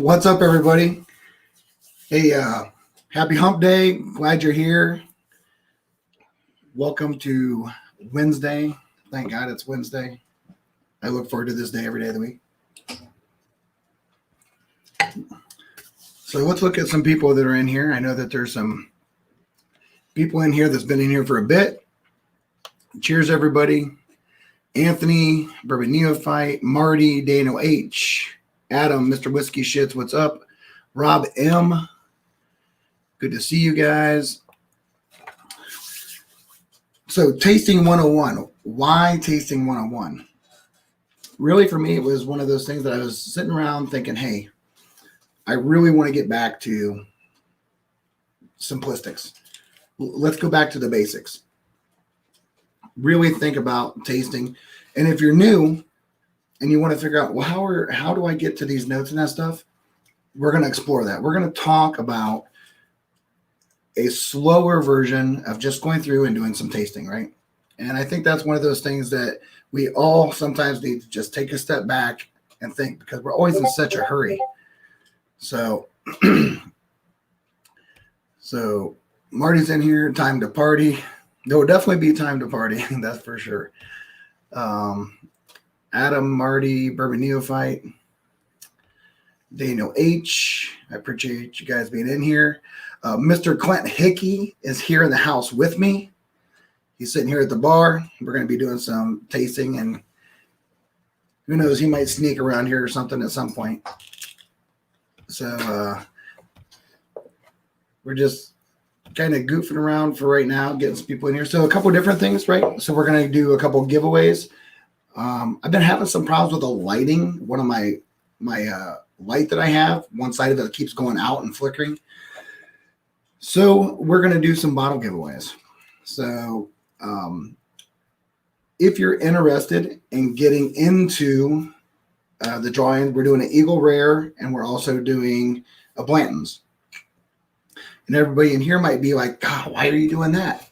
What's up, everybody? Hey, happy hump day. Glad you're here. Welcome to Wednesday. Thank God it's Wednesday. I look forward to this day every day of the week. So let's look at some people that are in here. I know that there's some people in here that's been in here for a bit. Cheers, everybody. Anthony, Bourbon Neophyte, Marty, Daniel H., Adam, Mr. Whiskey Shits, what's up? Rob M., good to see you guys. So tasting 101. Why tasting 101? Really, for me, it was one of those things that I was sitting around thinking, hey, I really want to get back to simplistics. Let's go back to the basics. Really think about tasting. And if you're new and you want to figure out, well, how do I get to these notes and that stuff? We're going to explore that. We're going to talk about a slower version of just going through and doing some tasting, right? And I think that's one of those things that we all sometimes need to just take a step back and think, because we're always in such a hurry. So, so Marty's in here, time to party. There will definitely be time to party, that's for sure. Adam, Marty, Bourbon Neophyte, Daniel H., I appreciate you guys being in here. Mr. Clint Hickey is here in the house with me. He's sitting here at the bar. We're going to be doing some tasting, and who knows, he might sneak around here or something at some point. So we're just kind of goofing around for right now, getting some people in here. So a couple of different things, right? So we're going to do a couple of giveaways. I've been having some problems with the lighting. One of my light that I have, one side of it keeps going out and flickering. So we're going to do some bottle giveaways. So if you're interested in getting into the drawing, we're doing an Eagle Rare, and we're also doing a Blanton's. And everybody in here might be like, God, why are you doing that?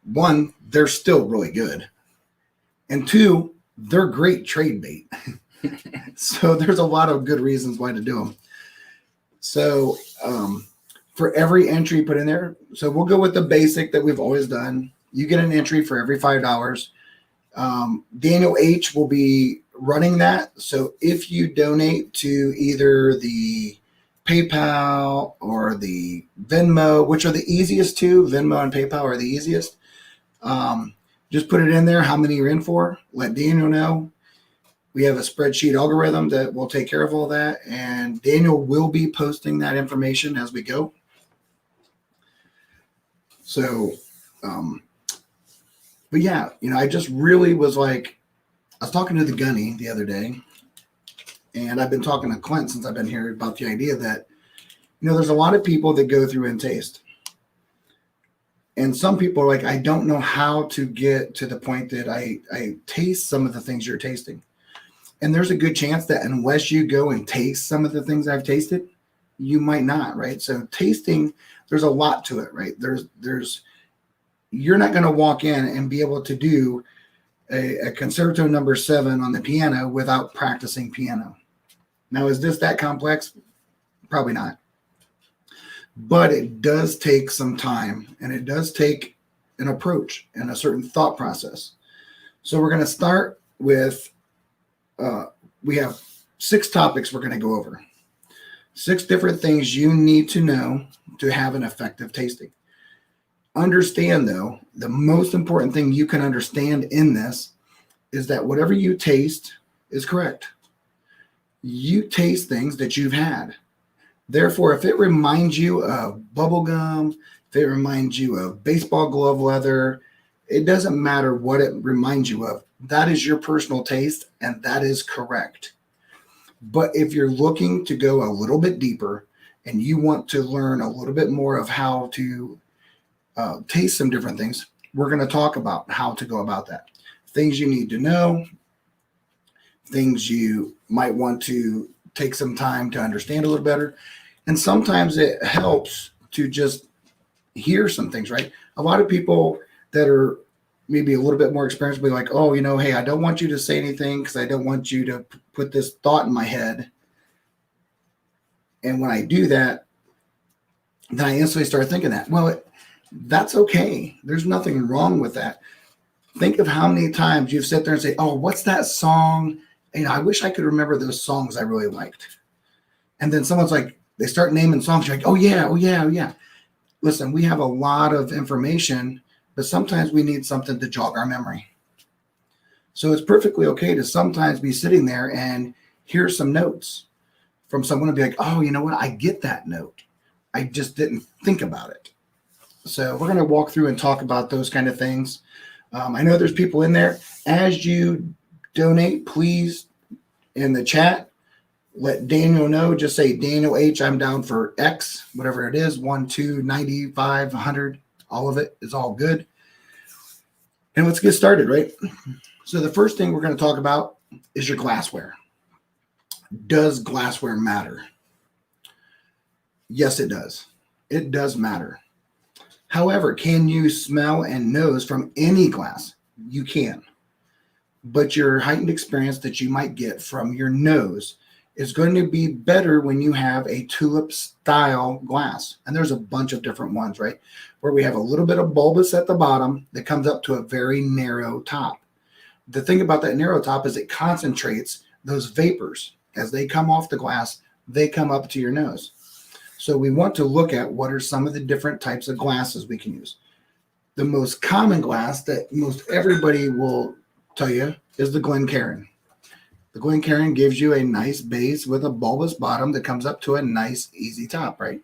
One, they're still really good. And two, they're great trade bait. So there's a lot of good reasons why to do them. So for every entry put in there, so we'll go with the basic that we've always done. You get an entry for every $5. Daniel H. will be running that. So if you donate to either the PayPal or the Venmo, which are the easiest two, Venmo and PayPal are the easiest. Just put it in there, how many you're in for. Let Daniel know. We have a spreadsheet algorithm that will take care of all that, and Daniel will be posting that information as we go. So, but yeah, I just really was like, I was talking to the Gunny the other day, and I've been talking to Clint since I've been here about the idea that, there's a lot of people that go through and taste. And some people are like, I don't know how to get to the point that I taste some of the things you're tasting. And there's a good chance that unless you go and taste some of the things I've tasted, you might not, right? So tasting, there's a lot to it, right? You're not going to walk in and be able to do a concerto number 7 on the piano without practicing piano. Now, is this that complex? Probably not. But it does take some time, and it does take an approach and a certain thought process. So we're going to start with, we have 6 topics we're going to go over. 6 different things you need to know to have an effective tasting. Understand, though, the most important thing you can understand in this is that whatever you taste is correct. You taste things that you've had. Therefore, if it reminds you of bubble gum, if it reminds you of baseball glove leather, it doesn't matter what it reminds you of. That is your personal taste, and that is correct. But if you're looking to go a little bit deeper and you want to learn a little bit more of how to taste some different things, we're going to talk about how to go about that. Things you need to know, things you might want to take some time to understand a little better. And sometimes it helps to just hear some things, right? A lot of people that are maybe a little bit more experienced will be like, oh, hey, I don't want you to say anything because I don't want you to put this thought in my head. And when I do that, then I instantly start thinking that, well, that's okay. There's nothing wrong with that. Think of how many times you've sat there and say, oh, what's that song? I wish I could remember those songs I really liked. And then someone's like, they start naming songs. You're like, oh yeah, oh yeah, oh yeah. Listen, we have a lot of information, but sometimes we need something to jog our memory. So it's perfectly okay to sometimes be sitting there and hear some notes from someone and be like, oh, you know what? I get that note. I just didn't think about it. So we're going to walk through and talk about those kind of things. I know there's people in there. As you donate, please, in the chat, let Daniel know. Just say, Daniel H., I'm down for X, whatever it is, 1, 2, 95, 100. All of it is all good. And let's get started, right? So the first thing we're going to talk about is your glassware. Does glassware matter? Yes, it does. It does matter. However, can you smell and nose from any glass? You can. But your heightened experience that you might get from your nose is going to be better when you have a tulip style glass. And there's a bunch of different ones, right? Where we have a little bit of bulbous at the bottom that comes up to a very narrow top. The thing about that narrow top is it concentrates those vapors. As they come off the glass, they come up to your nose. So we want to look at what are some of the different types of glasses we can use. The most common glass that most everybody will tell you is the Glencairn. The Glencairn gives you a nice base with a bulbous bottom that comes up to a nice, easy top, right?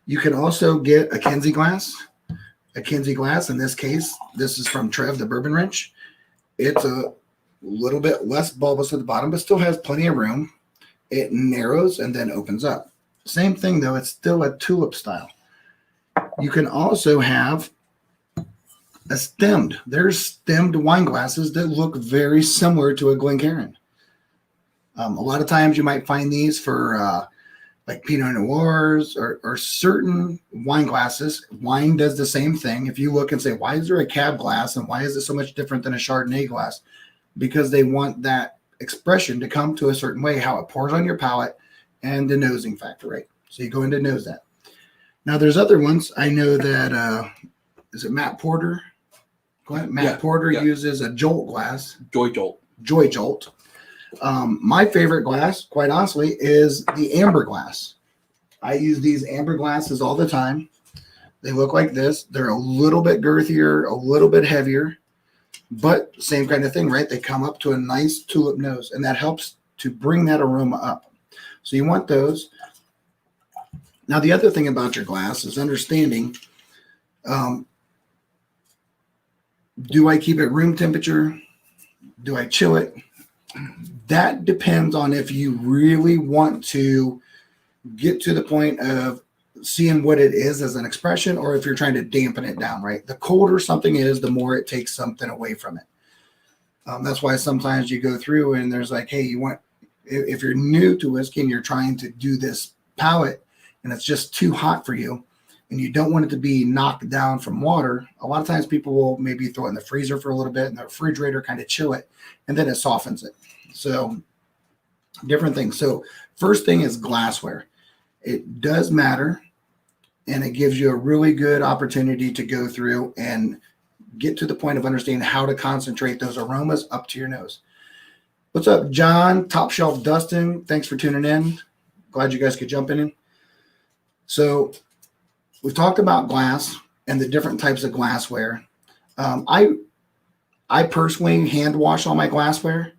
You can also get a Kinsey glass. A Kinsey glass, in this case, this is from Trev, the Bourbon Wrench. It's a little bit less bulbous at the bottom, but still has plenty of room. It narrows and then opens up. Same thing, though. It's still a tulip style. You can also have a stemmed. There's stemmed wine glasses that look very similar to a Glencairn. A lot of times you might find these for like Pinot Noirs or certain wine glasses. Wine does the same thing. If you look and say, why is there a Cab glass and why is it so much different than a Chardonnay glass? Because they want that expression to come to a certain way, how it pours on your palate and the nosing factor, right? So you go in to nose that. Now there's other ones. I know that, is it Matt Porter? Matt Porter uses a Jolt glass. Joy Jolt. My favorite glass, quite honestly, is the amber glass. I use these amber glasses all the time. They look like this. They're a little bit girthier, a little bit heavier, but same kind of thing, right? They come up to a nice tulip nose, and that helps to bring that aroma up. So you want those. Now, the other thing about your glass is understanding, do I keep it room temperature? Do I chill it? That depends on if you really want to get to the point of seeing what it is as an expression, or if you're trying to dampen it down, right? The colder something is, the more it takes something away from it. That's why sometimes you go through and there's like, hey, if you're new to whiskey and you're trying to do this palate and it's just too hot for you and you don't want it to be knocked down from water, a lot of times people will maybe throw it in the freezer for a little bit and the refrigerator kind of chill it, and then it softens it. So different things. So first thing is glassware. It does matter, and it gives you a really good opportunity to go through and get to the point of understanding how to concentrate those aromas up to your nose. What's up, John? Top Shelf Dustin, thanks for tuning in. Glad you guys could jump in. So we've talked about glass and the different types of glassware. I personally hand wash all my glassware.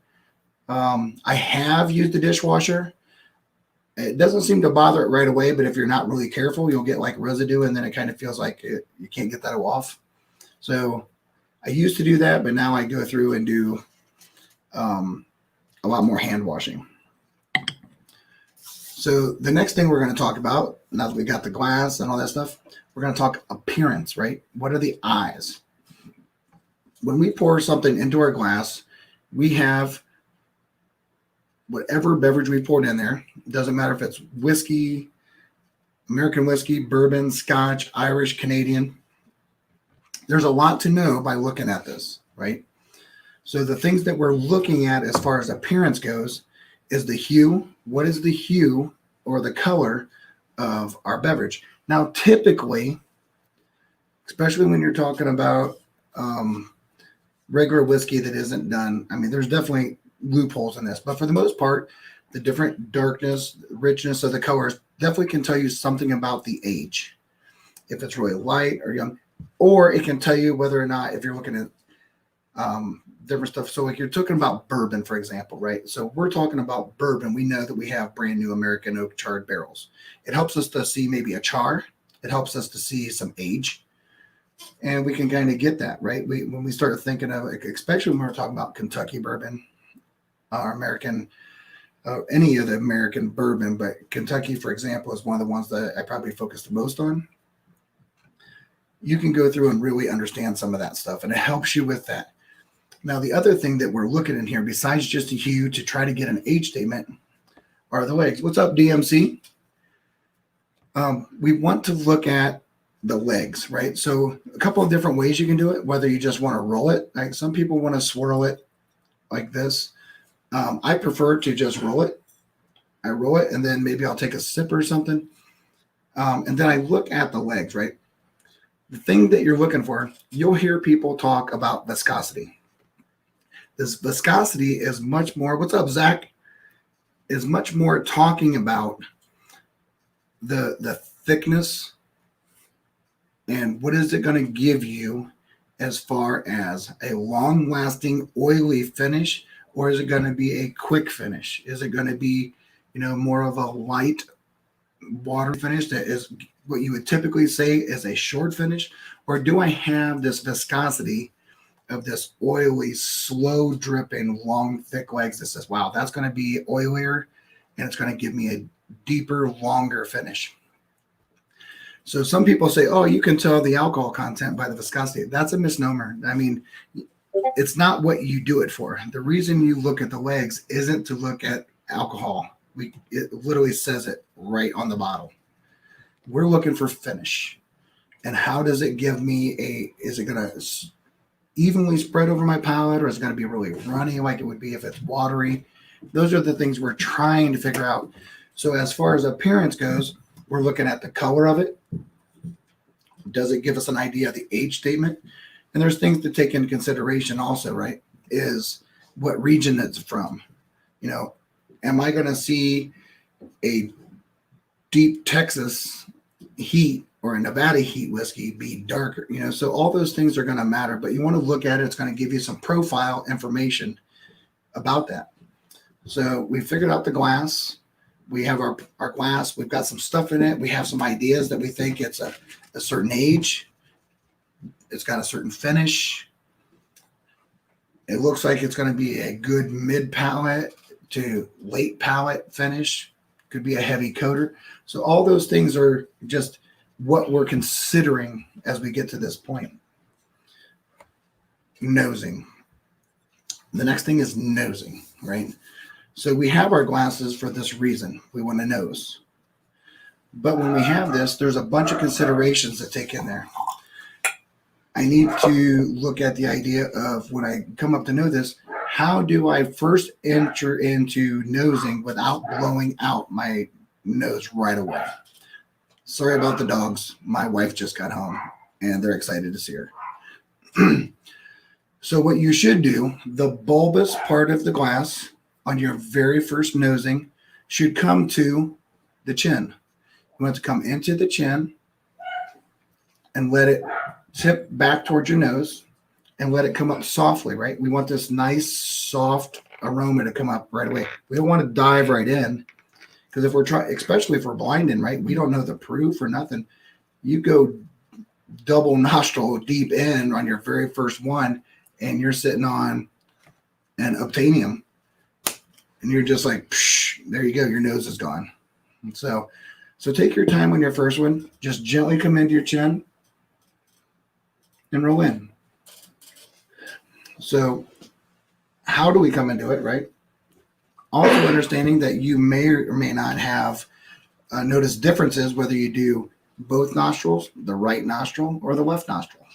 I have used the dishwasher. It doesn't seem to bother it right away, but if you're not really careful, you'll get like residue, and then it kind of feels like you can't get that off. So I used to do that, but now I go through and do a lot more hand washing. So the next thing we're going to talk about, now that we got the glass and all that stuff, we're going to talk appearance, right? What are the eyes? When we pour something into our glass, we have whatever beverage we poured in there. It doesn't matter if it's whiskey, American whiskey, bourbon, Scotch, Irish, Canadian. There's a lot to know by looking at this, right? So the things that we're looking at as far as appearance goes is the hue. What is the hue or the color of our beverage. Now, typically, especially when you're talking about regular whiskey that isn't done, I mean, there's definitely loopholes in this, but for the most part, the different darkness, richness of the colors definitely can tell you something about the age, if it's really light or young, or it can tell you whether or not, if you're looking at different stuff. So like you're talking about bourbon, for example, right? So we're talking about bourbon. We know that we have brand new American oak charred barrels. It helps us to see maybe a char. It helps us to see some age. And we can kind of get that, right? When we start thinking of, especially when we're talking about Kentucky bourbon, American, any of the American bourbon, but Kentucky, for example, is one of the ones that I probably focus the most on. You can go through and really understand some of that stuff, and it helps you with that. Now, the other thing that we're looking in here, besides just a hue to try to get an age statement, are the legs. What's up, DMC? We want to look at the legs, right? So a couple of different ways you can do it, whether you just want to roll it. Like some people want to swirl it like this. I prefer to just roll it. I roll it, and then maybe I'll take a sip or something. And then I look at the legs, right? The thing that you're looking for, you'll hear people talk about viscosity. This viscosity is much more, what's up, Zach? Is much more talking about the thickness and what is it going to give you as far as a long-lasting oily finish, or is it going to be a quick finish? Is it going to be, more of a light water finish that is what you would typically say is a short finish? Or do I have this viscosity of this oily, slow dripping, long, thick legs that says, wow, that's going to be oilier and it's going to give me a deeper, longer finish? So some people say, oh, you can tell the alcohol content by the viscosity. That's a misnomer. I mean, it's not what you do it for. The reason you look at the legs isn't to look at alcohol. It literally says it right on the bottle. We're looking for finish. And how does it give me is it going to evenly spread over my palate, or is it going to be really runny like it would be if it's watery? Those are the things we're trying to figure out. So as far as appearance goes, we're looking at the color of it. Does it give us an idea of the age statement? And there's things to take into consideration also, right? Is what region it's from. Am I going to see a deep Texas heat or a Nevada heat whiskey be darker? So all those things are going to matter, but you want to look at it. It's going to give you some profile information about that. So we figured out the glass. We have our glass. We've got some stuff in it. We have some ideas that we think it's a certain age. It's got a certain finish. It looks like it's going to be a good mid palate to late palate finish. Could be a heavy coater. So all those things are just what we're considering as we get to this point. Nosing. The next thing is nosing, right? So we have our glasses for this reason. We want to nose. But when we have this, there's a bunch of considerations that take in there. I need to look at the idea of, when I come up to know this, how do I first enter into nosing without blowing out my nose right away? Sorry about the dogs. My wife just got home and they're excited to see her. So what you should do, the bulbous part of the glass on your very first nosing should come to the chin. You want to come into the chin and let it tip back towards your nose and let it come up softly, right? We want this nice, soft aroma to come up right away. We don't want to dive right in, because if we're trying, especially if we're blinding, right? We don't know the proof or nothing. You go double nostril deep in on your very first one, and you're sitting on an Obtainium, and you're just like, psh, there you go, your nose is gone. And so take your time on your first one. Just gently come into your chin and roll in. So how do we come into it, right? Also understanding that you may or may not have noticed differences whether you do both nostrils, the right nostril or the left nostril.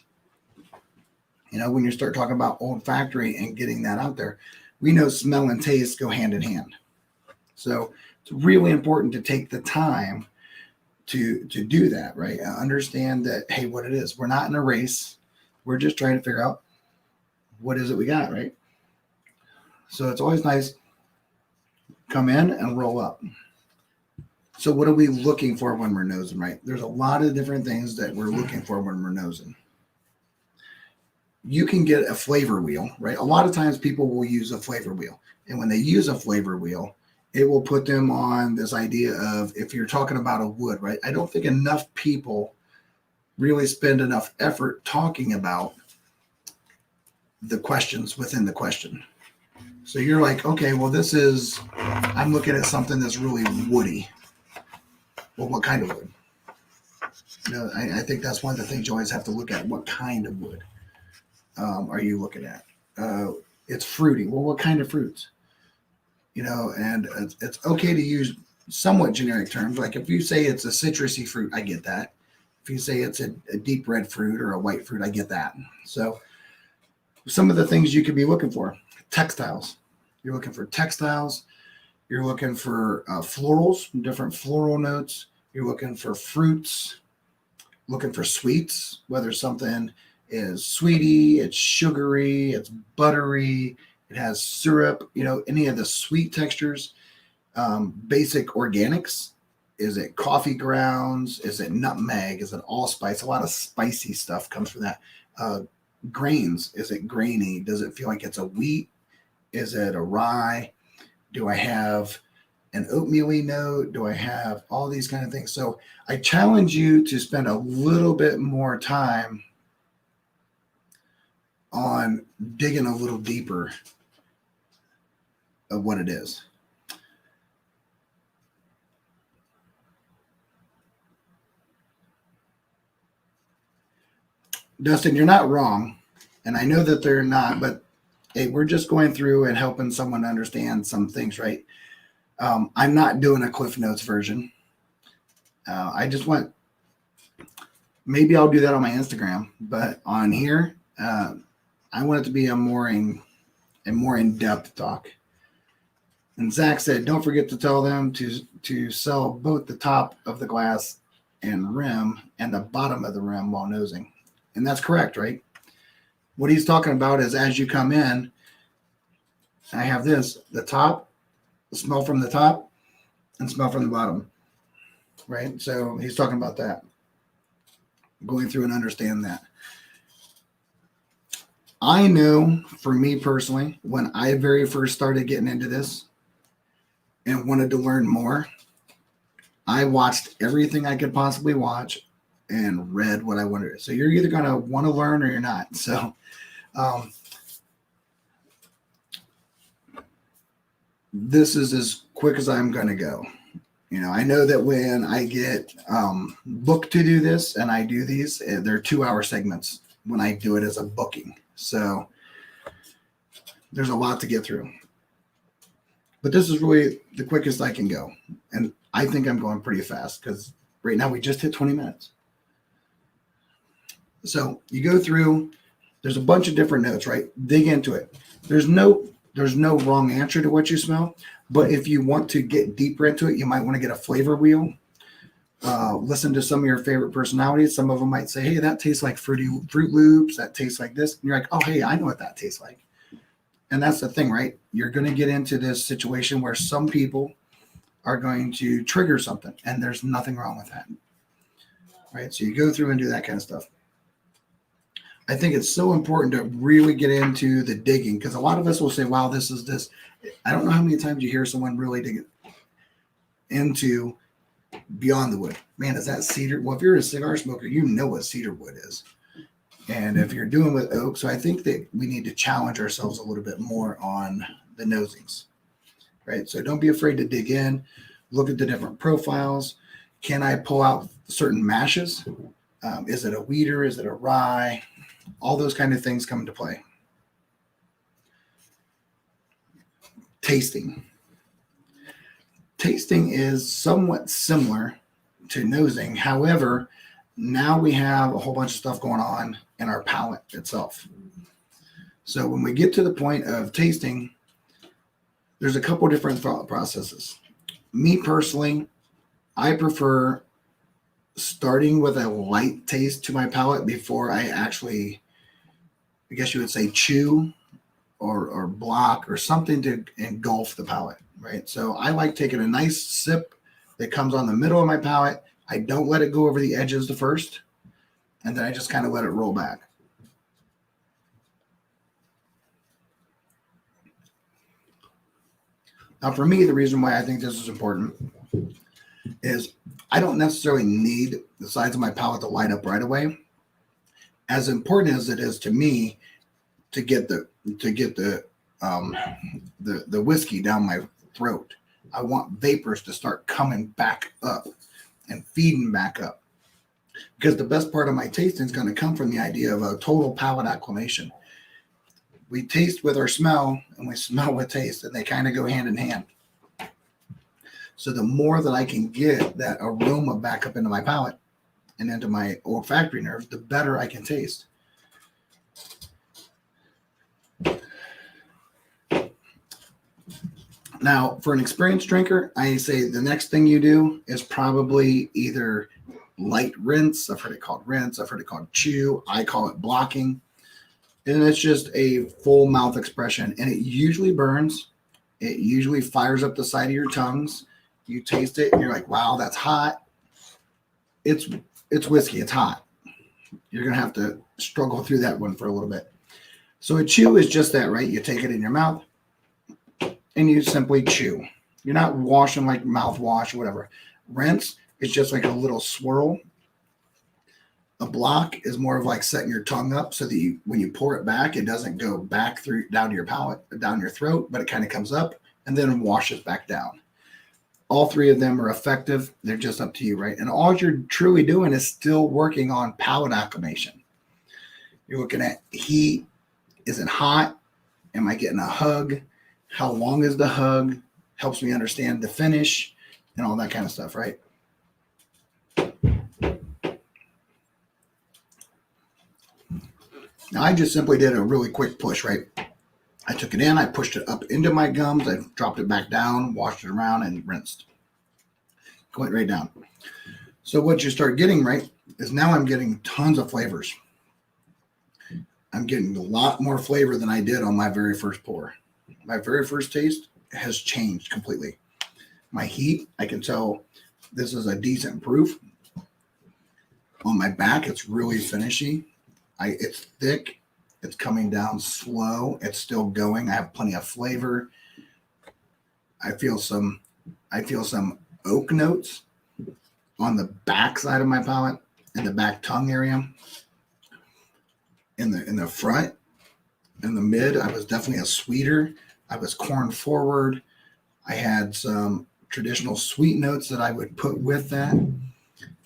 When you start talking about olfactory and getting that out there, we know smell and taste go hand in hand. So It's really important to take the time to do that, right? Understand that, hey, what it is. We're not in a race. We're just trying to figure out what is it we got, right? So it's always nice. Come in and roll up. So what are we looking for when we're nosing, right? There's a lot of different things that we're looking for when we're nosing. You can get a flavor wheel, right? A lot of times people will use a flavor wheel. And when they use a flavor wheel, it will put them on this idea of, if you're talking about a wood, right? I don't think enough people really spend enough effort talking about the questions within the question. So you're like, okay, well, I'm looking at something that's really woody. Well, what kind of wood? I think that's one of the things you always have to look at. What kind of wood are you looking at? It's fruity. Well, what kind of fruits? And it's okay to use somewhat generic terms. Like if you say it's a citrusy fruit, I get that. If you say it's a deep red fruit or a white fruit, I get that. So some of the things you could be looking for: textiles. You're looking for textiles. You're looking for florals, different floral notes. You're looking for fruits, looking for sweets, whether something is sweety, it's sugary, it's buttery, it has syrup, any of the sweet textures. Basic organics. Is it coffee grounds? Is it nutmeg? Is it allspice? A lot of spicy stuff comes from that. Grains. Is it grainy? Does it feel like it's a wheat? Is it a rye? Do I have an oatmeal-y note? Do I have all these kind of things? So I challenge you to spend a little bit more time on digging a little deeper of what it is. Dustin, you're not wrong. And I know that they're not, but hey, we're just going through and helping someone understand some things, right? I'm not doing a Cliff Notes version. I just maybe I'll do that on my Instagram, but on here, I want it to be a more in-depth talk. And Zach said, don't forget to tell them to sell both the top of the glass and rim and the bottom of the rim while nosing. And that's correct, right? What he's talking about is, as you come in, I have the top, smell from the top and smell from the bottom, right? So he's talking about that, going through and understand that. I know for me personally, when I very first started getting into this and wanted to learn more, I watched everything I could possibly watch and read what I wanted. So you're either going to want to learn or you're not. So this is as quick as I'm going to go. I know that when I get booked to do this and I do these, they're 2-hour segments when I do it as a booking. So there's a lot to get through. But this is really the quickest I can go. And I think I'm going pretty fast because right now we just hit 20 minutes. So you go through, there's a bunch of different notes, right? Dig into it. There's no wrong answer to what you smell. But if you want to get deeper into it, you might want to get a flavor wheel. Listen to some of your favorite personalities. Some of them might say, hey, that tastes like Fruit Loops. That tastes like this. And you're like, oh, hey, I know what that tastes like. And that's the thing, right? You're going to get into this situation where some people are going to trigger something, and there's nothing wrong with that, right? So you go through and do that kind of stuff. I think it's so important to really get into the digging, because a lot of us will say, wow, this is this. I don't know how many times you hear someone really dig into beyond the wood. Man, is that cedar? Well, if you're a cigar smoker, you know what cedar wood is. And if you're doing with oak, so I think that we need to challenge ourselves a little bit more on the nosings, right? So don't be afraid to dig in, look at the different profiles. Can I pull out certain mashes? Is it a weeder? Is it a rye? All those kind of things come into play. Tasting. Tasting is somewhat similar to nosing. However, now we have a whole bunch of stuff going on in our palate itself. So when we get to the point of tasting, there's a couple different thought processes. Me personally, I prefer starting with a light taste to my palate before I actually, I guess you would say, chew or block or something to engulf the palate, right? So I like taking a nice sip that comes on the middle of my palate. I don't let it go over the edges the first, and then I just kind of let it roll back. Now, for me, the reason why I think this is important is I don't necessarily need the sides of my palate to light up right away. As important as it is to me to get um, the whiskey down my throat, I want vapors to start coming back up and feeding back up. Because the best part of my tasting is going to come from the idea of a total palate acclimation. We taste with our smell and we smell with taste, and they kind of go hand in hand. So the more that I can get that aroma back up into my palate and into my olfactory nerves, the better I can taste. Now, for an experienced drinker, I say the next thing you do is probably either light rinse. I've heard it called rinse. I've heard it called chew. I call it blocking. And it's just a full mouth expression. And it usually burns. It usually fires up the side of your tongues. You taste it and you're like, wow, that's hot. It's whiskey. It's hot. You're going to have to struggle through that one for a little bit. So a chew is just that, right? You take it in your mouth and you simply chew. You're not washing like mouthwash or whatever. Rinse is just like a little swirl. A block is more of like setting your tongue up so that when you pour it back, it doesn't go back through down your palate, down your throat, but it kind of comes up and then washes back down. All three of them are effective. They're just up to you, right? And all you're truly doing is still working on palate acclimation. You're looking at heat. Is it hot? Am I getting a hug? How long is the hug? Helps me understand the finish and all that kind of stuff, right? Now, I just simply did a really quick push, right? I took it in, I pushed it up into my gums, I dropped it back down, washed it around, and rinsed. Went right down. So what you start getting, right, is now I'm getting tons of flavors. I'm getting a lot more flavor than I did on my very first pour. My very first taste has changed completely. My heat, I can tell this is a decent proof. On my back, it's really finishy. It's thick. It's coming down slow. It's still going. I have plenty of flavor. I feel some oak notes on the back side of my palate and the back tongue area. In the front, in the mid, I was definitely a sweeter. I was corn forward. I had some traditional sweet notes that I would put with that.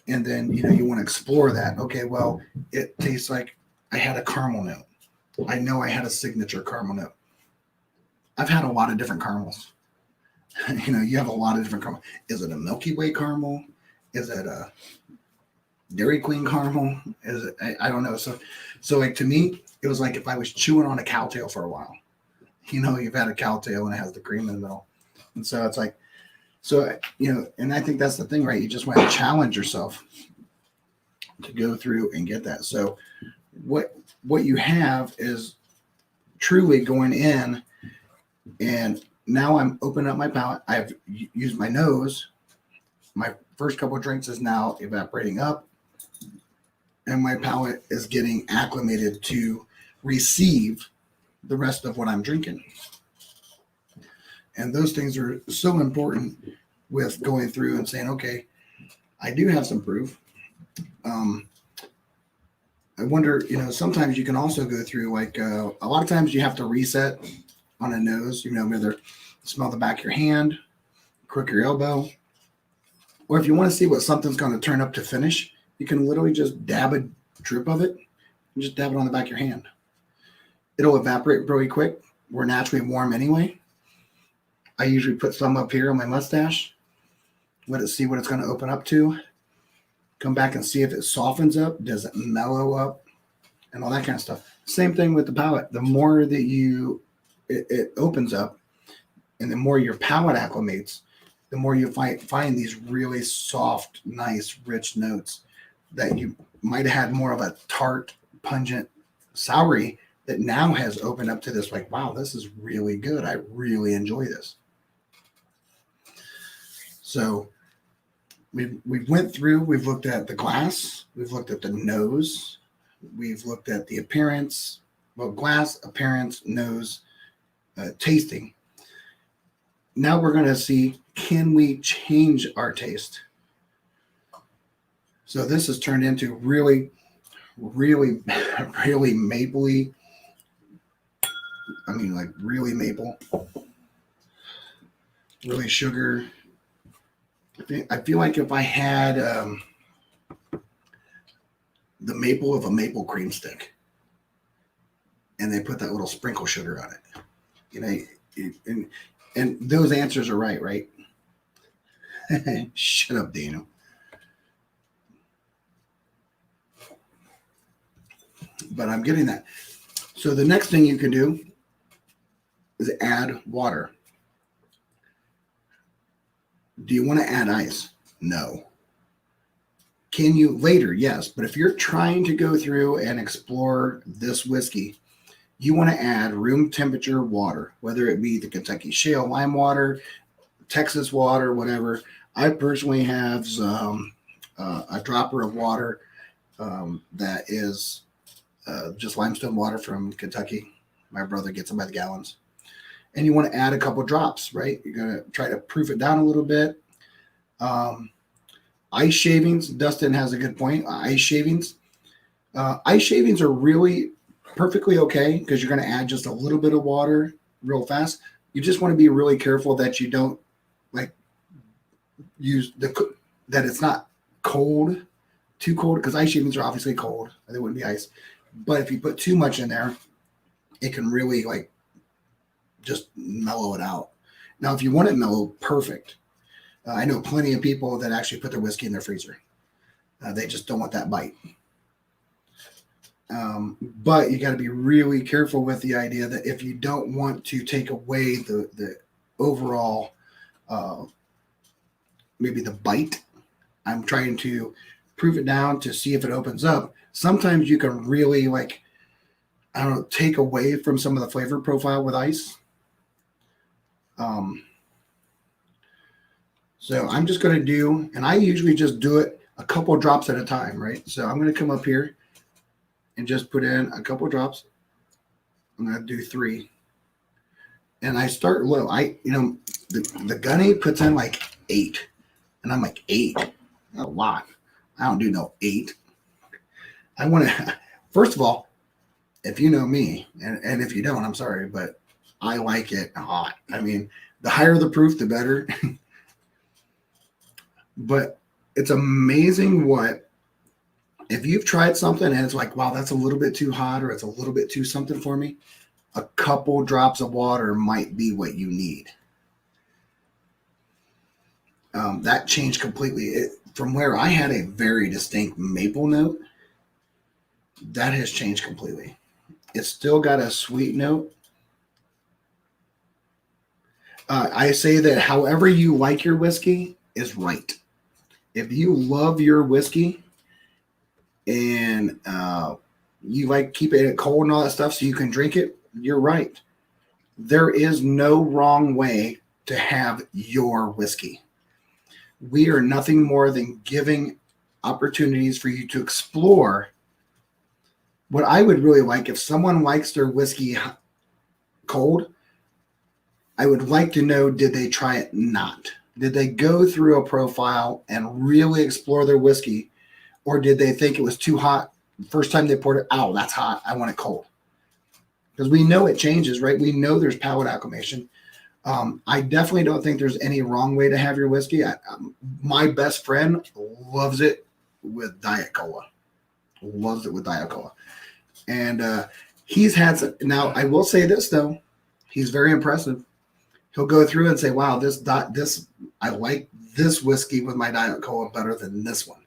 And then, you want to explore that. Okay, well, it tastes like I had a caramel note. I know I had a signature caramel note. I've had a lot of different caramels. You have a lot of different caramel. Is it a Milky Way caramel? Is it a Dairy Queen caramel? Is it? I don't know. So like to me, it was like if I was chewing on a cowtail for a while. You've had a cowtail and it has the cream in the middle, and so it's like, and I think that's the thing, right? You just want to challenge yourself to go through and get that. So what you have is truly going in, and now I'm opening up my palate. I've used my nose. My first couple of drinks is now evaporating up, and my palate is getting acclimated to receive the rest of what I'm drinking. And those things are so important with going through and saying, okay, I do have some proof. I wonder, sometimes you can also go through like a lot of times you have to reset on a nose, whether smell the back of your hand, crook your elbow, or if you want to see what something's going to turn up to finish, you can literally just dab a drip of it and just dab it on the back of your hand. It'll evaporate really quick. We're naturally warm anyway. I usually put some up here on my mustache, let it see what it's going to open up to. Come back and see if it softens up, does it mellow up, and all that kind of stuff. Same thing with the palate. The more that it opens up, and the more your palate acclimates, the more you find these really soft, nice, rich notes that you might have had more of a tart, pungent, soury that now has opened up to this like, wow, this is really good. I really enjoy this. So we went through, we've looked at the glass, we've looked at the nose, we've looked at the appearance, well, glass, appearance, nose, tasting. Now we're going to see, can we change our taste? So this has turned into really, really, really mapley. I mean, like really maple, really sugar. I feel like if I had the maple of a maple cream stick and they put that little sprinkle sugar on it, you know, and those answers are right? Shut up, Daniel. But I'm getting that. So the next thing you can do is add water. Do you want to add ice? No. Can you later? Yes. But if you're trying to go through and explore this whiskey, you want to add room temperature water, whether it be the Kentucky shale lime water, Texas water, whatever. I personally have a dropper of water that is just limestone water from Kentucky. My brother gets them by the gallons. And you want to add a couple drops, right? You're going to try to proof it down a little bit. Ice shavings. Dustin has a good point. Ice shavings. Ice shavings are really perfectly okay because you're going to add just a little bit of water real fast. You just want to be really careful that you don't like use that it's not cold, too cold, because ice shavings are obviously cold. They wouldn't be ice. But if you put too much in there, it can really like just mellow it out. Now, if you want it mellow, perfect. I know plenty of people that actually put their whiskey in their freezer. They just don't want that bite. But you got to be really careful with the idea that if you don't want to take away the overall, maybe the bite, I'm trying to proof it down to see if it opens up. Sometimes you can really take away from some of the flavor profile with ice. So I'm just going to do, and I usually just do it a couple drops at a time, right? So I'm going to come up here and just put in a couple drops. I'm going to do 3. And I start low. The Gunny puts in like 8. And I'm like, 8? A lot. I don't do no 8. I want to, first of all, if you know me, and if you don't, I'm sorry, but I like it hot. I mean, the higher the proof, the better. But it's amazing if you've tried something and it's like, wow, that's a little bit too hot or it's a little bit too something for me, a couple drops of water might be what you need. That changed completely. From where I had a very distinct maple note, that has changed completely. It's still got a sweet note. I say that however you like your whiskey is right. If you love your whiskey and you like keeping it cold and all that stuff so you can drink it, you're right. There is no wrong way to have your whiskey. We are nothing more than giving opportunities for you to explore. What I would really like, if someone likes their whiskey cold, I would like to know, did they try it not? Did they go through a profile and really explore their whiskey? Or did they think it was too hot? The first time they poured it, oh, that's hot. I want it cold. Because we know it changes, right? We know there's palate acclimation. I definitely don't think there's any wrong way to have your whiskey. My best friend loves it with Diet Cola. Loves it with Diet Cola. And he's had some. Now, I will say this, though. He's very impressive. He'll go through and say, wow, I like this whiskey with my Diet Cola better than this one.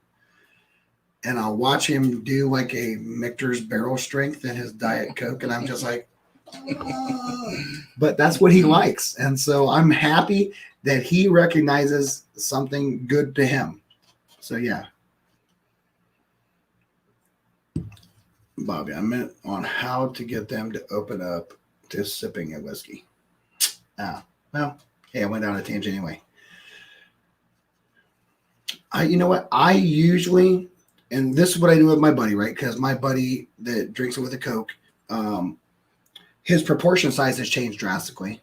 And I'll watch him do like a Michter's barrel strength in his Diet Coke. And I'm just like, but that's what he likes. And so I'm happy that he recognizes something good to him. So yeah. Bobby, I meant on how to get them to open up to sipping a whiskey. Well, hey, I went down a tangent anyway. You know what? I usually, and this is what I do with my buddy, right? Because my buddy that drinks it with a Coke, his proportion size has changed drastically.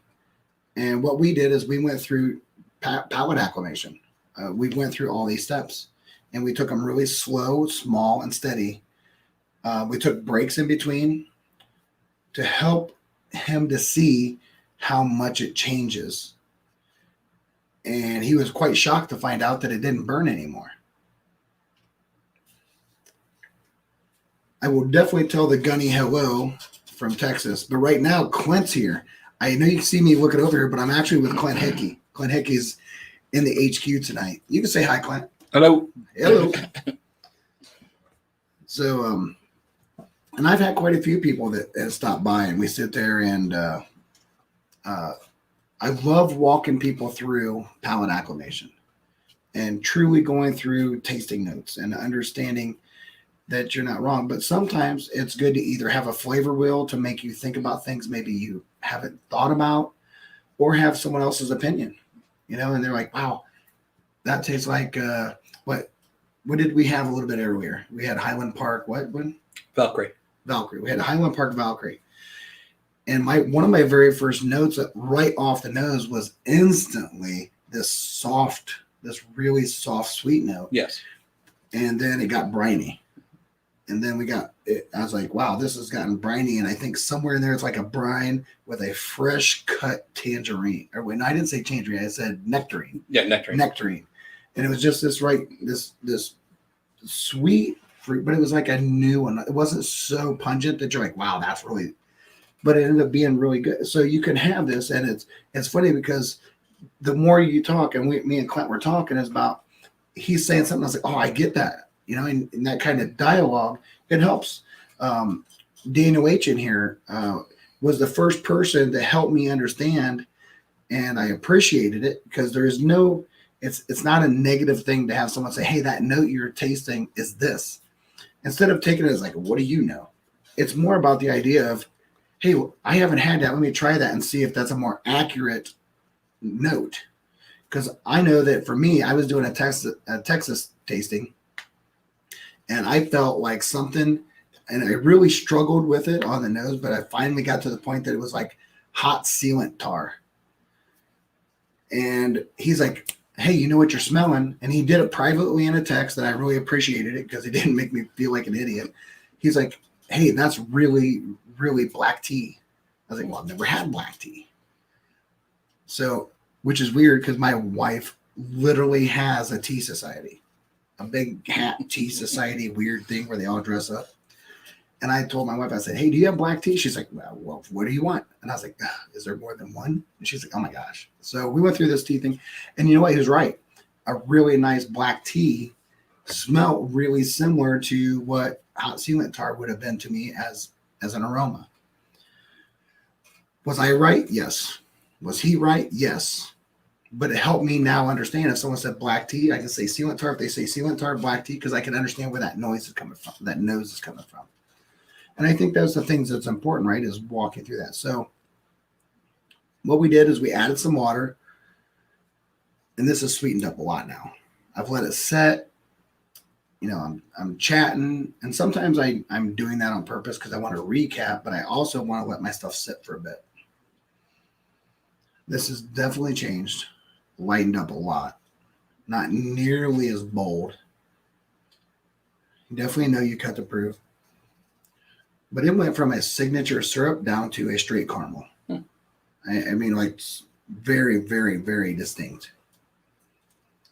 And what we did is we went through palate acclimation. We went through all these steps, and we took them really slow, small, and steady. We took breaks in between to help him to see how much it changes. And he was quite shocked to find out that it didn't burn anymore. I will definitely tell the Gunny hello from Texas. But right now, Clint's here. I know you can see me looking over here, but I'm actually with Clint Hickey. Clint Hickey's in the HQ tonight. You can say hi, Clint. Hello. Hello. So, and I've had quite a few people that have stopped by, and we sit there and I love walking people through palate acclimation and truly going through tasting notes and understanding that you're not wrong. But sometimes it's good to either have a flavor wheel to make you think about things maybe you haven't thought about, or have someone else's opinion, and they're like, wow, that tastes like what did we have a little bit earlier? We had Highland Park, Valkyrie. We had Highland Park Valkyrie. And one of my very first notes right off the nose was instantly this really soft, sweet note. Yes. And then it got briny. And then I was like, wow, this has gotten briny. And I think somewhere in there, it's like a brine with a fresh cut tangerine. Or I didn't say tangerine, I said nectarine. Yeah, nectarine. Nectarine. And it was just this sweet fruit, but it was like a new one. It wasn't so pungent that you're like, wow, that's really, but it ended up being really good. So you can have this, and it's funny because the more you talk, and me and Clint were talking, is about, he's saying something, I was like, oh, I get that. In that kind of dialogue, it helps. Daniel H. in here was the first person to help me understand, and I appreciated it because there is no, it's not a negative thing to have someone say, hey, that note you're tasting is this. Instead of taking it as like, what do you know? It's more about the idea of, hey, I haven't had that. Let me try that and see if that's a more accurate note. Because I know that for me, I was doing a Texas tasting, and I felt like something, and I really struggled with it on the nose, but I finally got to the point that it was like hot sealant tar. And he's like, hey, you know what you're smelling? And he did it privately in a text, and I really appreciated it because it didn't make me feel like an idiot. He's like, hey, that's really, really black tea. I was like, well, I've never had black tea. So, which is weird because my wife literally has a tea society. A big hat tea society weird thing where they all dress up. And I told my wife, I said, hey, do you have black tea? She's like, well, what do you want? And I was like, is there more than one? And she's like, oh my gosh. So we went through this tea thing, and you know what? He was right. A really nice black tea smelled really similar to what hot sealant tar would have been to me as an aroma. Was I right? Yes. Was he right? Yes. But it helped me now understand if someone said black tea, I can say sealant tar. If they say sealant tar, black tea, because I can understand where that noise is coming from, that nose is coming from. And I think those are the things that's important, right, is walking through that. So what we did is we added some water, and this is sweetened up a lot now. I've let it set. I'm chatting, and sometimes I'm doing that on purpose because I want to recap, but I also want to let my stuff sit for a bit. This has definitely changed. Lightened up a lot, not nearly as bold. You definitely know you cut the proof, but it went from a signature syrup down to a straight caramel. I mean, like very, very, very distinct.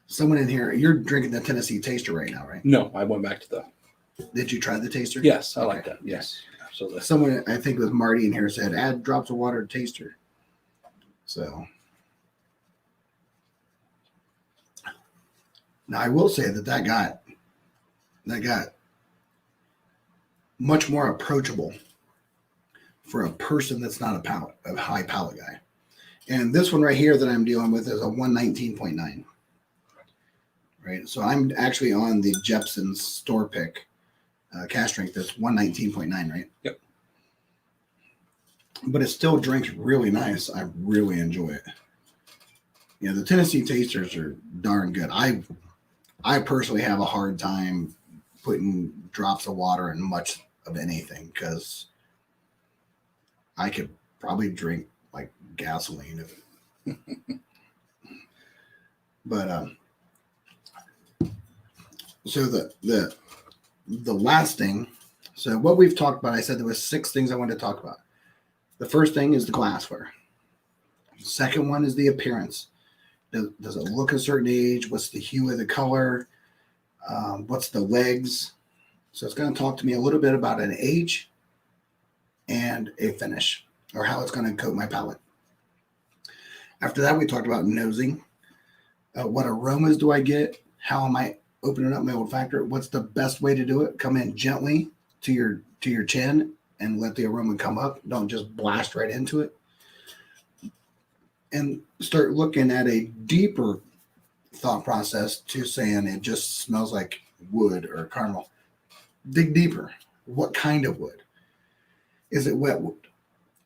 Someone in here, you're drinking the Tennessee Taster right now, right? No, I went back to the. Did you try the Taster? Yes, I like that. Yes, absolutely. Someone, I think it was Marty in here, said add drops of water to Taster. So. Now, I will say that got much more approachable for a person that's not a high palate guy. And this one right here that I'm dealing with is a 119.9. Right. So I'm actually on the Jepson store pick cash strength that's 119.9, right? Yep. But it still drinks really nice. I really enjoy it. You know, the Tennessee Tasters are darn good. I personally have a hard time putting drops of water in much of anything because I could probably drink like gasoline if but so the last thing, so what we've talked about, I said there was 6 things I wanted to talk about. The first thing is the glassware. The second one is the appearance. Does it look a certain age? What's the hue of the color? What's the legs? So it's going to talk to me a little bit about an age and a finish, or how it's going to coat my palate. After that, we talked about nosing. What aromas do I get? How am I opening up my olfactory? What's the best way to do it? Come in gently to your chin and let the aroma come up. Don't just blast right into it. And start looking at a deeper thought process to saying it just smells like wood or caramel. Dig deeper. What kind of wood? Is it wet wood?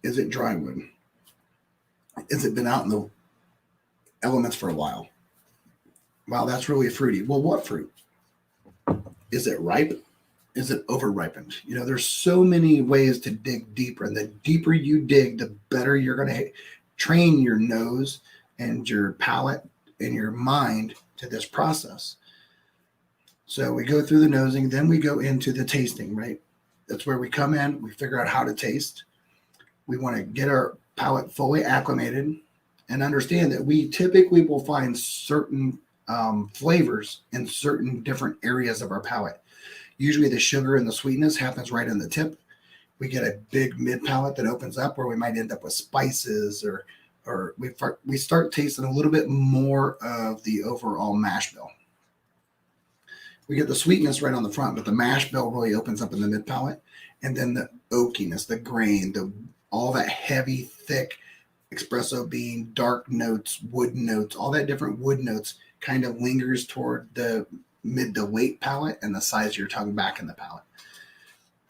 Is it dry wood? Has it been out in the elements for a while? Wow, that's really fruity. Well, what fruit? Is it ripe? Is it over ripened? You know, there's so many ways to dig deeper. And the deeper you dig, the better you're going to train your nose and your palate and your mind to this process. So we go through the nosing, then we go into the tasting, right? That's where we come in, we figure out how to taste. We want to get our palate fully acclimated and understand that we typically will find certain flavors in certain different areas of our palate. Usually the sugar and the sweetness happens right in the tip. We get a big mid palate that opens up where we might end up with spices, or we start tasting a little bit more of the overall mash bill. We get the sweetness right on the front, but the mash bill really opens up in the mid palate, and then the oakiness, the grain, all that heavy, thick espresso bean, dark notes, wood notes, all that different wood notes kind of lingers toward the mid to late palate and the size of your tongue back in the palate.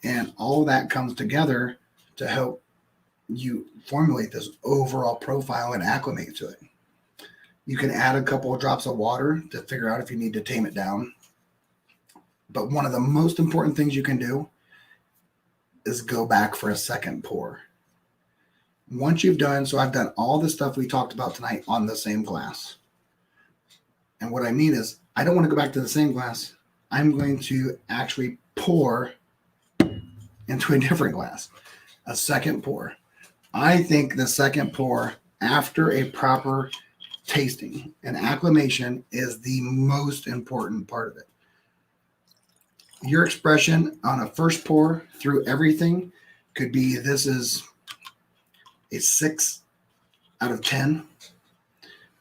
And all that comes together to help you formulate this overall profile and acclimate to it. You can add a couple of drops of water to figure out if you need to tame it down. But one of the most important things you can do is go back for a second pour. Once you've done, so I've done all the stuff we talked about tonight on the same glass. And what I mean is, I don't want to go back to the same glass. I'm going to actually pour into a different glass, a second pour. I think the second pour after a proper tasting and acclimation is the most important part of it. Your expression on a first pour through everything could be, this is a 6 out of 10.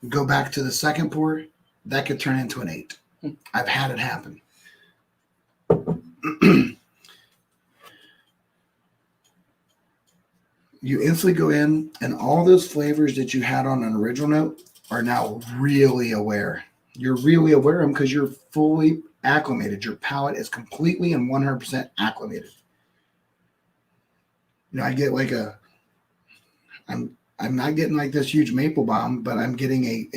Go back to the second pour, that could turn into an 8. I've had it happen. You instantly go in, and all those flavors that you had on an original note are now really aware. You're really aware of them because you're fully acclimated. Your palate is completely and 100% acclimated. You know, I get like I'm not getting like this huge maple bomb, but I'm getting a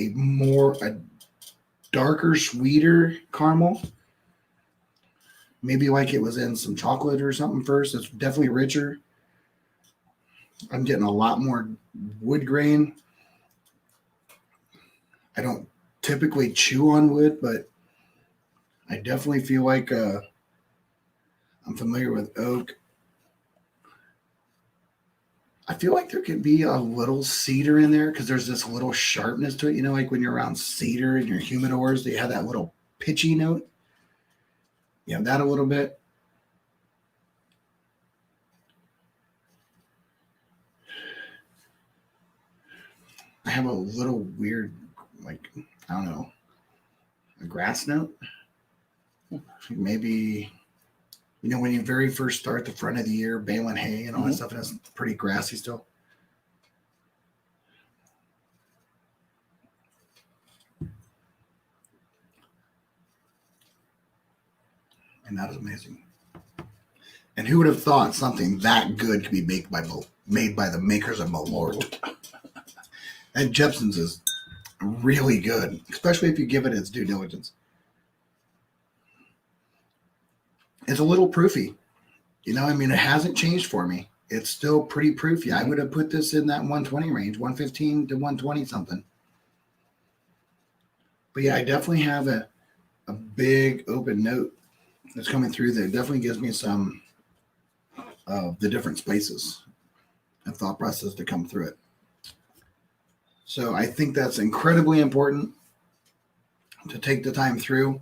darker, sweeter caramel. Maybe like it was in some chocolate or something first. It's definitely richer. I'm getting a lot more wood grain. I don't typically chew on wood, but I definitely feel like I'm familiar with oak. I feel like there could be a little cedar in there because there's this little sharpness to it. You know, like when you're around cedar and your humidors, they have that little pitchy note. You have that a little bit. I have a little weird, like, I don't know, a grass note. Maybe, you know, when you very first start the front of the year, baling hay and all that stuff, and it's pretty grassy still. And that is amazing. And who would have thought something that good could be made by the makers of Malort? And Jepson's is really good, especially if you give it its due diligence. It's a little proofy. You know, I mean, it hasn't changed for me. It's still pretty proofy. I would have put this in that 120 range, 115 to 120 something. But yeah, I definitely have a big open note that's coming through that definitely gives me some of the different spaces and thought process to come through it. So I think that's incredibly important to take the time through.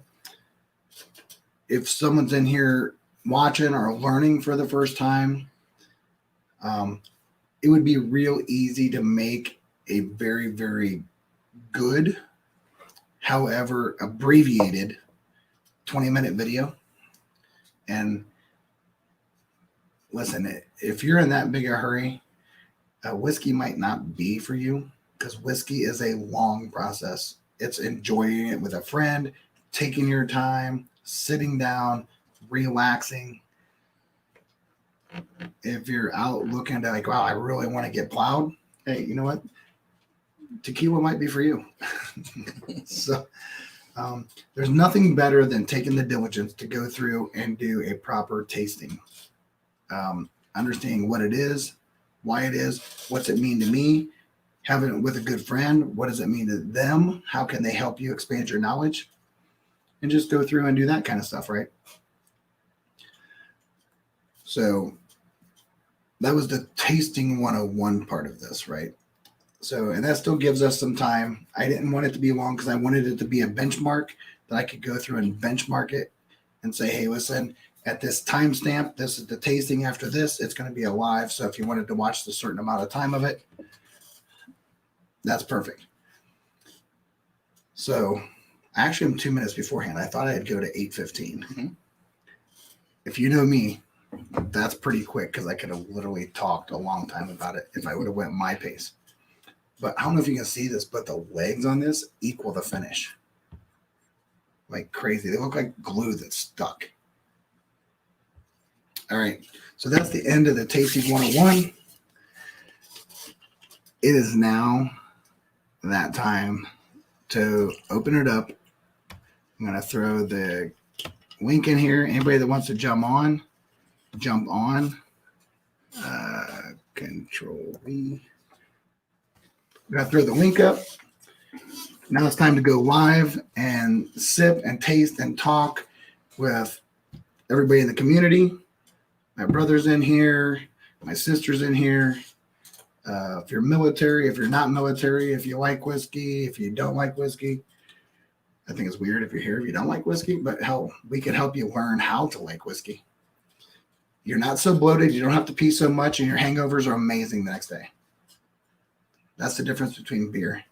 If someone's in here watching or learning for the first time, it would be real easy to make a very, very good, however abbreviated 20-minute video. And listen, if you're in that big a hurry, whiskey might not be for you, because whiskey is a long process. It's enjoying it with a friend, taking your time, sitting down, relaxing. If you're out looking to like, wow, I really want to get plowed, hey, you know what? Tequila might be for you. So there's nothing better than taking the diligence to go through and do a proper tasting. Understanding what it is, why it is, what's it mean to me, having it with a good friend, what does it mean to them, how can they help you expand your knowledge, and just go through and do that kind of stuff, right? So that was the tasting 101 part of this, right? So, and that still gives us some time. I didn't want it to be long because I wanted it to be a benchmark that I could go through and benchmark it and say, hey, listen, at this timestamp, this is the tasting after this. It's going to be a live. So if you wanted to watch the certain amount of time of it, that's perfect. So actually, I'm 2 minutes beforehand. I thought I'd go to 8:15. Mm-hmm. If you know me, that's pretty quick because I could have literally talked a long time about it if I would have went my pace. But I don't know if you can see this, but the legs on this equal the finish. Like crazy. They look like glue that's stuck. All right. So that's the end of the Tasting 101. It is now that time to open it up. I'm going to throw the link in here. Anybody that wants to jump on. Control V. I'm going to throw the link up. Now it's time to go live and sip and taste and talk with everybody in the community. My brother's in here. My sister's in here. If you're military, if you're not military, if you like whiskey, if you don't like whiskey. I think it's weird if you're here if you don't like whiskey, but hell, we can help you learn how to like whiskey. You're not so bloated. You don't have to pee so much, and your hangovers are amazing the next day. That's the difference between beer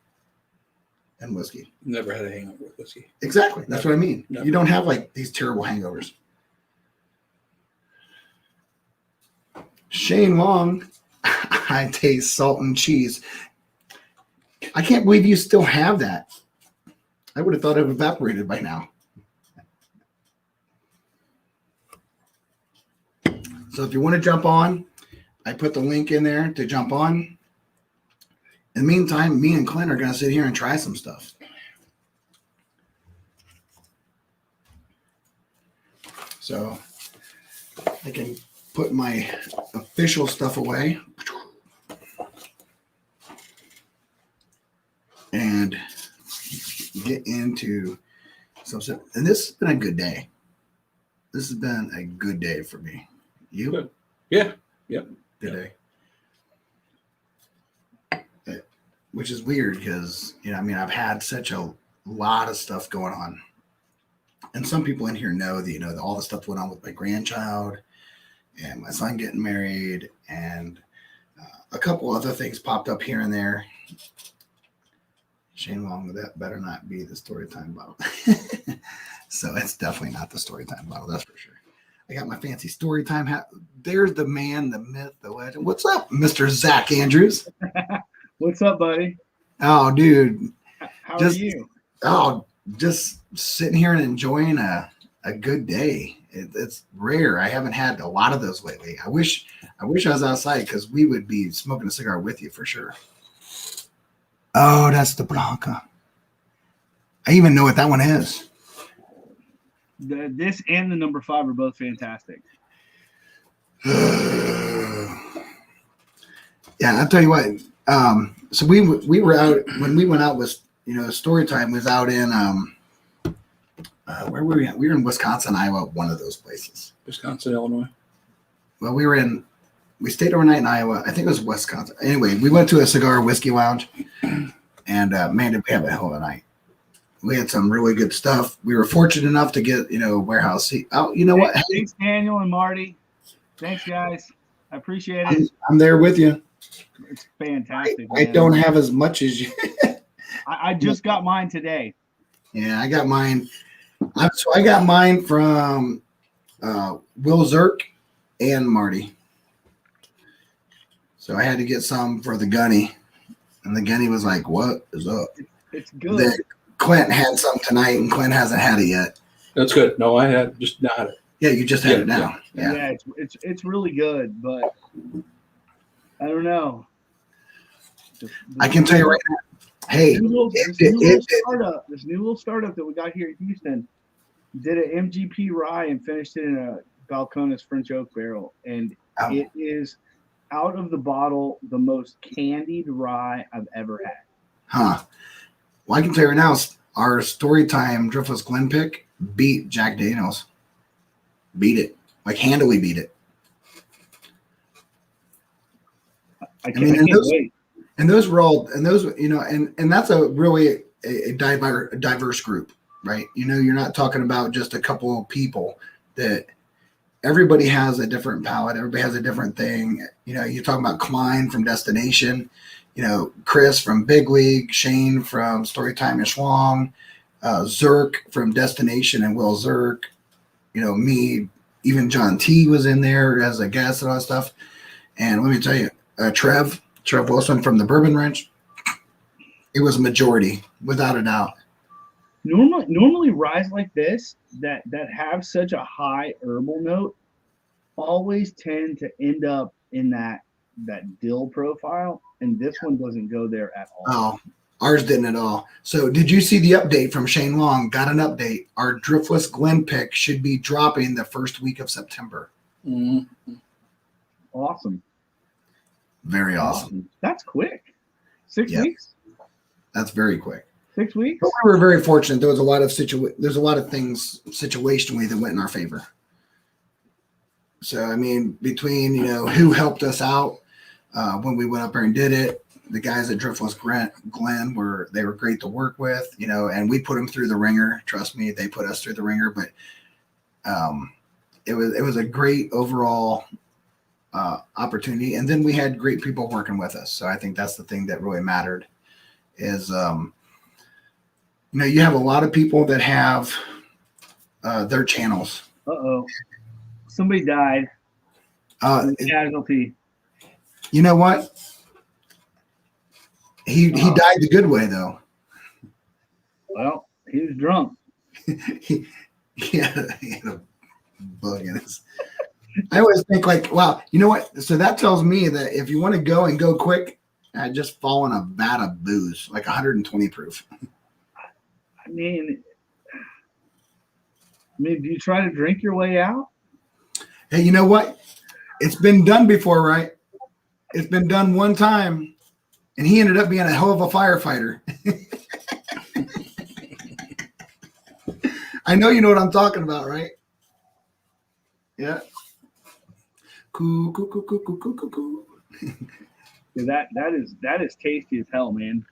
and whiskey. Never had a hangover with whiskey. Exactly. That's what I mean. Never. You don't have like these terrible hangovers. Shane Long, I taste salt and cheese. I can't believe you still have that. I would have thought it evaporated by now. So if you want to jump on, I put the link in there to jump on. In the meantime, me and Clint are going to sit here and try some stuff. So I can put my official stuff away and get into some stuff. And this has been a good day. This has been a good day for me. You? Good. Yeah. Yep. Good day. Which is weird because, I've had such a lot of stuff going on. And some people in here know that, all the stuff went on with my grandchild and my son getting married and a couple other things popped up here and there. Shane Long, that better not be the Storytime bottle. So it's definitely not the Storytime bottle, that's for sure. I got my fancy Storytime hat. There's the man, the myth, the legend. What's up, Mr. Zach Andrews? What's up, buddy? Oh, dude. How are you? Oh, just sitting here and enjoying a good day. It's rare. I haven't had a lot of those lately. I wish I was outside because we would be smoking a cigar with you for sure. Oh, that's the Blanca. I even know what that one is. This and the number 5 are both fantastic. Yeah, I'll tell you what. So we were out when we went out with story time was out in where were we at? We were in Wisconsin, Iowa, one of those places. Wisconsin, Illinois. Well, we stayed overnight in Iowa. I think it was Wisconsin. Anyway, we went to a cigar whiskey lounge, and man, did we have a hell of a night. We had some really good stuff. We were fortunate enough to get warehouse seat. Oh, you know what? Thanks, Daniel and Marty. Thanks, guys. I appreciate it. I'm there with you. It's fantastic. I don't have as much as you. I just got mine today. Yeah, I got mine. I got mine from Will Zirk and Marty. So I had to get some for the Gunny. And the Gunny was like, what is up? It's good. Then Clint had some tonight, and Clint hasn't had it yet. That's good. No, I had just not it. Yeah, you just had it now. Yeah, it's really good, but I don't know. I can tell you right now. Hey, this new little startup that we got here in Houston did an MGP rye and finished it in a Balcones French oak barrel, and it is out of the bottle the most candied rye I've ever had. Huh. Well, I can tell you right now, our Storytime Driftless Glen pick beat Jack Daniels. Beat it. Like handily beat it. I can't wait. And those were all, and those, and that's a really a diverse group, right? You're not talking about just a couple of people. That everybody has a different palate. Everybody has a different thing. You're talking about Klein from Destination, Chris from Big League, Shane from Storytime and Schwang, Zirk from Destination and Will Zirk, me, even John T was in there as a guest and all that stuff. And let me tell you, Trev Wilson from the Bourbon Ranch, it was a majority, without a doubt. Normally ryes like this that have such a high herbal note always tend to end up in that dill profile, and this one doesn't go there at all. Oh, ours didn't at all. So did you see the update from Shane Long? Got an update. Our Driftless Glen pick should be dropping the first week of September. Mm-hmm. Awesome. Very awesome. That's quick. 6 weeks? That's very quick. 6 weeks? But we were very fortunate. There was a lot of there's a lot of things situationally that went in our favor. So I mean, between who helped us out when we went up there and did it, the guys at Driftless Glen were great to work with, and we put them through the ringer. Trust me, they put us through the ringer. But it was a great overall opportunity, and then we had great people working with us. So I think that's the thing that really mattered. Is you have a lot of people that have their channels. Somebody died. Casualty. You know what? He died the good way though. Well, he was drunk. he had a bug in his. I always think like, wow, you know what? So that tells me that if you want to go and go quick, just fall in a vat of booze, like 120 proof. I mean, do you try to drink your way out? Hey, you know what? It's been done before, right? It's been done one time, and he ended up being a hell of a firefighter. I know you know what I'm talking about, right? Yeah. Cool. That is tasty as hell, man.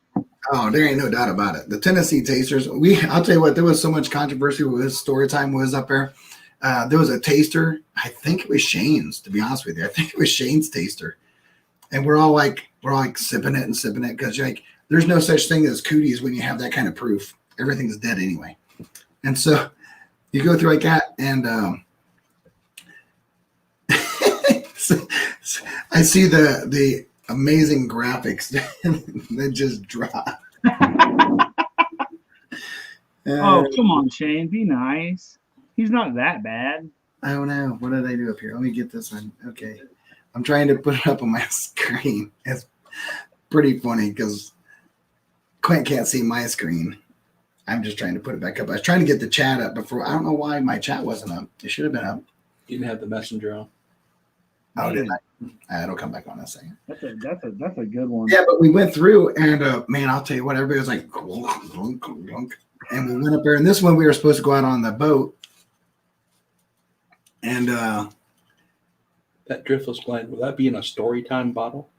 Oh, there ain't no doubt about it. The Tennessee Tasters, I'll tell you what, there was so much controversy with Storytime was up there. There was a taster. I think it was Shane's, to be honest with you. I think it was Shane's taster. And we're all like sipping it because there's no such thing as cooties when you have that kind of proof. Everything's dead anyway. And so you go through like that, and so I see the amazing graphics that just drop. Oh, come on, Shane. Be nice. He's not that bad. I don't know. What did I do up here? Let me get this one. Okay. I'm trying to put it up on my screen. It's pretty funny because Clint can't see my screen. I'm just trying to put it back up. I was trying to get the chat up before. I don't know why my chat wasn't up. It should have been up. You didn't have the messenger on. Oh, did I? It'll come back on in a second. That's a good one. Yeah, but we went through and man, I'll tell you what, everybody was like, clunk, clunk, clunk. And we went up there. And this one we were supposed to go out on the boat. And That Driftless blend, will that be in a story time bottle?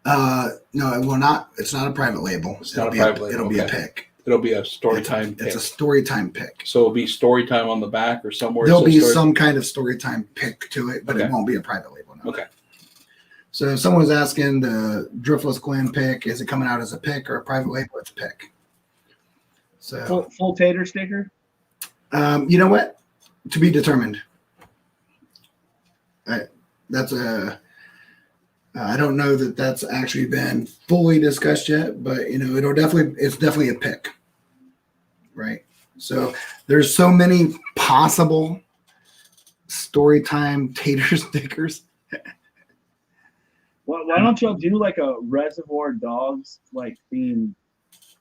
no, it will not. It's not a private label. It's not a private label, It'll be a okay. pick. It'll be a story time pick. It's a story time pick. So it'll be story time on the back or somewhere. There'll So be story- some kind of story time pick to it, but Okay. it won't be a private label. No. Okay. So if someone's asking the Driftless Glen pick, is it coming out as a pick or a private label? It's a pick. So Full tater sticker. you know what? To be determined. I don't know that that's actually been fully discussed yet, but it's definitely a pick, right? So there's so many possible story time tater stickers. Why don't y'all do like a Reservoir Dogs like theme?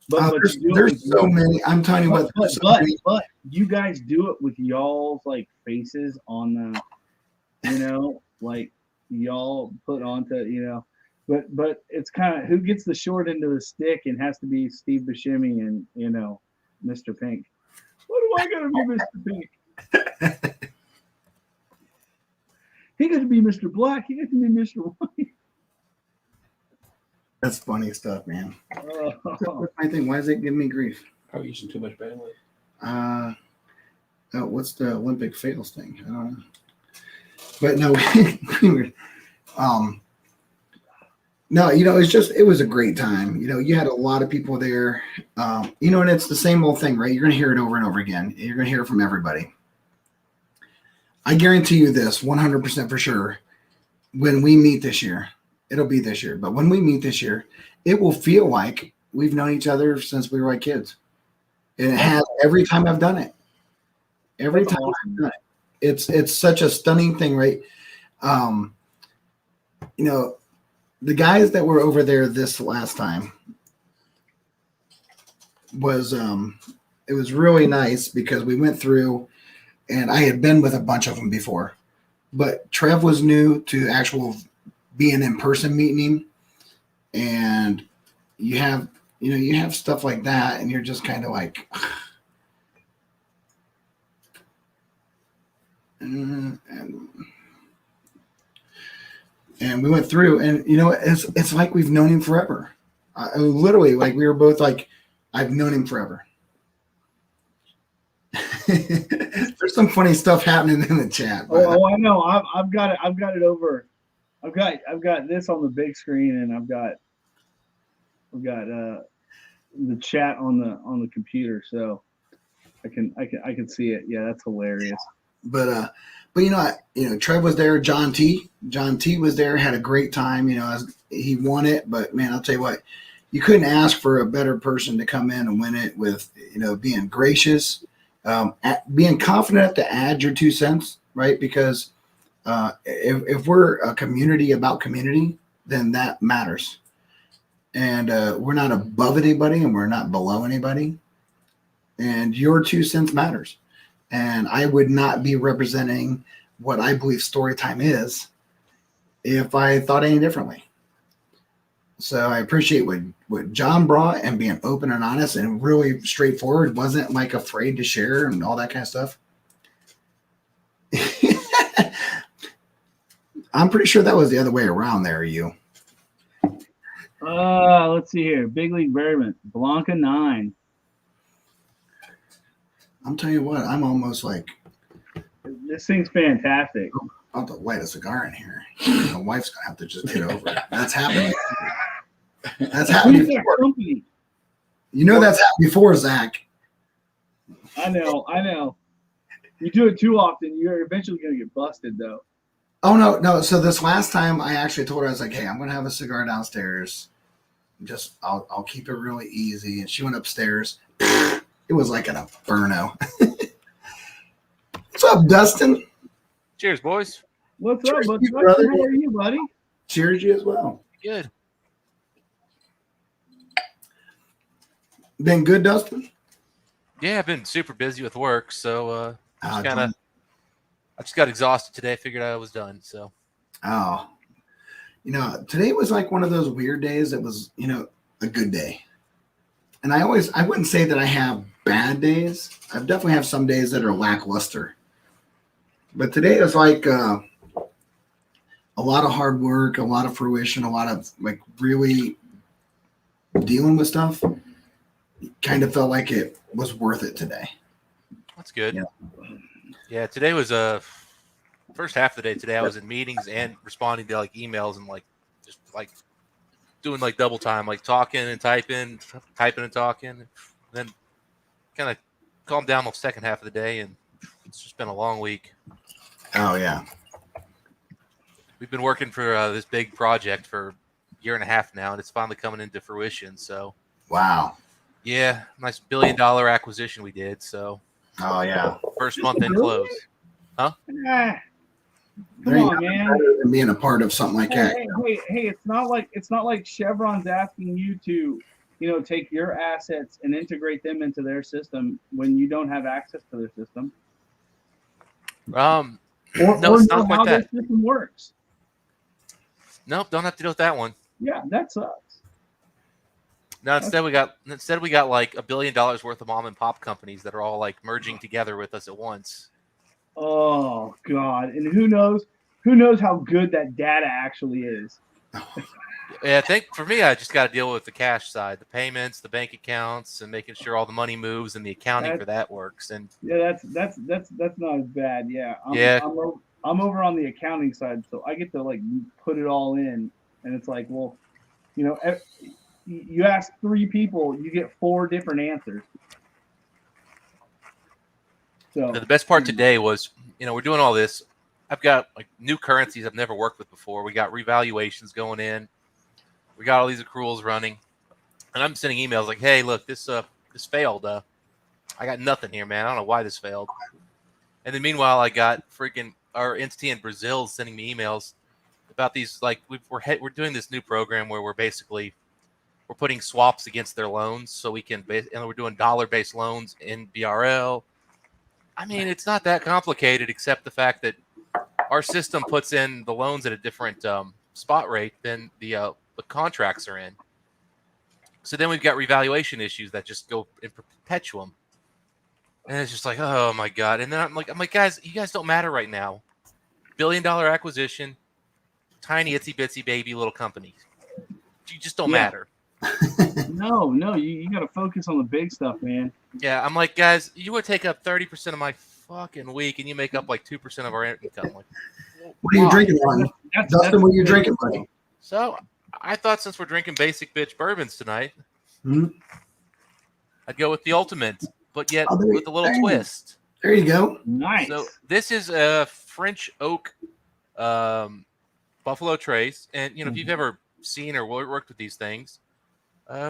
But There's so many. I'm telling you what. there's so many. But you guys do it with y'all's like faces on the, like y'all put onto, but it's kind of who gets the short end of the stick and has to be Steve Buscemi and Mr. Pink. What do I gotta be, Mr. Pink? He got to be Mr. Black. He got to be Mr. White. That's funny stuff, man. Oh. What's my thing? Why is it giving me grief? Probably using too much bandwidth. What's the Olympic fails thing? I don't know. But no, no, it was a great time. You had a lot of people there. And it's the same old thing, right? You're going to hear it over and over again. You're going to hear it from everybody. I guarantee you this 100% for sure. When we meet this year, it'll be this year, but when we meet this year, it will feel like we've known each other since we were like kids. And it has every time I've done it. Every time I've done it. It's such a stunning thing, right? The guys that were over there this last time was it was really nice because we went through and I had been with a bunch of them before, but Trev was new to actual being in person meeting him, and you have stuff like that, and you're just kind of like, and we went through, and it's like we've known him forever. Literally, like we were both like, I've known him forever. There's some funny stuff happening in the chat. Oh, I know. I've got it. I've got it over. I've got this on the big screen, and I've got the chat on the computer, so I can see it. Yeah, that's hilarious. But Trev was there. John T was there. Had a great time. He won it. But man, I'll tell you what, you couldn't ask for a better person to come in and win it with being gracious, being confident to add your 2 cents, right? Because if we're a community about community, then that matters. And we're not above anybody and we're not below anybody. And your 2 cents matters. And I would not be representing what I believe Storytime is if I thought any differently. So I appreciate what John brought and being open and honest and really straightforward. Wasn't like afraid to share and all that kind of stuff. I'm pretty sure that was the other way around there, you. Let's see here. Big League Bearman, Blanca 9. I'm telling you what, I'm almost like, This thing's fantastic. I'll have to light a cigar in here. My wife's gonna have to just get over it. That's happening. That's happened Who's that before. company? That's happened before, Zach. I know. You do it too often, you're eventually gonna get busted, though. Oh no. So this last time I actually told her, I was like, hey, I'm gonna have a cigar downstairs. I'll keep it really easy. And she went upstairs. It was like an inferno. What's up, Dustin? Cheers, boys. What's Cheers up, to you, buddy? brother. How are you, buddy? Cheers you as well. Good. Been good, Dustin? Yeah, I've been super busy with work, so Ah, I just got exhausted today. I figured I was done. So Oh, today was like one of those weird days that was, a good day. And I wouldn't say that I have bad days. I definitely have some days that are lackluster. But today is like a lot of hard work, a lot of fruition, a lot of like really dealing with stuff. Kind of felt like it was worth it today. that's good. Yeah. Yeah, today was first half of the day. Today I was in meetings and responding to like emails and like just like doing like double time, like talking and typing and talking. And then kind of calmed down the second half of the day, and it's just been a long week. Oh yeah. We've been working for this big project for a year and a half now, and it's finally coming into fruition. So Wow. yeah, nice $1 billion acquisition we did. So Oh yeah. first month in close. Ah, There come ain't on, nothing man. better than being a part of something like that. Hey, it's not like Chevron's asking you to, take your assets and integrate them into their system when you don't have access to their system. No, Or it's know not how like their that. system works. Nope, don't have to deal with that one. Yeah, that sucks. No, instead we got like $1 billion worth of mom and pop companies that are all like merging together with us at once. Oh God! And who knows how good that data actually is. Yeah, I think for me, I just got to deal with the cash side, the payments, the bank accounts, and making sure all the money moves and the accounting for that works. And yeah, that's not as bad. Yeah, I'm over on the accounting side, so I get to like put it all in, and it's like, well, you ask 3 people, you get 4 different answers. So the best part today was, we're doing all this. I've got like new currencies I've never worked with before. We got revaluations going in. We got all these accruals running, and I'm sending emails like, "Hey, look, this failed. I got nothing here, man. I don't know why this failed." And then meanwhile, I got freaking our entity in Brazil sending me emails about these. Like we're doing this new program where we're putting swaps against their loans, so we can and we're doing dollar-based loans in BRL. I mean, it's not that complicated, except the fact that our system puts in the loans at a different spot rate than the contracts are in. So then we've got revaluation issues that just go in perpetuum. And it's just like, oh my God. And then I'm like, guys, you guys don't matter right now. $1 billion acquisition, tiny itsy bitsy baby little company. You just don't matter. No, you got to focus on the big stuff, man. Yeah, I'm like, guys, you would take up 30% of my fucking week, and you make up like 2% of our income. Like, What are you drinking, Ron? Dustin, what are you drinking, buddy? So I thought since we're drinking basic bitch bourbons tonight, I'd go with the ultimate, but yet with a little twist. There you go. Nice. So this is a French oak Buffalo Trace, and if you've ever seen or worked with these things,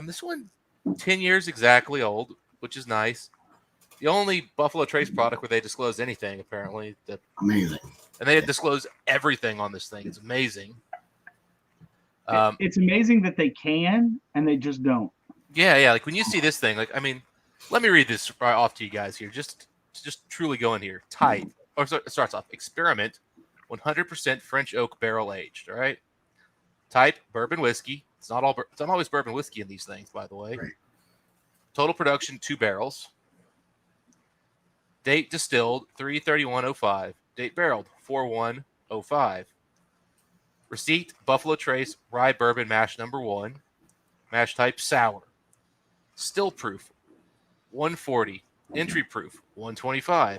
this one 10 years exactly old, which is nice. The only Buffalo Trace product where they disclose anything, apparently. Amazing. And they disclose everything on this thing. It's amazing. It's amazing that they can, and they just don't. Yeah. Like when you see this thing, like, I mean, let me read this off to you guys here. Just truly go in here. Type, or so it starts off, experiment, 100% French oak barrel aged. All right. Type, bourbon whiskey. It's not always bourbon whiskey in these things, by the way. Right. Total production, 2 barrels. Date distilled, 3/31/05. Date barreled, 4/1/05. Receipt, Buffalo Trace rye bourbon mash number 1. Mash type, sour. Still proof, 140. Entry proof, 125.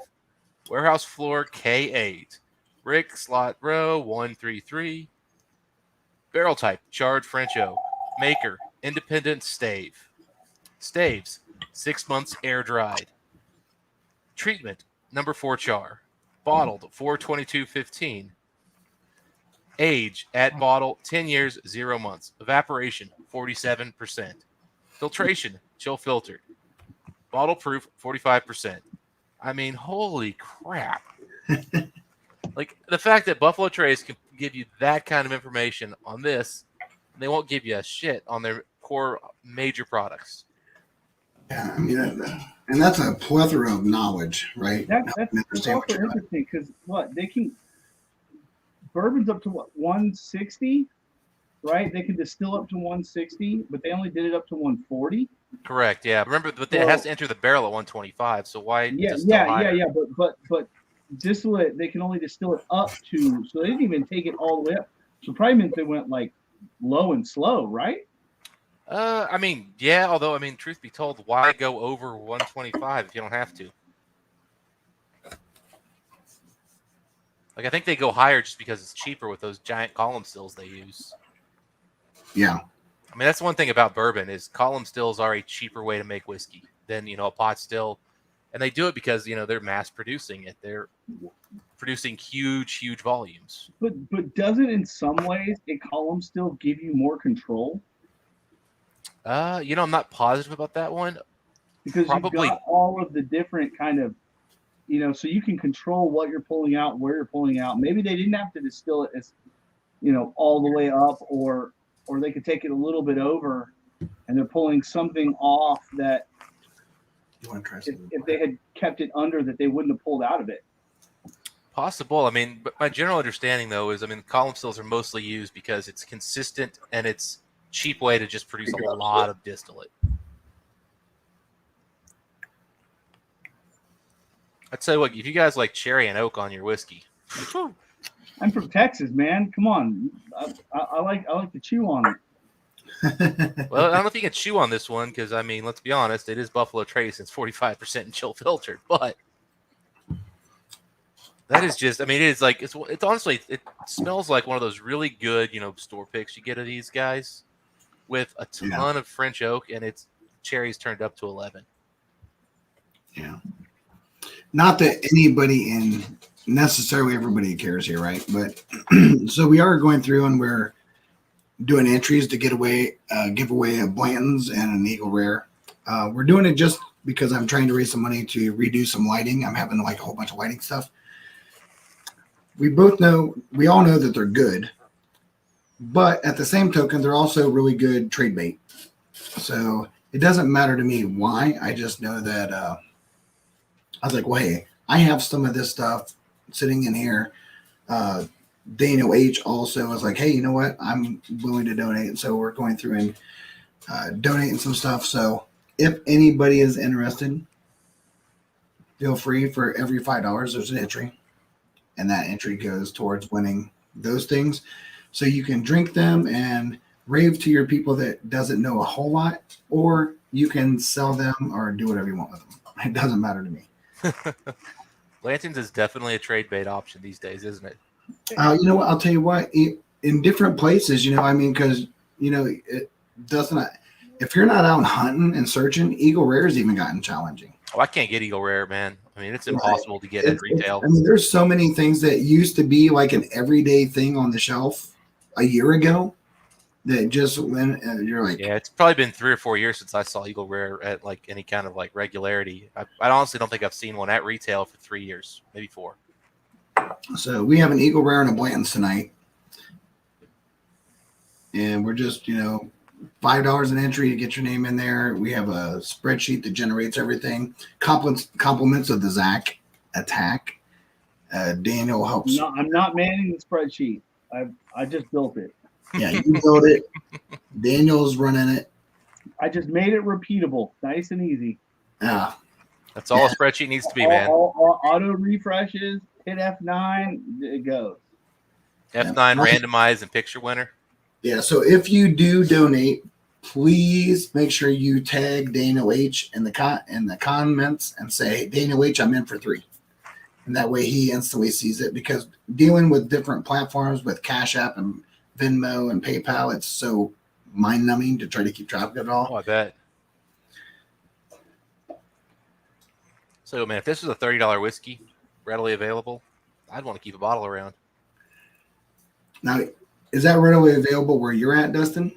Warehouse floor, K8. Rick, slot row, 133. Barrel type, charred French oak. Maker, independent stave. Staves, 6 months air dried. Treatment, number 4 char. Bottled, 4/22/15. Age, at bottle, 10 years, 0 months. Evaporation, 47%. Filtration, chill filtered. Bottle proof, 45%. I mean, holy crap. Like the fact that Buffalo Trace can give you that kind of information on this, they won't give you a shit on their core major products. Yeah, I mean, and that's a plethora of knowledge, right? That's Understand also what you're doing. interesting because what they can bourbon's up to what 160, right? They can distill up to 160, but they only did it up to 140. Correct. Yeah. Remember, but it has to enter the barrel at 125. So why? distill higher? But distillate they can only distill it up to, so they didn't even take it all the way up. So probably meant they went like low and slow, right? I mean, yeah. Although, I mean, truth be told, why go over 125 if you don't have to? Like, I think they go higher just because it's cheaper with those giant column stills they use. Yeah. I mean, that's one thing about bourbon is column stills are a cheaper way to make whiskey than, a pot still. And they do it because, they're mass producing it. They're producing huge volumes. But doesn't in some ways a column still give you more control? I'm not positive about that one. Because Probably. you've got all of the different kind of, so you can control what you're pulling out, where you're pulling out. Maybe they didn't have to distill it as, all the way up, or they could take it a little bit over, and they're pulling something off that You want to try if, something? if they had kept it under, that they wouldn't have pulled out of it. Possible. I mean, but my general understanding, though, is, column stills are mostly used because it's consistent and it's cheap way to just produce a lot of distillate. I'd say, look, if you guys like cherry and oak on your whiskey, I'm from Texas, man. Come on, I like to chew on it. well, I don't know if you can chew on this one because, let's be honest, it is Buffalo Trace. It's 45% chill filtered, but that is just, it is like, it's honestly, it smells like one of those really good, store picks you get of these guys with a ton of French oak, and it's cherries turned up to 11. Yeah. Not that anybody in necessarily everybody cares here, right? But so we are going through and we're doing entries to give away a Blanton's and an Eagle Rare. We're doing it just because I'm trying to raise some money to redo some lighting. I'm having like a whole bunch of lighting stuff. We all know that they're good, but at the same token, they're also really good trade bait. So it doesn't matter to me why. I just know that I was like, well, hey, I have some of this stuff sitting in here. Daniel H. also was like, hey, you know what? I'm willing to donate. And so we're going through and donating some stuff. So if anybody is interested, feel free. For every $5, there's an entry. And that entry goes towards winning those things. So you can drink them and rave to your people that doesn't know a whole lot, or you can sell them or do whatever you want with them. It doesn't matter to me. Blanton's is definitely a trade bait option these days, isn't it? You know what? I'll tell you what. In different places, because it doesn't. If you're not out hunting and searching, Eagle Rare's even gotten challenging. Oh, I can't get Eagle Rare, man. It's impossible to get at retail. There's so many things that used to be like an everyday thing on the shelf a year ago that just when you're like, yeah, it's probably been 3 or 4 years since I saw Eagle Rare at like any kind of like regularity. I honestly don't think I've seen one at retail for 3 years, maybe 4. So we have an Eagle Rare and a Blanton's tonight, and we're just $5 an entry to get your name in there. We have a spreadsheet that generates everything. Compliments of the Zach attack. Daniel helps. No, I'm not manning the spreadsheet. I just built it. Yeah, you build it. Daniel's running it. I just made it repeatable, nice and easy. Yeah. That's all a spreadsheet needs to be, man. All auto refreshes, hit F9, it goes. F9 randomize and picture winner. Yeah, so if you do donate, please make sure you tag Daniel H in the comments and say, Daniel H, I'm in for 3. And that way he instantly sees it, because dealing with different platforms with Cash App and Venmo and PayPal, it's so mind-numbing to try to keep track of it all. Oh, I bet. So, man, if this was a $30 whiskey readily available, I'd want to keep a bottle around. Now, is that readily available where you're at, Dustin?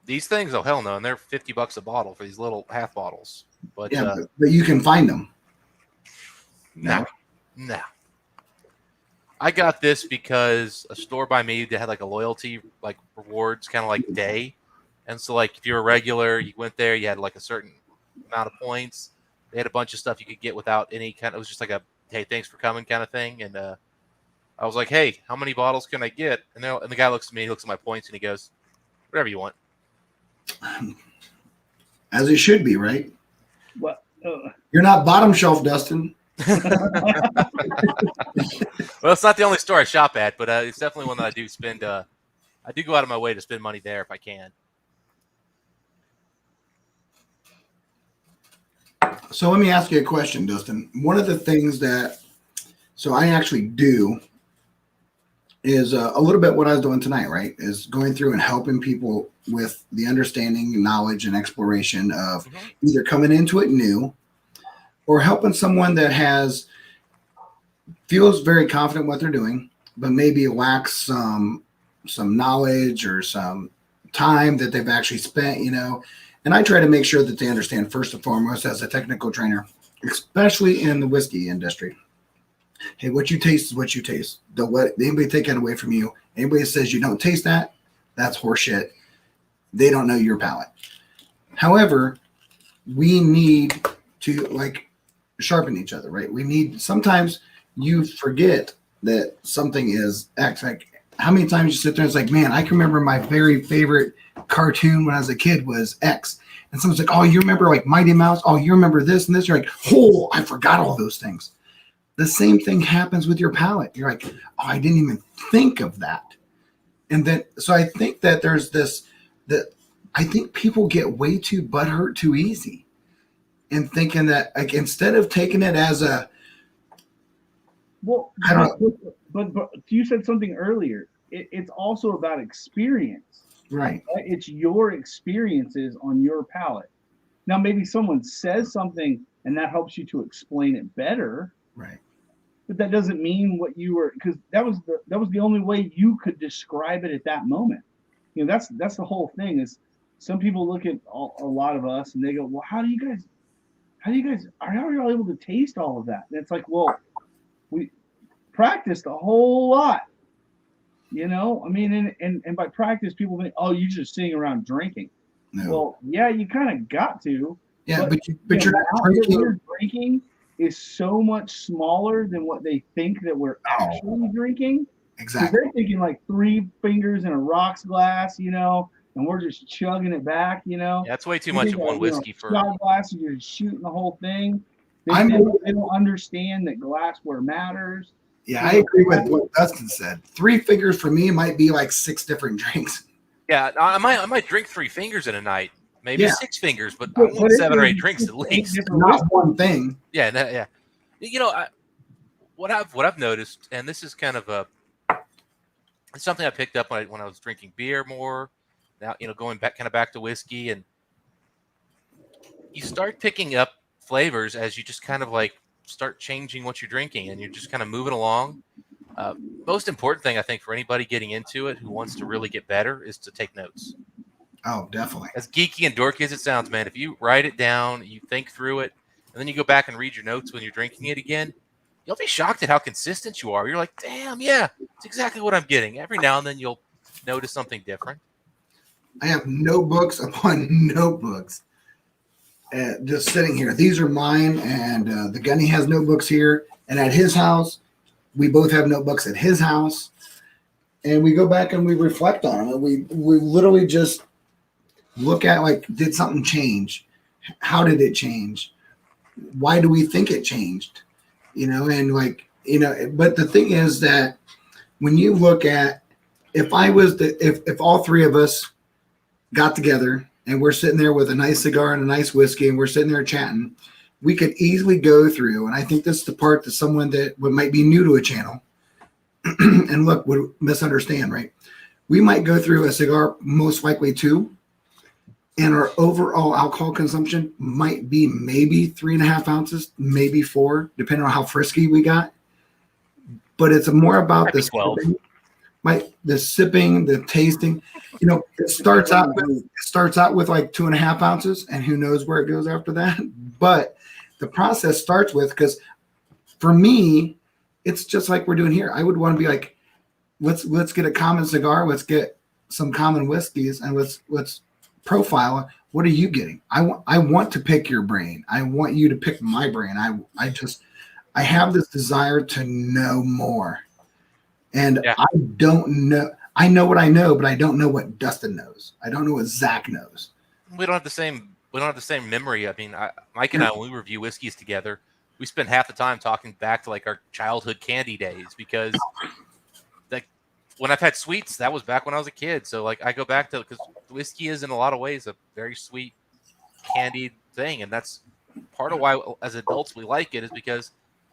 These things, oh, hell no. And they're $50 a bottle for these little half bottles. But yeah, but you can find them. No. I got this because a store by me that had like a loyalty like rewards kind of like day, and so like if you're a regular, you went there, you had like a certain amount of points. They had a bunch of stuff you could get without any kind. It was just like a hey, thanks for coming kind of thing. And I was like, hey, how many bottles can I get? And the guy looks at me, he looks at my points, and he goes, whatever you want. As it should be, right? What? You're not bottom shelf, Dustin. Well, it's not the only store I shop at, but it's definitely one that I do spend. I do go out of my way to spend money there if I can. So let me ask you a question, Dustin. One of the things that, so I actually do is a little bit what I was doing tonight, right? Is going through and helping people with the understanding, knowledge, and exploration of either coming into it new or helping someone that feels very confident what they're doing, but maybe lacks some knowledge or some time that they've actually spent, And I try to make sure that they understand first and foremost as a technical trainer, especially in the whiskey industry. Hey, what you taste is what you taste. Don't let anybody take that away from you. Anybody that says you don't taste that, that's horseshit. They don't know your palate. However, we need to sharpen each other, right? Sometimes you forget that something is X. Like how many times you sit there and it's like, man, I can remember my very favorite cartoon when I was a kid was X. And someone's like, oh, you remember like Mighty Mouse? Oh, you remember this and this? You're like, oh, I forgot all those things. The same thing happens with your palate. You're like, oh, I didn't even think of that. And then, so I think that there's I think people get way too butthurt too easy and thinking that like, instead of taking it as I don't know. But you said something earlier. It's also about experience. Right. It's your experiences on your palate. Now, maybe someone says something and that helps you to explain it better. Right. But that doesn't mean what you were, because that was the only way you could describe it at that moment. That's the whole thing. Is some people look at a lot of us and they go, well, how are you all able to taste all of that? And it's like, well, we practiced a whole lot. I mean, and by practice, people think, oh, you're just sitting around drinking. No. Well, yeah, you kind of got to. Yeah, but you're drinking is so much smaller than what they think that we're actually drinking. Exactly. They're thinking like 3 fingers in a rocks glass, and we're just chugging it back, Yeah, that's way too much of one whiskey for shot glass. You're just shooting the whole thing. They don't understand that glassware matters. Yeah, I agree with what Dustin said. 3 fingers for me might be like 6 different drinks. Yeah, I might drink 3 fingers in a night, maybe 6 fingers, but I want 7 or 8 drinks at least. Not one thing. Yeah. What I've noticed, and this is kind of it's something I picked up when I was drinking beer more. Now going back to whiskey, and you start picking up flavors as you just kind of like start changing what you're drinking, and you're just kind of moving along. Most important thing I think for anybody getting into it who wants to really get better is to take notes. Oh, definitely. As geeky and dorky as it sounds, man, if you write it down, you think through it, and then you go back and read your notes when you're drinking it again, you'll be shocked at how consistent you are. You're like, damn, yeah, it's exactly what I'm getting. Every now and then you'll notice something different. I have notebooks upon notebooks just sitting here. These are mine, and the Gunny has notebooks here. And at his house, we both have notebooks at his house. And we go back and we reflect on them. And we literally just look at, like, did something change? How did it change? Why do we think it changed? And but the thing is that when you look at, if all 3 of us got together and we're sitting there with a nice cigar and a nice whiskey and we're sitting there chatting, we could easily go through. And I think this is the part that someone that might be new to a channel and would misunderstand, right? We might go through a cigar, most likely 2, and our overall alcohol consumption might be maybe 3.5 ounces, maybe 4, depending on how frisky we got. But it's more about the sipping, the tasting. It starts out with like 2.5 ounces, and who knows where it goes after that. But the process starts with, because for me, it's just like we're doing here. I would want to be like, let's get a common cigar, let's get some common whiskeys, and let's profile. What are you getting? I want to pick your brain. I want you to pick my brain. I have this desire to know more. And Yeah. I don't know. I know what I know, but I don't know what Dustin knows. I don't know what Zach knows. We don't have the same memory. I mean, Mike and I, when we review whiskeys together, we spend half the time talking back to like our childhood candy days, because like when I've had sweets, that was back when I was a kid. So like I go back to, because whiskey is in a lot of ways a very sweet candied thing, and that's part of why as adults we like it, is because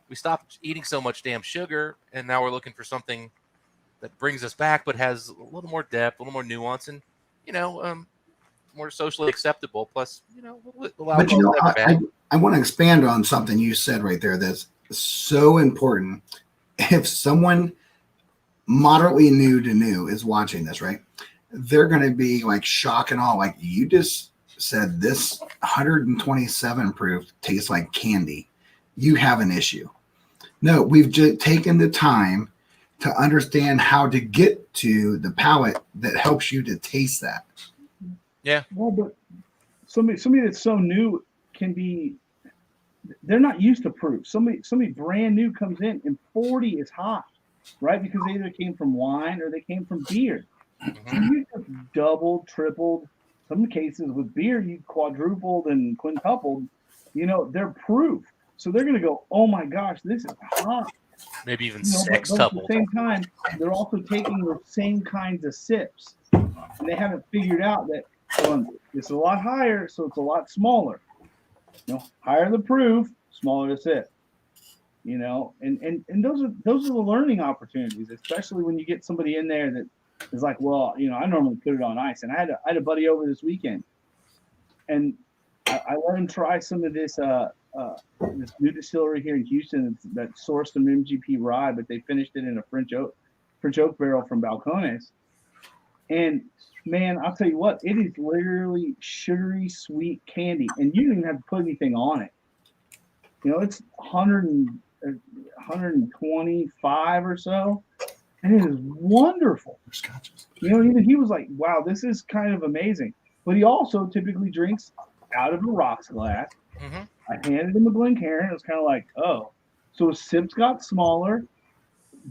we stopped eating so much damn sugar, and now we're looking for something that brings us back, but has a little more depth, a little more nuance, and more socially acceptable. Plus, But you know, I want to expand on something you said right there that's so important. If someone moderately new is watching this, right, they're going to be like shock and awe. Like, you just said this 127 proof tastes like candy. You have an issue. No, we've just taken the time to understand how to get to the palate that helps you to taste that. Yeah. Well, but somebody that's so new they're not used to proof. Somebody brand new comes in and 40 is hot, right? Because they either came from wine or they came from beer. Mm-hmm. So you just doubled, tripled. Some cases with beer, you quadrupled and quintupled. They're proof. So they're going to go, oh my gosh, this is hot. Maybe even But at the sextupled. same time, they're also taking the same kinds of sips. And they haven't figured out that it's a lot higher, so it's a lot smaller. Higher the proof, smaller the sip. And those are the learning opportunities, especially when you get somebody in there that is like, well, I normally put it on ice. And I had a buddy over this weekend, and I let him try some of this new distillery here in Houston that sourced some MGP rye, but they finished it in a French oak barrel from Balcones. And man, I'll tell you what, it is literally sugary sweet candy, and you don't even have to put anything on it. It's 125 or so, and it is wonderful. Even he was like, wow, this is kind of amazing. But he also typically drinks out of a rocks glass. Mm-hmm. I handed him a Glencairn. It was kind of like, oh. So his sips got smaller.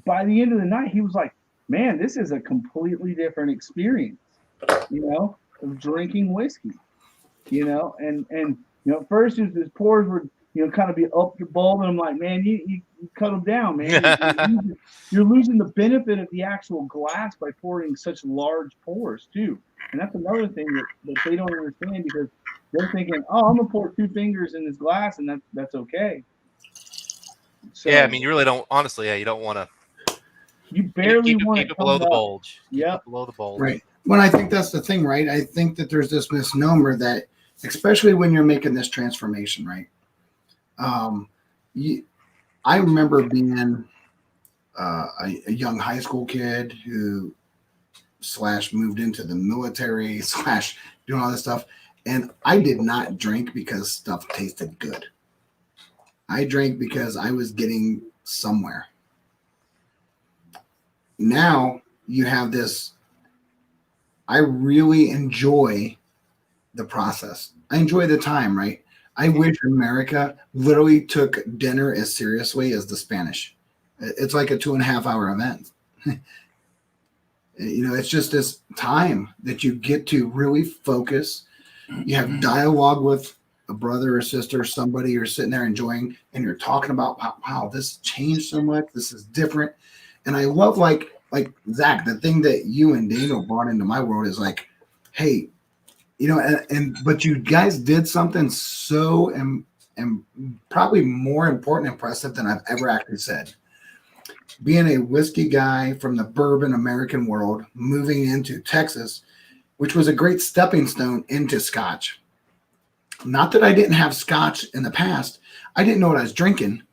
By the end of the night, he was like, man, this is a completely different experience, of drinking whiskey, and at first his pours were, kind of be up your bulb, and I'm like, man, you cut them down, man. You're losing the benefit of the actual glass by pouring such large pours too. And that's another thing that they don't understand, because they're thinking, oh, I'm gonna pour 2 fingers in this glass and that's okay. So, yeah, I mean, you really don't. Honestly, you don't want to. You barely want keep it below the bulge. Yeah, below the bulge. Right. Well, I think that's the thing, right? I think that there's this misnomer that, especially when you're making this transformation, right? I remember being a young high school kid who / moved into the military / doing all this stuff. And I did not drink because stuff tasted good. I drank because I was getting somewhere. Now you have this. I really enjoy the process. I enjoy the time, right? I wish America literally took dinner as seriously as the Spanish. It's like a 2.5 hour event. It's just this time that you get to really focus. You have dialogue with a brother or sister, somebody you're sitting there enjoying, and you're talking about, wow, this changed so much. This is different. And I love, like Zach, the thing that you and Daniel brought into my world is like, hey, but you guys did something so and probably more important and impressive than I've ever actually said. Being a whiskey guy from the bourbon American world, moving into Texas, which was a great stepping stone into Scotch. Not that I didn't have Scotch in the past. I didn't know what I was drinking.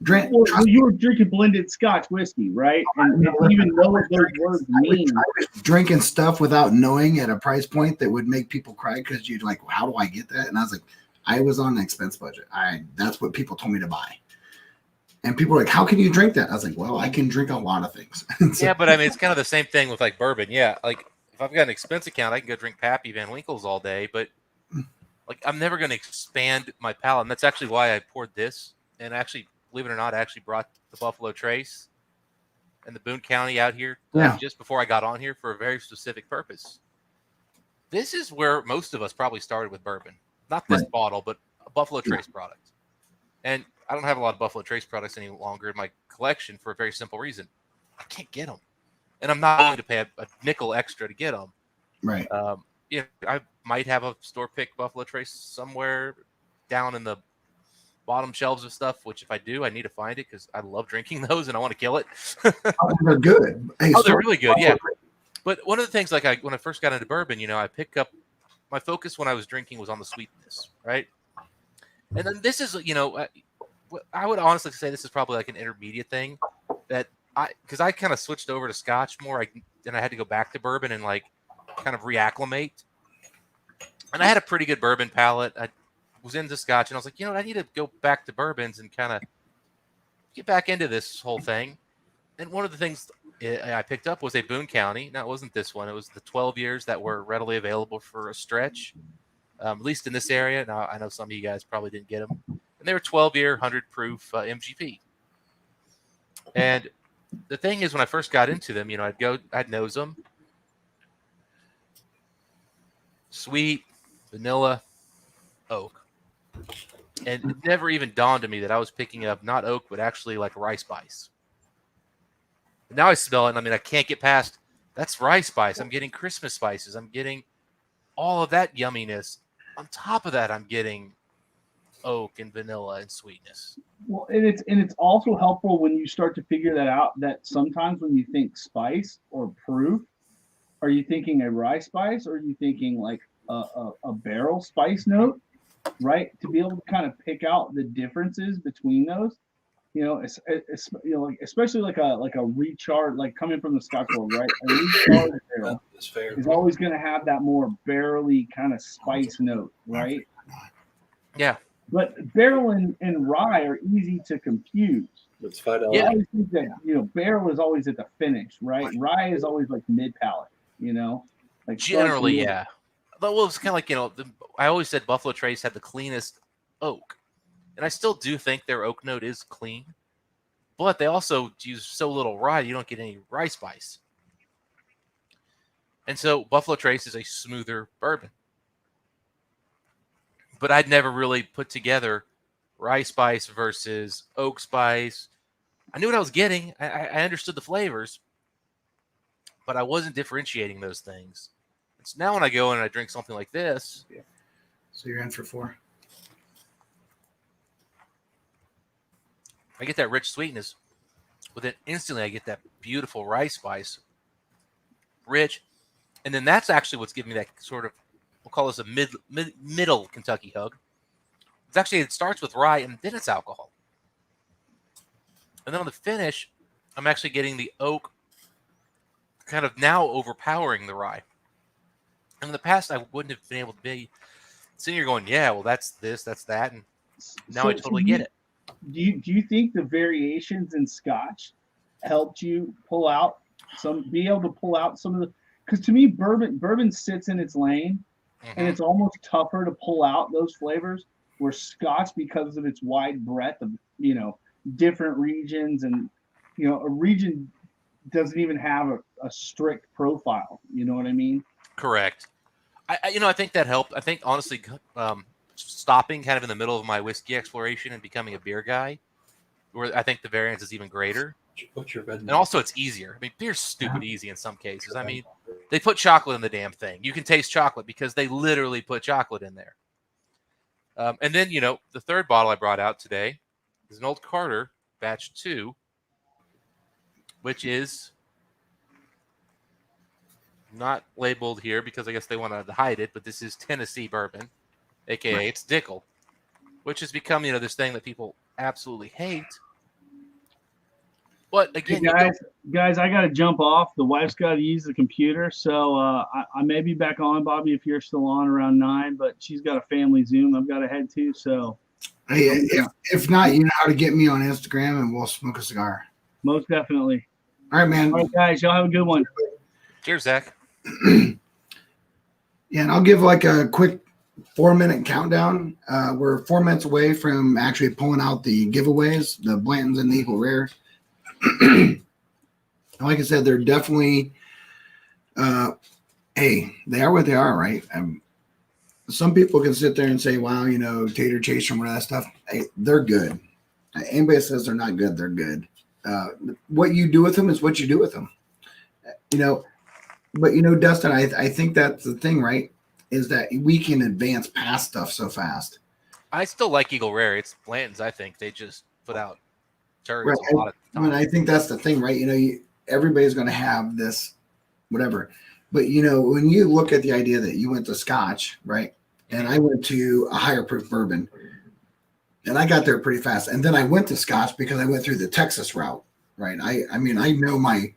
You were drinking blended Scotch whiskey, right? And you didn't even know what those words mean. I was drinking stuff without knowing at a price point that would make people cry, because you'd like, how do I get that? And I was like, I was on an expense budget. That's what people told me to buy. And people are like, how can you drink that? I was like, well, I can drink a lot of things. So- Yeah, but I mean, it's kind of the same thing with like bourbon. Yeah, like if I've got an expense account, I can go drink Pappy Van Winkle's all day, but like I'm never going to expand my palate. And that's actually why I poured this. And actually, believe it or not, I actually brought the Buffalo Trace and the Boone County out here just before I got on here for a very specific purpose. This is where most of us probably started with bourbon. Not this bottle, but a Buffalo Trace product. And I don't have a lot of Buffalo Trace products any longer in my collection for a very simple reason. I can't get them. And I'm not willing to pay a nickel extra to get them. Right. You know, I might have a store pick Buffalo Trace somewhere down in the bottom shelves of stuff, which if I do, I need to find it because I love drinking those and I want to kill it. Oh, they're good. Hey, Oh, they're really good. Yeah. But one of the things, like when I first got into bourbon, you know, I pick up my focus when I was drinking was on the sweetness, right? And then this is, you know, I would honestly say this is probably like an intermediate thing that because I kind of switched over to Scotch more, and I had to go back to bourbon and like kind of reacclimate. And I had a pretty good bourbon palate. I was into Scotch, and I was like, you know what, I need to go back to bourbons and kind of get back into this whole thing. And one of the things I picked up was a Boone County. Now, it wasn't this one. It was the 12 years that were readily available for a stretch, at least in this area. Now, I know some of you guys probably didn't get them. And they were 12-year, 100-proof MGP. And the thing is, when I first got into them, you know, I'd nose them. Sweet, vanilla, oak. And it never even dawned on me that I was picking up not oak, but actually like rye spice. But now I smell it, and I mean, I can't get past, that's rye spice. I'm getting Christmas spices. I'm getting all of that yumminess. On top of that, I'm getting oak and vanilla and sweetness. Well, and it's also helpful when you start to figure that out, that sometimes when you think spice or proof, are you thinking a rye spice or are you thinking like a barrel spice note, right? To be able to kind of pick out the differences between those, you know, you know, like especially like a recharge, like coming from the Scotch world, right? A recharge barrel is always going to have that more barrely kind of spice note, right? Yeah. But barrel and rye are easy to confuse. Let's find out. I always think that, you know, barrel is always at the finish, right? Rye is always like mid palate, you know, like Generally, yeah. But well, it's kind of like, you know, I always said Buffalo Trace had the cleanest oak, and I still do think their oak note is clean, but they also use so little rye, you don't get any rye spice. And so Buffalo Trace is a smoother bourbon. But I'd never really put together rye spice versus oak spice. I knew what I was getting. I understood the flavors, but I wasn't differentiating those things. And so now when I go and I drink something like this, So you're in for 4. I get that rich sweetness, but then instantly I get that beautiful rye spice, rich, and then that's actually what's giving me that sort of, we'll call this a middle Kentucky hug. It starts with rye and then it's alcohol. And then on the finish, I'm actually getting the oak kind of now overpowering the rye. And in the past, I wouldn't have been able to be sitting here going, yeah, well, that's this, that's that. And now I totally get it. Do you think the variations in Scotch helped you be able to pull out some of the, because to me, bourbon sits in its lane. And it's almost tougher to pull out those flavors, where Scotch, because of its wide breadth of, you know, different regions, and, you know, a region doesn't even have a strict profile. You know what I mean? Correct. I think that helped. I think, honestly, stopping kind of in the middle of my whiskey exploration and becoming a beer guy, where I think the variance is even greater. And also, it's easier. I mean, beer's stupid easy in some cases. I mean, they put chocolate in the damn thing. You can taste chocolate because they literally put chocolate in there. And then, you know, the third bottle I brought out today is an Old Carter Batch 2, which is not labeled here because I guess they want to hide it, but this is Tennessee bourbon, a.k.a. It's Dickel, which has become, you know, this thing that people absolutely hate. But again, hey guys, I got to jump off. The wife's got to use the computer, so I may be back on, Bobby, if you're still on around 9. But she's got a family Zoom I've got to head to, so Hey, if not, you know how to get me on Instagram, and we'll smoke a cigar. Most definitely. All right, man. All right, guys, y'all have a good one. Cheers, Zach. Yeah, and I'll give like a quick 4-minute countdown. We're 4 minutes away from actually pulling out the giveaways, the Blantons and the Eagle Rare. Like I said, they're definitely, hey, they are what they are, right? Some people can sit there and say, wow, you know, Tater Chaser and all that stuff. Hey, they're good. Anybody says they're not good, they're good. What you do with them is what you do with them. You know, but you know, Dustin, I think that's the thing, right? Is that we can advance past stuff so fast. I still like Eagle Rare. It's Blanton's, I think. They just put out turds Right. a lot of I mean, I think that's the thing, right? You know, everybody's going to have this, whatever. But you know, when you look at the idea that you went to Scotch, right, and I went to a higher proof bourbon, and I got there pretty fast, and then I went to Scotch because I went through the Texas route, right? I mean, I know my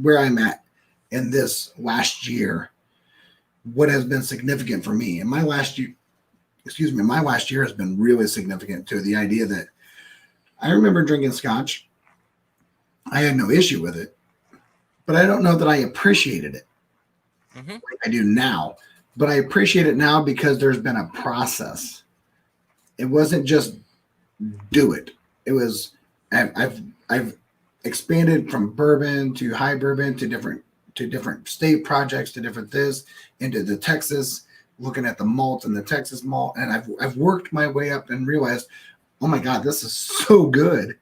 where I'm at in this last year, what has been significant for me, and my last year has been really significant to the idea that I remember drinking Scotch. I had no issue with it, but I don't know that I appreciated it like I do now. But I appreciate it now because there's been a process. It wasn't just do it. It was I've expanded from bourbon to high bourbon to different state projects to different this into the Texas, looking at the malt and the Texas malt, and I've worked my way up and realized, oh my God, this is so good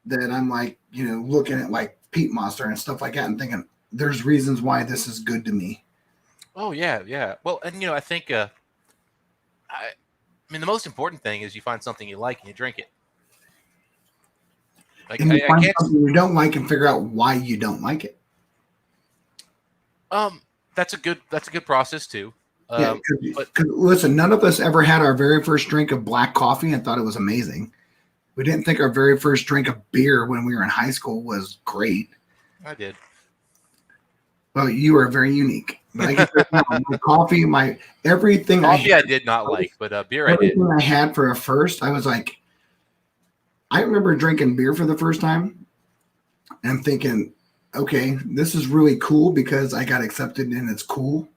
that I'm like, you know, looking at like Peat Monster and stuff like that and thinking there's reasons why this is good to me. Oh yeah, yeah. Well, and you know, I think I mean the most important thing is you find something you like and you drink it. Like And you I find can't. something you don't like and figure out why you don't like it. That's a good process too. Yeah, because listen, none of us ever had our very first drink of black coffee and thought it was amazing. We didn't think our very first drink of beer when we were in high school was great. I did. Well, you are very unique. But I get my coffee, my everything. Coffee I did not like, but beer I did. Everything I had for a first, I was like, I remember drinking beer for the first time and thinking, okay, this is really cool because I got accepted and it's cool.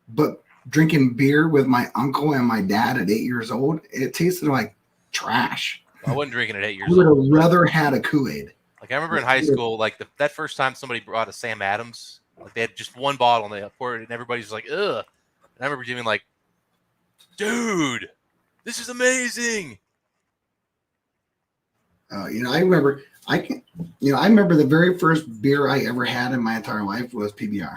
But drinking beer with my uncle and my dad at 8 years old, it tasted like trash. I wasn't drinking at 8 years I would old. have rather had a Kool-Aid. Like I remember in high school, like that first time somebody brought a Sam Adams, like they had just one bottle and they poured it, and everybody's like, "Ugh!" And I remember being like, "Dude, this is amazing." You know, I remember the very first beer I ever had in my entire life was PBR.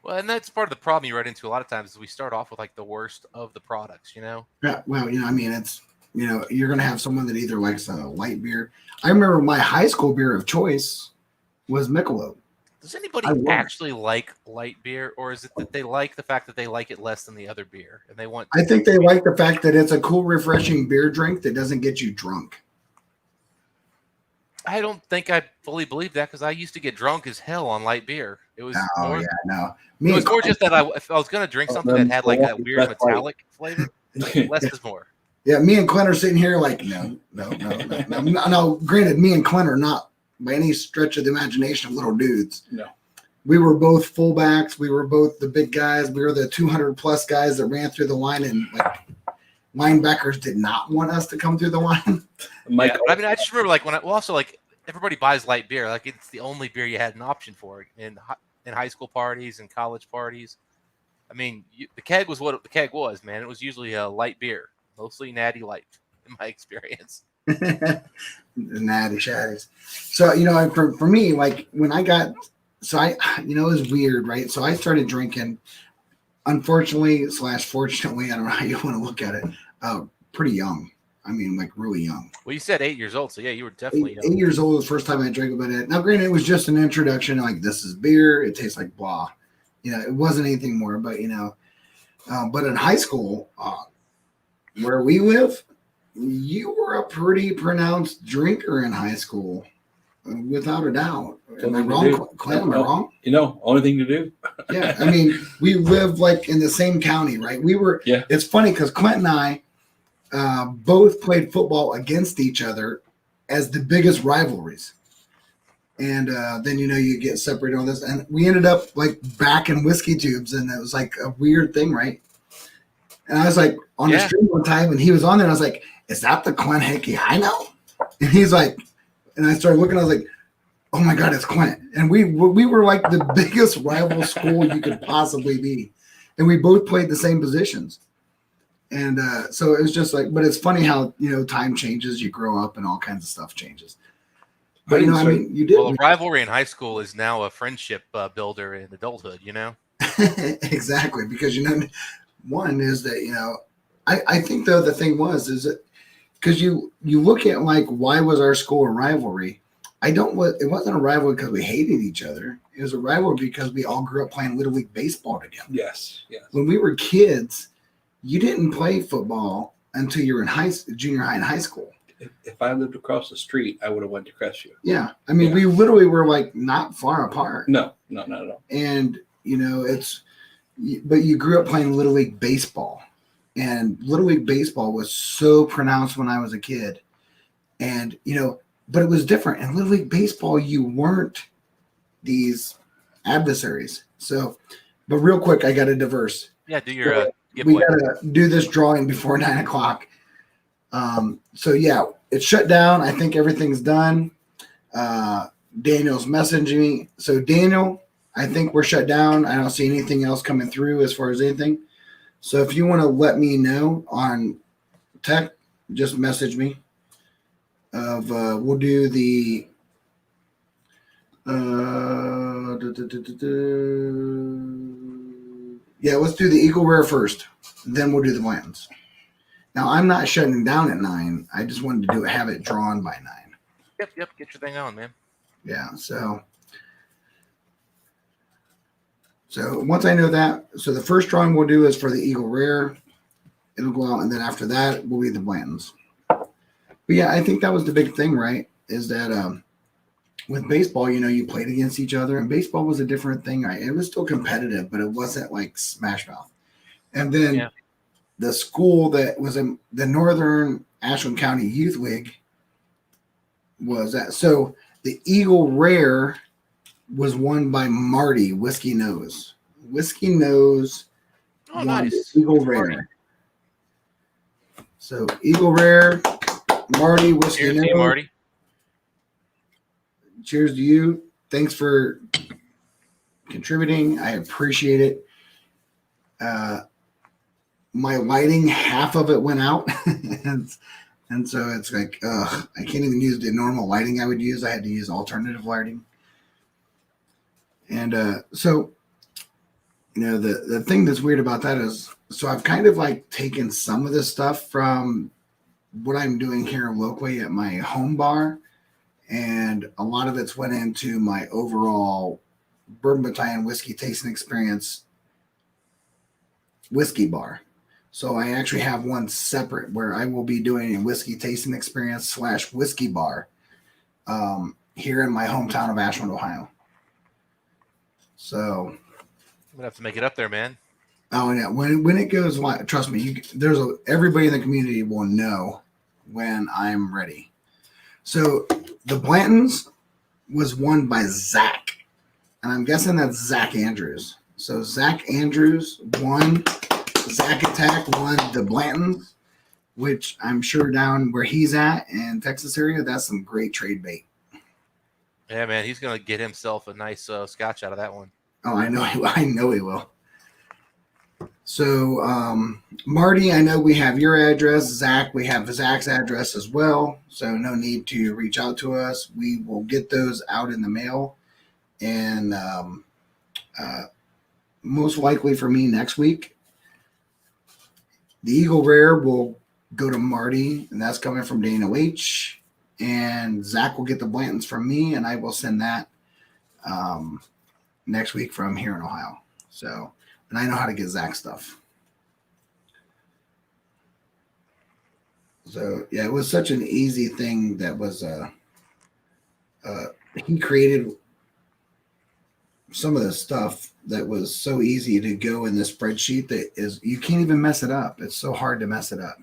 Well, and that's part of the problem you run into a lot of times is we start off with like the worst of the products, you know? Yeah, well, you know, I mean, it's, you know, you're going to have someone that either likes a light beer. I remember my high school beer of choice was Michelob. Does anybody I love it. actually like light beer, or is it that they like the fact that they like it less than the other beer and they want? I think they like the fact that it's a cool, refreshing beer drink that doesn't get you drunk. I don't think I fully believe that because I used to get drunk as hell on light beer. It was Oh more, yeah, no. it was more just that if I was going to drink something that had like a weird That's right. metallic flavor, less is more. Yeah, me and Clint are sitting here like, no. Granted, me and Clint are not by any stretch of the imagination little dudes. No. We were both fullbacks. We were both the big guys. We were the 200 plus guys that ran through the line, and like linebackers did not want us to come through the line. Mike, Yeah, but I mean, I just remember like when also like everybody buys light beer, like it's the only beer you had an option for in high school parties and college parties. I mean, the keg was what the keg was, man. It was usually a light beer, mostly Natty Light, in my experience. Natty shatties. So, you know, for me, like when I got, so I, you know, it was weird, right? So I started drinking, unfortunately / fortunately, I don't know how you want to look at it, pretty young. I mean, like really young. Well, you said 8 years old, so yeah, you were definitely Eight years old was the first time I drank about it. Now, granted, it was just an introduction. Like, this is beer. It tastes like blah. You know, it wasn't anything more. But, you know, but in high school, where we live, you were a pretty pronounced drinker in high school, without a doubt. Am I Something to wrong, do. Clint? Am I No. wrong? You know, only thing to do. Yeah, I mean, we live like in the same county, right? We were. Yeah. It's funny because Clint and I both played football against each other as the biggest rivalries, and then you get separated on this, and we ended up like back in whiskey tubes, and it was like a weird thing, right? And I was like on the Yeah. stream one time, and he was on there, and I was like, "Is that the Clint Hickey I know?" And he's like, and I started looking, I was like, "Oh my God, it's Clint!" And we were like the biggest rival school you could possibly be, and we both played the same positions. And so it was just like, but it's funny how time changes, you grow up, and all kinds of stuff changes. But I mean, you did Well, a rivalry in high school is now a friendship builder in adulthood. exactly, because one is that I think though the thing is that because you look at like why was our school a rivalry? It wasn't a rivalry because we hated each other. It was a rivalry because we all grew up playing Little League baseball together. Yes. When we were kids, you didn't play football until you were in junior high and high school. If I lived across the street, I would have went to Crestview. Yeah, I mean, Yeah. we literally were like not far apart. No, not at all. And but you grew up playing Little League baseball, and Little League baseball was so pronounced when I was a kid, and but it was different. In Little League baseball, you weren't these adversaries. So, but real quick, I got to diverse. Yeah, do your We giveaway. got to do this drawing before 9:00. So yeah, it's shut down. I think everything's done. Daniel's messaging me. So Daniel, I think we're shut down. I don't see anything else coming through as far as anything. So if you want to let me know on tech, just message me. We'll do the yeah, let's do the Eagle Rare first. Then we'll do the Blantons. Now I'm not shutting down at 9. I just wanted to have it drawn by 9. Yep. Get your thing on, man. Yeah, so once I know that, so the first drawing we'll do is for the Eagle Rare. It'll go out, and then after that will be the Blantons. But yeah, I think that was the big thing, right? Is that with baseball, you played against each other, and baseball was a different thing. Right? It was still competitive, but it wasn't like Smash Mouth. And then the school that was in the Northern Ashland County Youth League was that. So the Eagle Rare was won by Marty Whiskey Nose. Whiskey Nose Oh, won nice. the Eagle Rare. So Eagle Rare, Marty Whiskey Cheers Nose. to you, Marty. Cheers to you. Thanks for contributing. I appreciate it. My lighting, half of it went out. and so it's like, I can't even use the normal lighting I would use. I had to use alternative lighting. And so, the thing that's weird about that is, so I've kind of like taken some of this stuff from what I'm doing here locally at my home bar. And a lot of it's went into my overall Bourbon Battalion whiskey tasting experience whiskey bar. So I actually have one separate where I will be doing a whiskey tasting experience / whiskey bar here in my hometown of Ashland, Ohio. So I'm gonna have to make it up there, man. oh yeah, when it goes, trust me, everybody in the community will know when I'm ready. So the Blantons was won by Zach, and I'm guessing that's Zach Andrews. So Zach Andrews won. Zach Attack won the Blantons, which I'm sure down where he's at in Texas area, that's some great trade bait. Yeah, man, he's gonna get himself a nice scotch out of that one. Oh, I know he will. So, Marty, I know we have your address. Zach, we have Zach's address as well. So no need to reach out to us. We will get those out in the mail. And most likely for me next week. The Eagle Rare will go to Marty, and that's coming from Dana H. And Zach will get the Blantons from me, and I will send that next week from here in Ohio. So, and I know how to get Zach stuff. So, yeah, it was such an easy thing that was he created some of the stuff that was so easy to go in the spreadsheet that is you can't even mess it up. It's so hard to mess it up.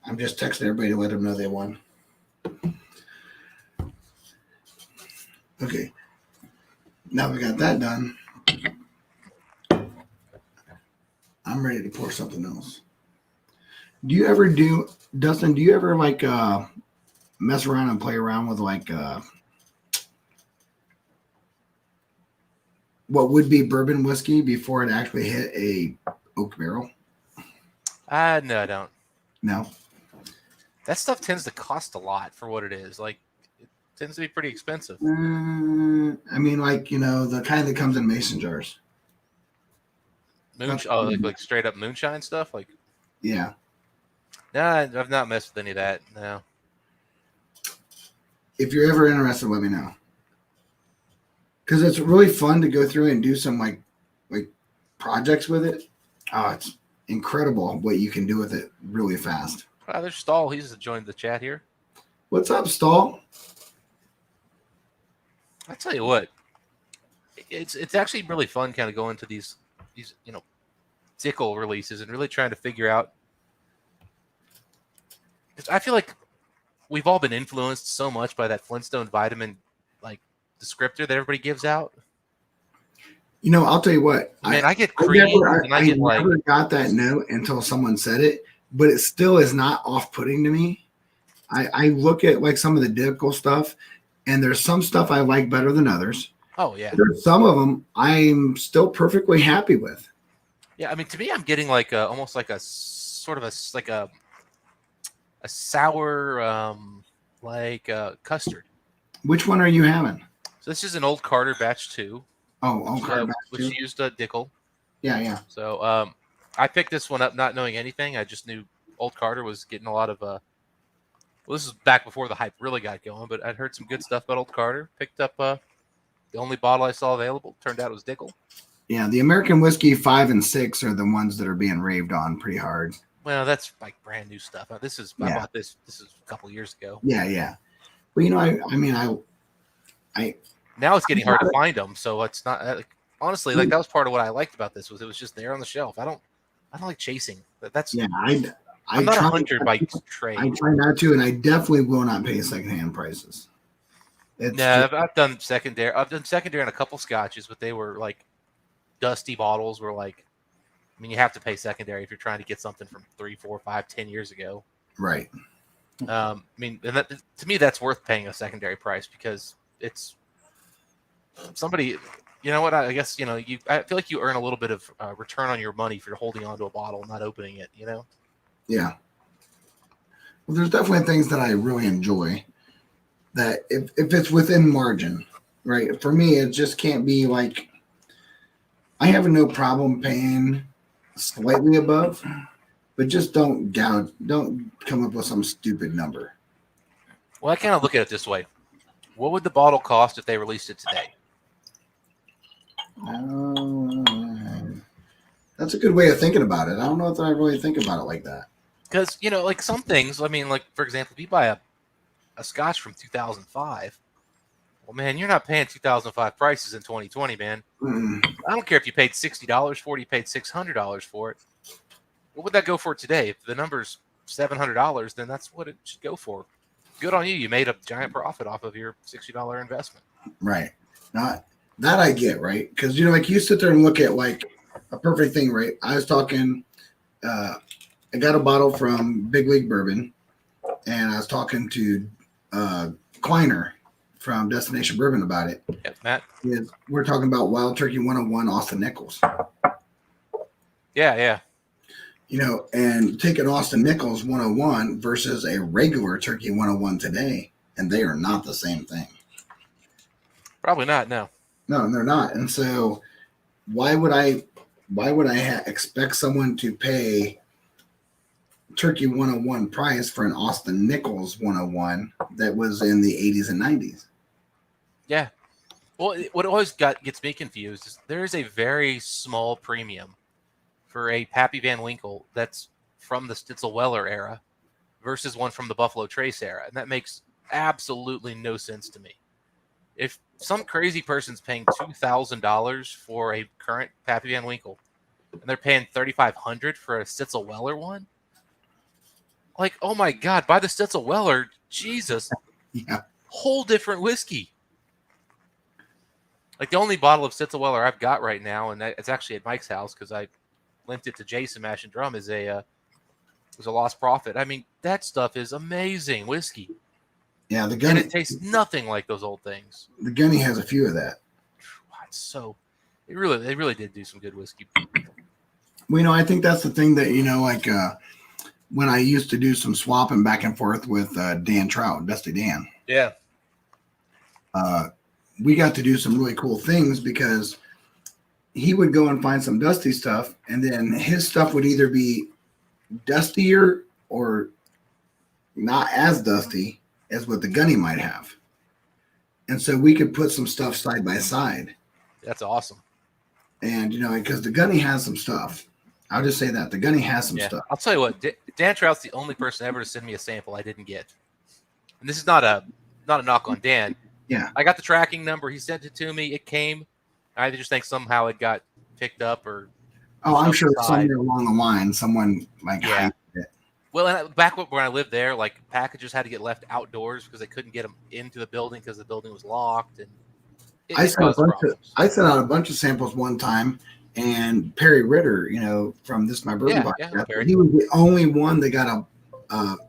I'm just texting everybody to let them know they won. Okay. Now we got that done. I'm ready to pour something else. Dustin, do you ever like mess around and play around with like what would be bourbon whiskey before it actually hit a oak barrel? No, I don't. No. That stuff tends to cost a lot for what it is. Like, it tends to be pretty expensive. I mean, like, the kind that comes in mason jars. Like straight up moonshine stuff. Like, Yeah. nah, I've not messed with any of that. No. If you're ever interested, let me know. Because it's really fun to go through and do some like projects with it. Oh, it's incredible what you can do with it really fast. There's Stahl. He's joined the chat here. What's up, Stahl? I tell you what, it's actually really fun kind of going to these Dickel releases and really trying to figure out. Because I feel like we've all been influenced so much by that Flintstone vitamin like descriptor that everybody gives out. I'll tell you what. Man, I get cream and I get like. never got that note until someone said it, but it still is not off-putting to me. I look at like some of the Dickel stuff, and there's some stuff I like better than others. Oh yeah. There's some of them I'm still perfectly happy with. Yeah, I mean, to me, I'm getting like almost like a sort of a sour custard. Which one are you having? So this is an Old Carter Batch 2. Oh, okay. Which used Dickel. Yeah. So I picked this one up not knowing anything. I just knew Old Carter was getting a lot of well, this is back before the hype really got going, but I'd heard some good stuff about Old Carter. Picked up the only bottle I saw available. Turned out it was Dickel. Yeah, the American whiskey 5 and 6 are the ones that are being raved on pretty hard. Well, that's like brand new stuff. I bought this. This is a couple years ago. Yeah. But I now it's getting hard to find them, so it's not honestly like that was part of what I liked about this was it was just there on the shelf. I don't like chasing. That's I'm not a hunter by trade. I try not to, and I definitely will not pay secondhand prices. I've done secondary. I've done secondary on a couple scotches, but they were like dusty bottles. Were like, I mean, you have to pay secondary if you're trying to get something from 3, 4, 5, 10 years ago. Right. I mean, and that, to me, that's worth paying a secondary price because it's somebody. You know what? I guess I feel like you earn a little bit of return on your money if you're holding onto a bottle, not opening it. Yeah. Well, there's definitely things that I really enjoy. That if it's within margin, right? For me, it just can't be like. I have no problem paying slightly above, but just don't come up with some stupid number. Well, I kind of look at it this way: what would the bottle cost if they released it today? That's a good way of thinking about it. I don't know if I really think about it like that. Because like some things. I mean, like for example, if you buy a Scotch from 2005. Well, man, you're not paying 2005 prices in 2020, man. Mm-mm. I don't care if you paid $60 for it, you paid $600 for it. What would that go for today? If the number's $700, then that's what it should go for. Good on you. You made a giant profit off of your $60 investment. Right. Not that I get, right? Because, like you sit there and look at like a perfect thing, right? I was talking, I got a bottle from Big League Bourbon, and I was talking to Kleiner from Destination Bourbon about it. Yep, Matt. We're talking about Wild Turkey 101 Austin Nichols. Yeah. And take an Austin Nichols 101 versus a regular Turkey 101 today, and they are not the same thing. Probably not, no. No, they're not. And so why would I expect someone to pay Turkey 101 price for an Austin Nichols 101 that was in the 80s and 90s? Yeah. Well, what always gets me confused is there is a very small premium for a Pappy Van Winkle that's from the Stitzel Weller era versus one from the Buffalo Trace era. And that makes absolutely no sense to me. If some crazy person's paying $2,000 for a current Pappy Van Winkle, and they're paying $3,500 for a Stitzel Weller one, like, oh my God, buy the Stitzel Weller, Jesus, Yeah. whole different whiskey. Like the only bottle of Stitzel Weller I've got right now, and it's actually at Mike's house because I lent it to Jason Mash and Drum, is a Lost Prophet. I mean, that stuff is amazing whiskey. Yeah, the And Gunny, it tastes nothing like those old things. the Gunny has a few of that. It's so they really did do some good whiskey. Well, I think that's the thing that, like when I used to do some swapping back and forth with Dan Trout, Dusty Dan, Yeah. we got to do some really cool things because he would go and find some Dusty stuff, and then his stuff would either be dustier or not as dusty as what the Gunny might have. And so we could put some stuff side by side. That's awesome. And, because the Gunny has some stuff. I'll just say that. The Gunny has some Yeah. stuff. I'll tell you what, Dan Trout's the only person ever to send me a sample I didn't get. And this is not a knock on Dan. Yeah. I got the tracking number. He sent it to me. It came. I just think somehow it got picked up or. Oh, I'm sure aside. somewhere along the line, someone Yeah. hyped it. Well, and back when I lived there, like packages had to get left outdoors because they couldn't get them into the building because the building was locked. And I it sent caused problems. I sent out a bunch of samples one time, and Perry Ritter, from This My Bourbon Bar, Perry. he was the only one that got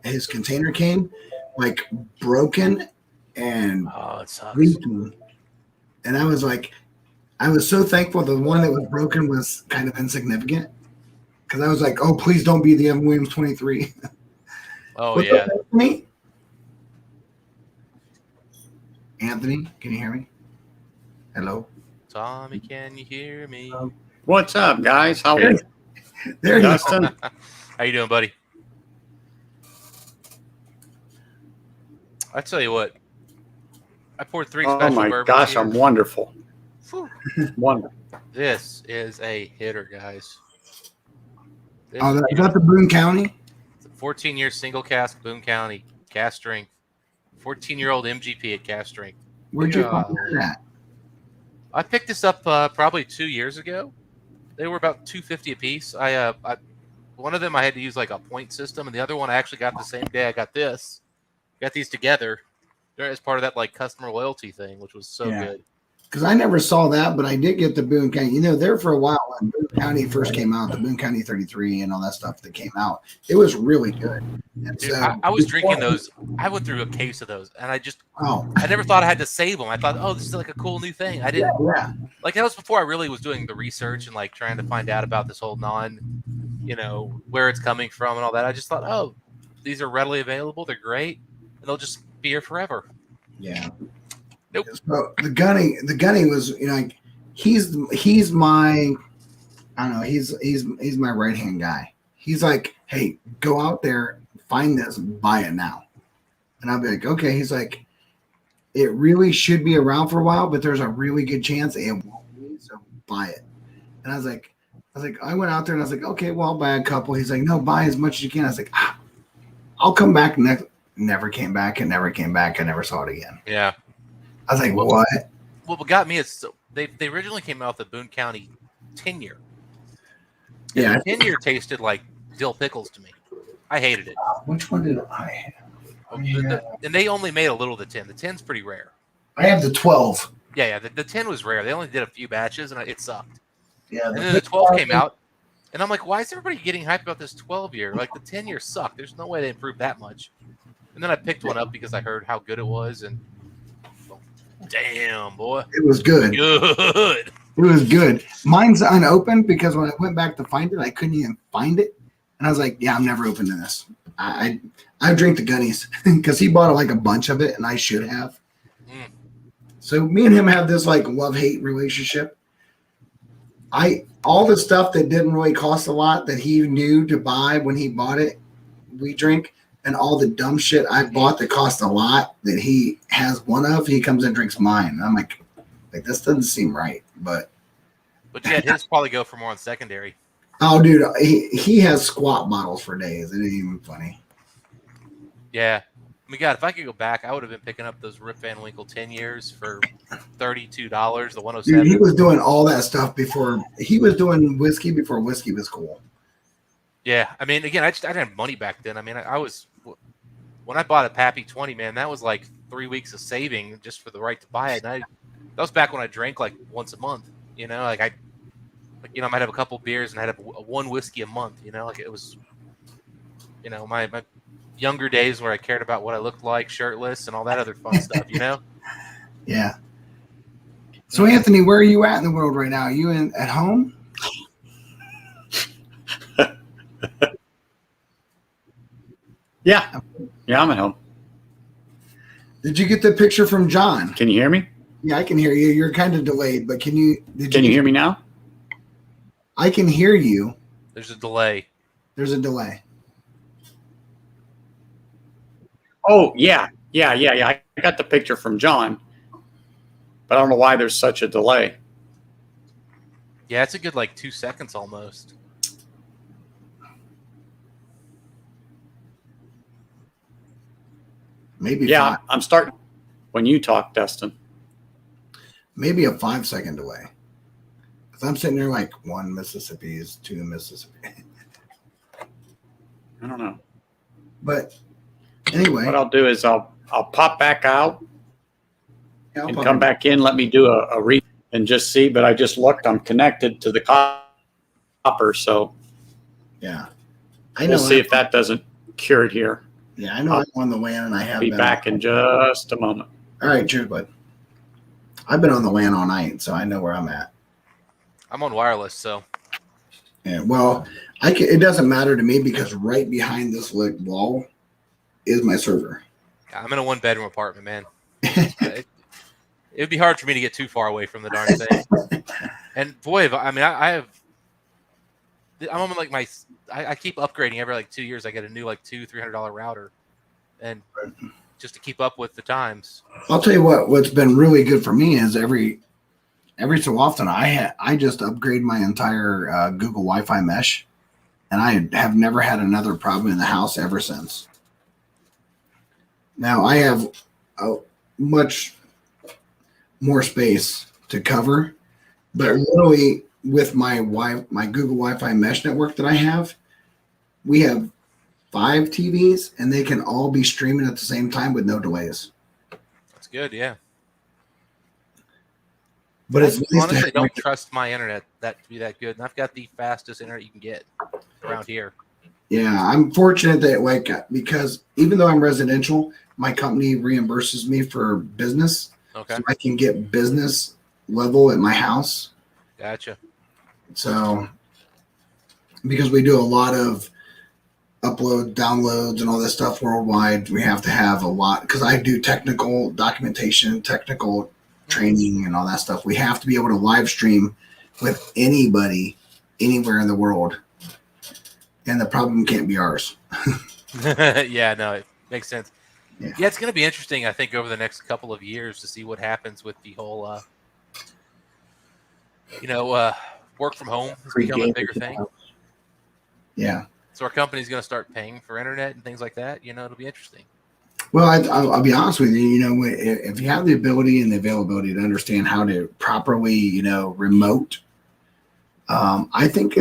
his container came like broken and Oh, it sucks. leaking. And I was like, I was so thankful the one that was broken was kind of insignificant because I was like, oh, please don't be the Evan Williams 23. Oh, What's yeah. up, Anthony? Anthony, can you hear me? Hello. Tommy, can you hear me? What's up, guys? How are you? There you go. Dustin? How you doing, buddy? I tell you what, I poured 3 Oh special my bourbons gosh, here. I'm wonderful. Whew. Wonderful. This is a hitter, guys. This Oh, is is that the Boone County? a 14-year single cask Boone County cast strength, 14-year-old MGP at cast strength. Where'd you Yeah. find that? I picked this up probably 2 years ago. They were about $2.50 a piece. I one of them I had to use like a point system, and the other one I actually got the same day I got this. Got these together as part of that like customer loyalty thing, which was so Yeah. good. Because I never saw that, but I did get the Boone County. There for a while when Boone County first came out, the Boone County 33 and all that stuff that came out, it was really good. And Dude, so I was drinking those. I went through a case of those, and Oh, I never thought I had to save them. I thought, oh, this is like a cool new thing. I didn't yeah. like that was before I really was doing the research and like trying to find out about this whole where it's coming from and all that. I just thought, oh, these are readily available. They're great, and they'll just be here forever. Yeah. Nope. So the Gunny was, he's my, I don't know, he's my right hand guy. He's like, hey, go out there, find this, buy it now. And I'll be like, okay. He's like, it really should be around for a while, but there's a really good chance it won't be, so buy it. And I was like, I went out there and I was like, okay, well, I'll buy a couple. He's like, no, buy as much as you can. I was like, I'll come back next. Never came back and never came back. I never saw it again. Yeah. I was like, what? What got me is they originally came out with the Boone County 10-year. Yeah. 10-year tasted like dill pickles to me. I hated it. Which one did I have? And they only made a little of the 10. The 10's pretty rare. I have the 12. Yeah. The 10 was rare. They only did a few batches, and it sucked. Yeah. And then the 12 came out, and I'm like, why is everybody getting hyped about this 12-year? Like, the 10-year sucked. There's no way they improved that much. And then I picked one up because I heard how good it was, and damn, boy. It was good. Good. It was good. Mine's unopened because when I went back to find it, I couldn't even find it. And I was like, yeah, I'm never opening this. I drink the Gunnies because he bought like a bunch of it, and I should have. Mm. So me and him have this like love-hate relationship. All the stuff that didn't really cost a lot that he knew to buy when he bought it, we drink. And all the dumb shit I bought that cost a lot that he has one of, he comes and drinks mine. And I'm like, this doesn't seem right. But yet his probably go for more on secondary. oh, dude, he has squat bottles for days. It ain't even funny. Yeah. I mean, God, if I could go back, I would have been picking up those Rip Van Winkle 10 years for $32. The Dude, he 107. was doing all that stuff before he was doing whiskey before whiskey was cool. Yeah, I mean, again, I didn't have money back then. I mean, I was when I bought a Pappy 20, man, that was like 3 weeks of saving just for the right to buy it. And that was back when I drank like once a month. You know, like I might have a couple beers and I'd have one whiskey a month. You know, like it was, my younger days where I cared about what I looked like, shirtless, and all that other fun stuff. You know. Yeah. So Anthony, where are you at in the world right now? Are you at home? Yeah. Yeah, I'm at home. Did you get the picture from John? Can you hear me? Yeah, I can hear you. You're kind of delayed, but can you hear me now? I can hear you. There's a delay. There's a delay. Oh, yeah. I got the picture from John, but I don't know why there's such a delay. Yeah, it's a good like 2 seconds almost. Maybe Yeah, I'm starting when you talk, Dustin. maybe a 5-second delay. Because I'm sitting there like 1 Mississippi is 2 Mississippi. I don't know. But anyway, What I'll do is I'll pop back out yeah, I'll and pop come in. back in. Let me do a read and just see. But I just looked. I'm connected to the copper, so Yeah, I know. we'll see if that doesn't cure it here. Yeah, I know. I'm on the LAN and I have Be been. back in just a moment. All right, cheers, bud. I've been on the LAN all night, so I know where I'm at. I'm on wireless, so Yeah, well, it doesn't matter to me because right behind this wall is my server. I'm in a 1-bedroom apartment, man. It would be hard for me to get too far away from the darn thing. And boy, I'm on like I keep upgrading every like 2 years. I get a new like $200-$300 router, and just to keep up with the times. I'll tell you what's been really good for me is every so often I just upgrade my entire Google Wi-Fi mesh, and I have never had another problem in the house ever since. Now I have a much more space to cover, but literally with my Google Wi-Fi mesh network that I have, we have 5 TVs and they can all be streaming at the same time with no delays. That's good, yeah. But it's nice honestly, to I don't trust my internet to be that good, and I've got the fastest internet you can get around here. Yeah, I'm fortunate that because even though I'm residential, my company reimburses me for business, Okay, so I can get business level at my house. gotcha. So because we do a lot of upload, downloads, and all this stuff worldwide, we have to have a lot because I do technical documentation, technical training, and all that stuff. We have to be able to live stream with anybody anywhere in the world. And the problem can't be ours. Yeah, no, it makes sense. Yeah. Yeah, it's going to be interesting, I think, over the next couple of years to see what happens with the whole, work from home has become a bigger thing. Yeah. So our company's going to start paying for internet and things like that. It'll be interesting. Well, I'll be honest with you. If you have the ability and the availability to understand how to properly, remote, I think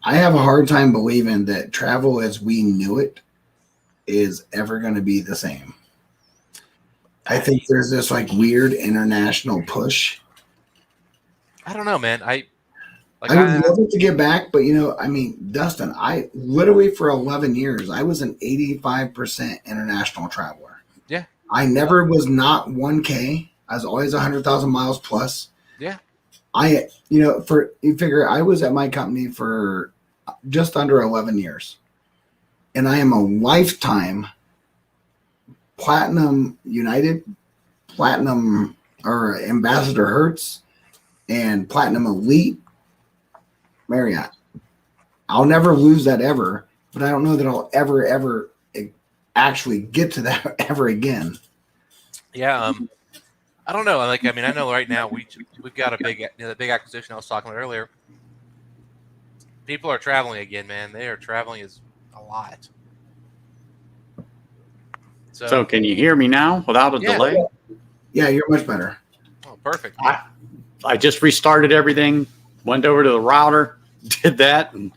I have a hard time believing that travel as we knew it is ever going to be the same. I think there's this like weird international push. I don't know, man. I would love it to get back, but Dustin, I literally for 11 years, I was an 85% international traveler. Yeah. I never was not 1K. I was always 100,000 miles plus. Yeah. You figure I was at my company for just under 11 years, and I am a lifetime Platinum United, Platinum or Ambassador Hertz, and Platinum Elite Marriott. I'll never lose that ever, but I don't know that I'll ever actually get to that ever again. Yeah. I don't know. I know right now we've got a big, the big acquisition I was talking about earlier. People are traveling again, man. They are traveling is a lot. So can you hear me now without a Yeah. delay? Yeah, you're much better. Oh, perfect. I just restarted everything, went over to the router, did that, and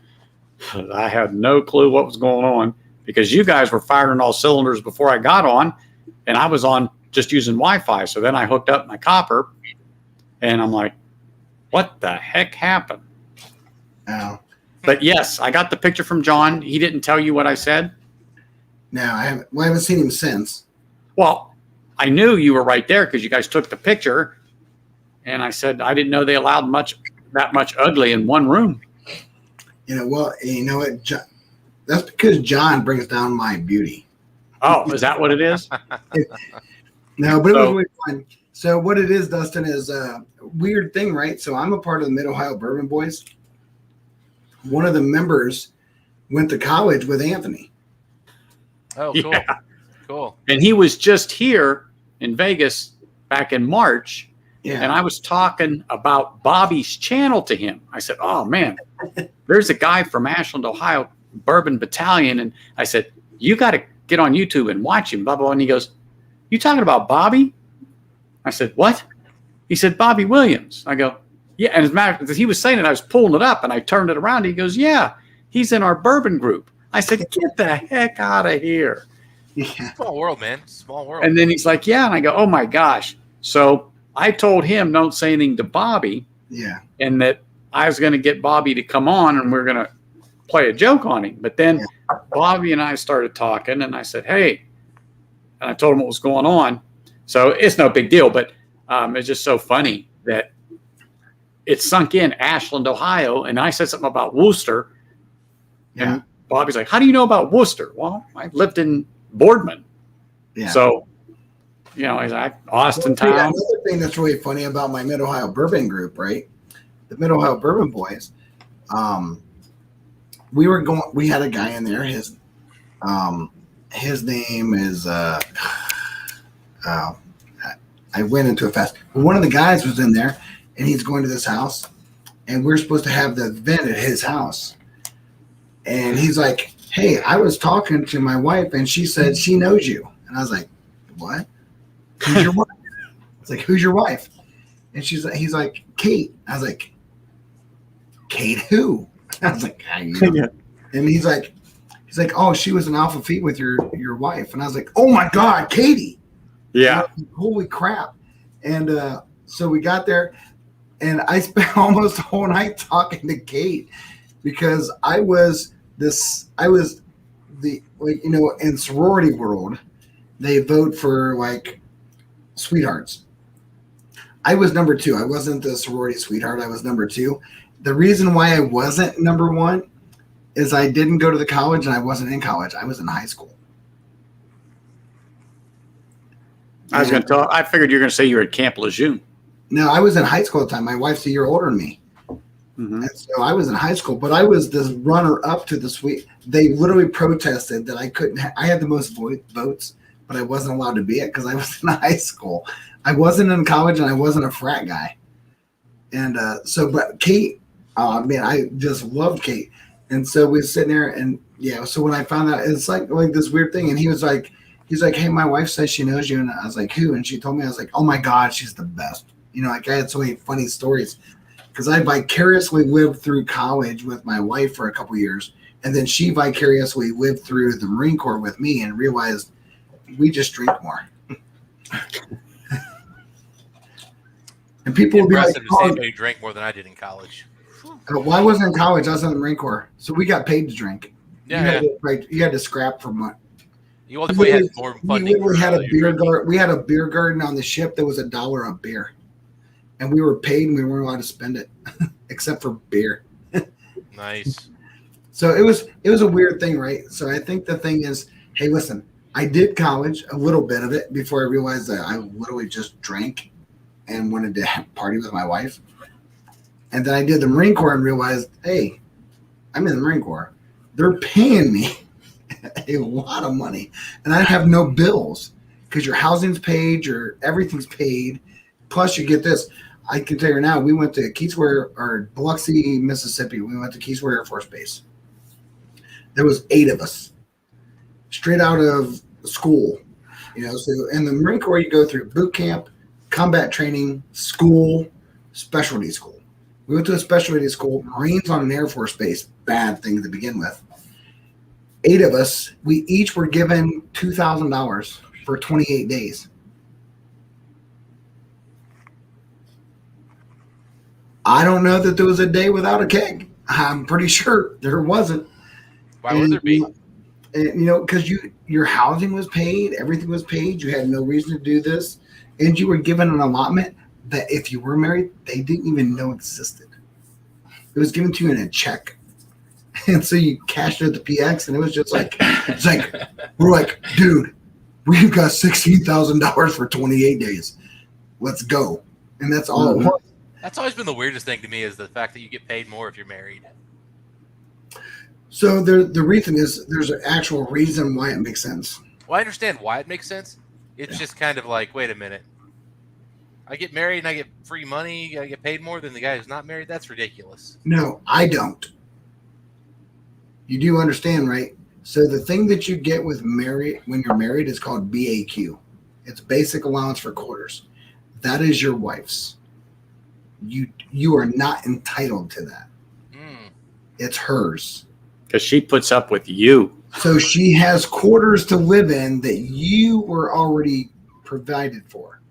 I had no clue what was going on because you guys were firing all cylinders before I got on, and I was on just using Wi-Fi. So then I hooked up my copper, and I'm like, what the heck happened? Oh, But yes, I got the picture from John. He didn't tell you what I said. no, I haven't seen him since. Well, I knew you were right there because you guys took the picture, and I said I didn't know they allowed that much ugly in one room. Well, you know what? That's because John brings down my beauty. Oh, is that what it is? No, but it was So- really fun. So what it is, Dustin, is a weird thing, right? So I'm a part of the Mid-Ohio Bourbon Boys. One of the members went to college with Anthony. Oh, cool. Yeah. Cool. And he was just here in Vegas back in March, Yeah. and I was talking about Bobby's channel to him. I said, "Oh man, there's a guy from Ashland, Ohio, Bourbon Battalion," and I said, "You got to get on YouTube and watch him." Blah blah. And he goes, "You talking about Bobby?" I said, "What?" He said, "Bobby Williams." I go, "Yeah." And as a matter of fact, he was saying it, I was pulling it up, and I turned it around. He goes, "Yeah, he's in our bourbon group." I said, "Get the heck out of here." Yeah. Small world, man. Small world. And then he's like, "Yeah." And I go, "Oh my gosh." So I told him, don't say anything to Bobby, Yeah. and that I was going to get Bobby to come on and we're going to play a joke on him. But then Bobby and I started talking, and I said, "Hey," and I told him what was going on. So it's no big deal, but it's just so funny that it sunk in Ashland, Ohio. And I said something about Worcester. Yeah. And Bobby's like, "How do you know about Worcester?" Well, I lived in Boardman. Yeah. So, he's like, Austin town. Another thing that's really funny about my Mid-Ohio Bourbon group, right? The Mid-Ohio Bourbon Boys. We had a guy in there. His name is I went into a fast. One of the guys was in there, and he's going to this house, and we're supposed to have the event at his house. And he's like, "Hey, I was talking to my wife, and she said she knows you." And I was like, "What? Who's your wife?" It's like, "Who's your wife?" And he's like, "Kate." I was like, "Kate who?" I was like, Yeah. And he's like, "Oh, she was an Alpha Phi with your wife." And I was like, "Oh my God, Katie." Yeah. Holy crap. And so we got there, and I spent almost the whole night talking to Kate because I was in sorority world, they vote for like sweethearts. I was number 2. I wasn't the sorority sweetheart. I was number 2. The reason why I wasn't number 1 is I didn't go to the college, and I wasn't in college. I was in high school. I figured you were going to say you were at Camp Lejeune. No, I was in high school at the time. My wife's a year older than me. Mm-hmm. And so I was in high school, but I was the runner up to the suite. They literally protested that I couldn't. I had the most votes, but I wasn't allowed to be it because I was in high school. I wasn't in college, and I wasn't a frat guy. And but Kate, man, I just loved Kate. And so we were sitting there, and so when I found out, it's like this weird thing. And he's like, "Hey, my wife says she knows you." And I was like, "Who?" And she told me. I was like, "Oh my God, she's the best." I had so many funny stories. Because I vicariously lived through college with my wife for a couple years, and then she vicariously lived through the Marine Corps with me and realized we just drink more. And people would be like, Impressive to see anybody drink more than I did in college. "Well, I wasn't in college. I was in the Marine Corps, so we got paid to drink. Yeah, You had to scrap for money. you only had more We funding. literally had a your beer drinking. garden. We had a beer garden on the ship that was $1 a beer, and we were paid, and we weren't allowed to spend it except for beer. Nice. So it was a weird thing, right? So I think the thing is, hey, listen, I did college, a little bit of it, before I realized that I literally just drank and wanted to party with my wife. And then I did the Marine Corps and realized, hey, I'm in the Marine Corps. They're paying me a lot of money, and I have no bills because your housing's paid, everything's paid. Plus, you get this. I can tell you now, we went to Biloxi, Mississippi. We went to Keesler Air Force Base. There was 8 of us, straight out of school. So in the Marine Corps, you go through boot camp, combat training, school, specialty school. We went to a specialty school, Marines on an Air Force base, bad thing to begin with. 8 of us, we each were given $2,000 for 28 days. I don't know that there was a day without a keg. I'm pretty sure there wasn't. Why would there be? And, because your housing was paid, everything was paid. You had no reason to do this, and you were given an allotment that if you were married, they didn't even know existed. It was given to you in a check, and so you cashed it at the PX, and it was just like, we're like, dude, we've got $16,000 for 28 days. Let's go, and that's all it was. That's always been the weirdest thing to me is the fact that you get paid more if you're married. So the reason is there's an actual reason why it makes sense. Well, I understand why it makes sense. It's just kind of like, wait a minute. I get married and I get free money. I get paid more than the guy who's not married. That's ridiculous. No, I don't. You do understand, right? So the thing that you get with when you're married is called BAQ. It's basic allowance for quarters. That is your wife's. You are not entitled to that. It's hers. Because she puts up with you. So she has quarters to live in that you were already provided for.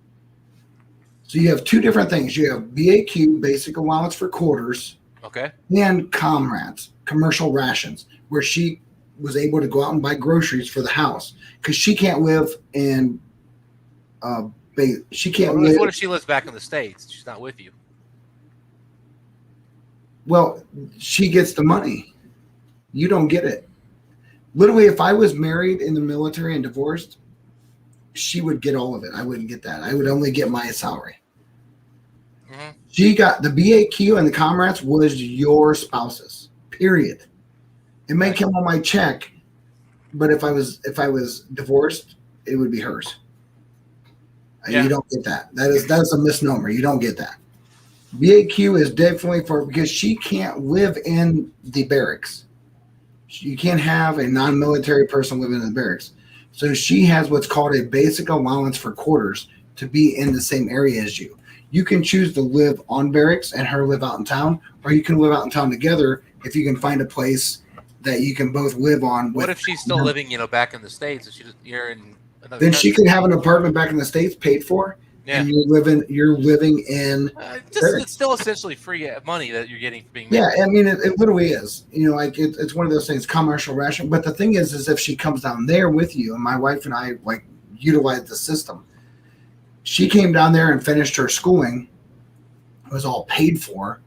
So you have 2 different things. You have BAQ, basic allowance for quarters, Okay. and comrades, commercial rations, where she was able to go out and buy groceries for the house because she can't live in. She can't live. What if she lives back in the States? She's not with you. Well, she gets the money. You don't get it. Literally, if I was married in the military and divorced, she would get all of it. I wouldn't get that. I would only get my salary. Mm-hmm. She got the BAQ and the comrades was your spouse's. Period. It may come on my check, but if I was divorced, it would be hers. Yeah. You don't get that. That's a misnomer. You don't get that. BAQ is definitely because she can't live in the barracks. You can't have a non-military person living in the barracks. So she has what's called a basic allowance for quarters to be in the same area as you. You can choose to live on barracks and her live out in town, or you can live out in town together if you can find a place that you can both live on. What if she's still living, back in the States and you're in another Then country? she can have an apartment back in the States paid for. Yeah. And you're living in. It's still essentially free money that you're getting for being married. Yeah, I mean, it literally is. It's one of those things, commercial ration. But the thing is if she comes down there with you, and my wife and I utilize the system. She came down there and finished her schooling. It was all paid for,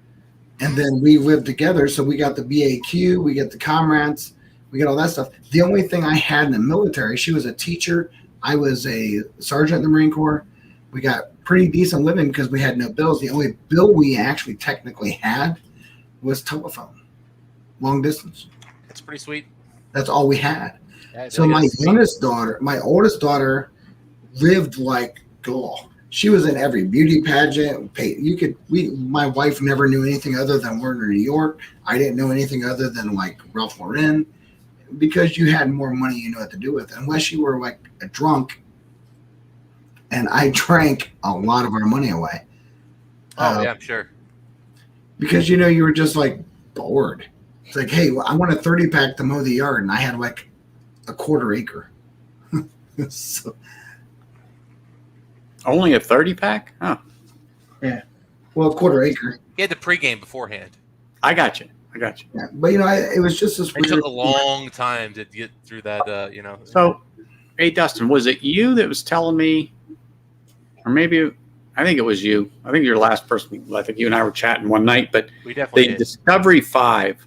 and then we lived together. So we got the BAQ, we get the comrades, we get all that stuff. The only thing I had in the military, she was a teacher. I was a sergeant in the Marine Corps. We got pretty decent living because we had no bills. The only bill we actually technically had was telephone, long distance. That's pretty sweet. That's all we had. Yeah, So my oldest daughter lived like gold. She was in every beauty pageant. My wife never knew anything other than Werner, New York. I didn't know anything other than Ralph Lauren, because you had more money you know what to do with. Unless you were a drunk. And I drank a lot of our money away. Oh, yeah, I'm sure. Because, you were just bored. It's like, hey, I want a 30-pack to mow the yard. And I had a quarter acre. So, Only a 30-pack? Huh. yeah. Well, a quarter acre. He had the pregame beforehand. I got you. Yeah. But, it was just this It weird. took a long time to get through that, So, hey, Dustin, was it you that was telling me, or maybe, I think it was you. I think you're the last person. I think you and I were chatting one night, but we definitely the did. Discovery 5,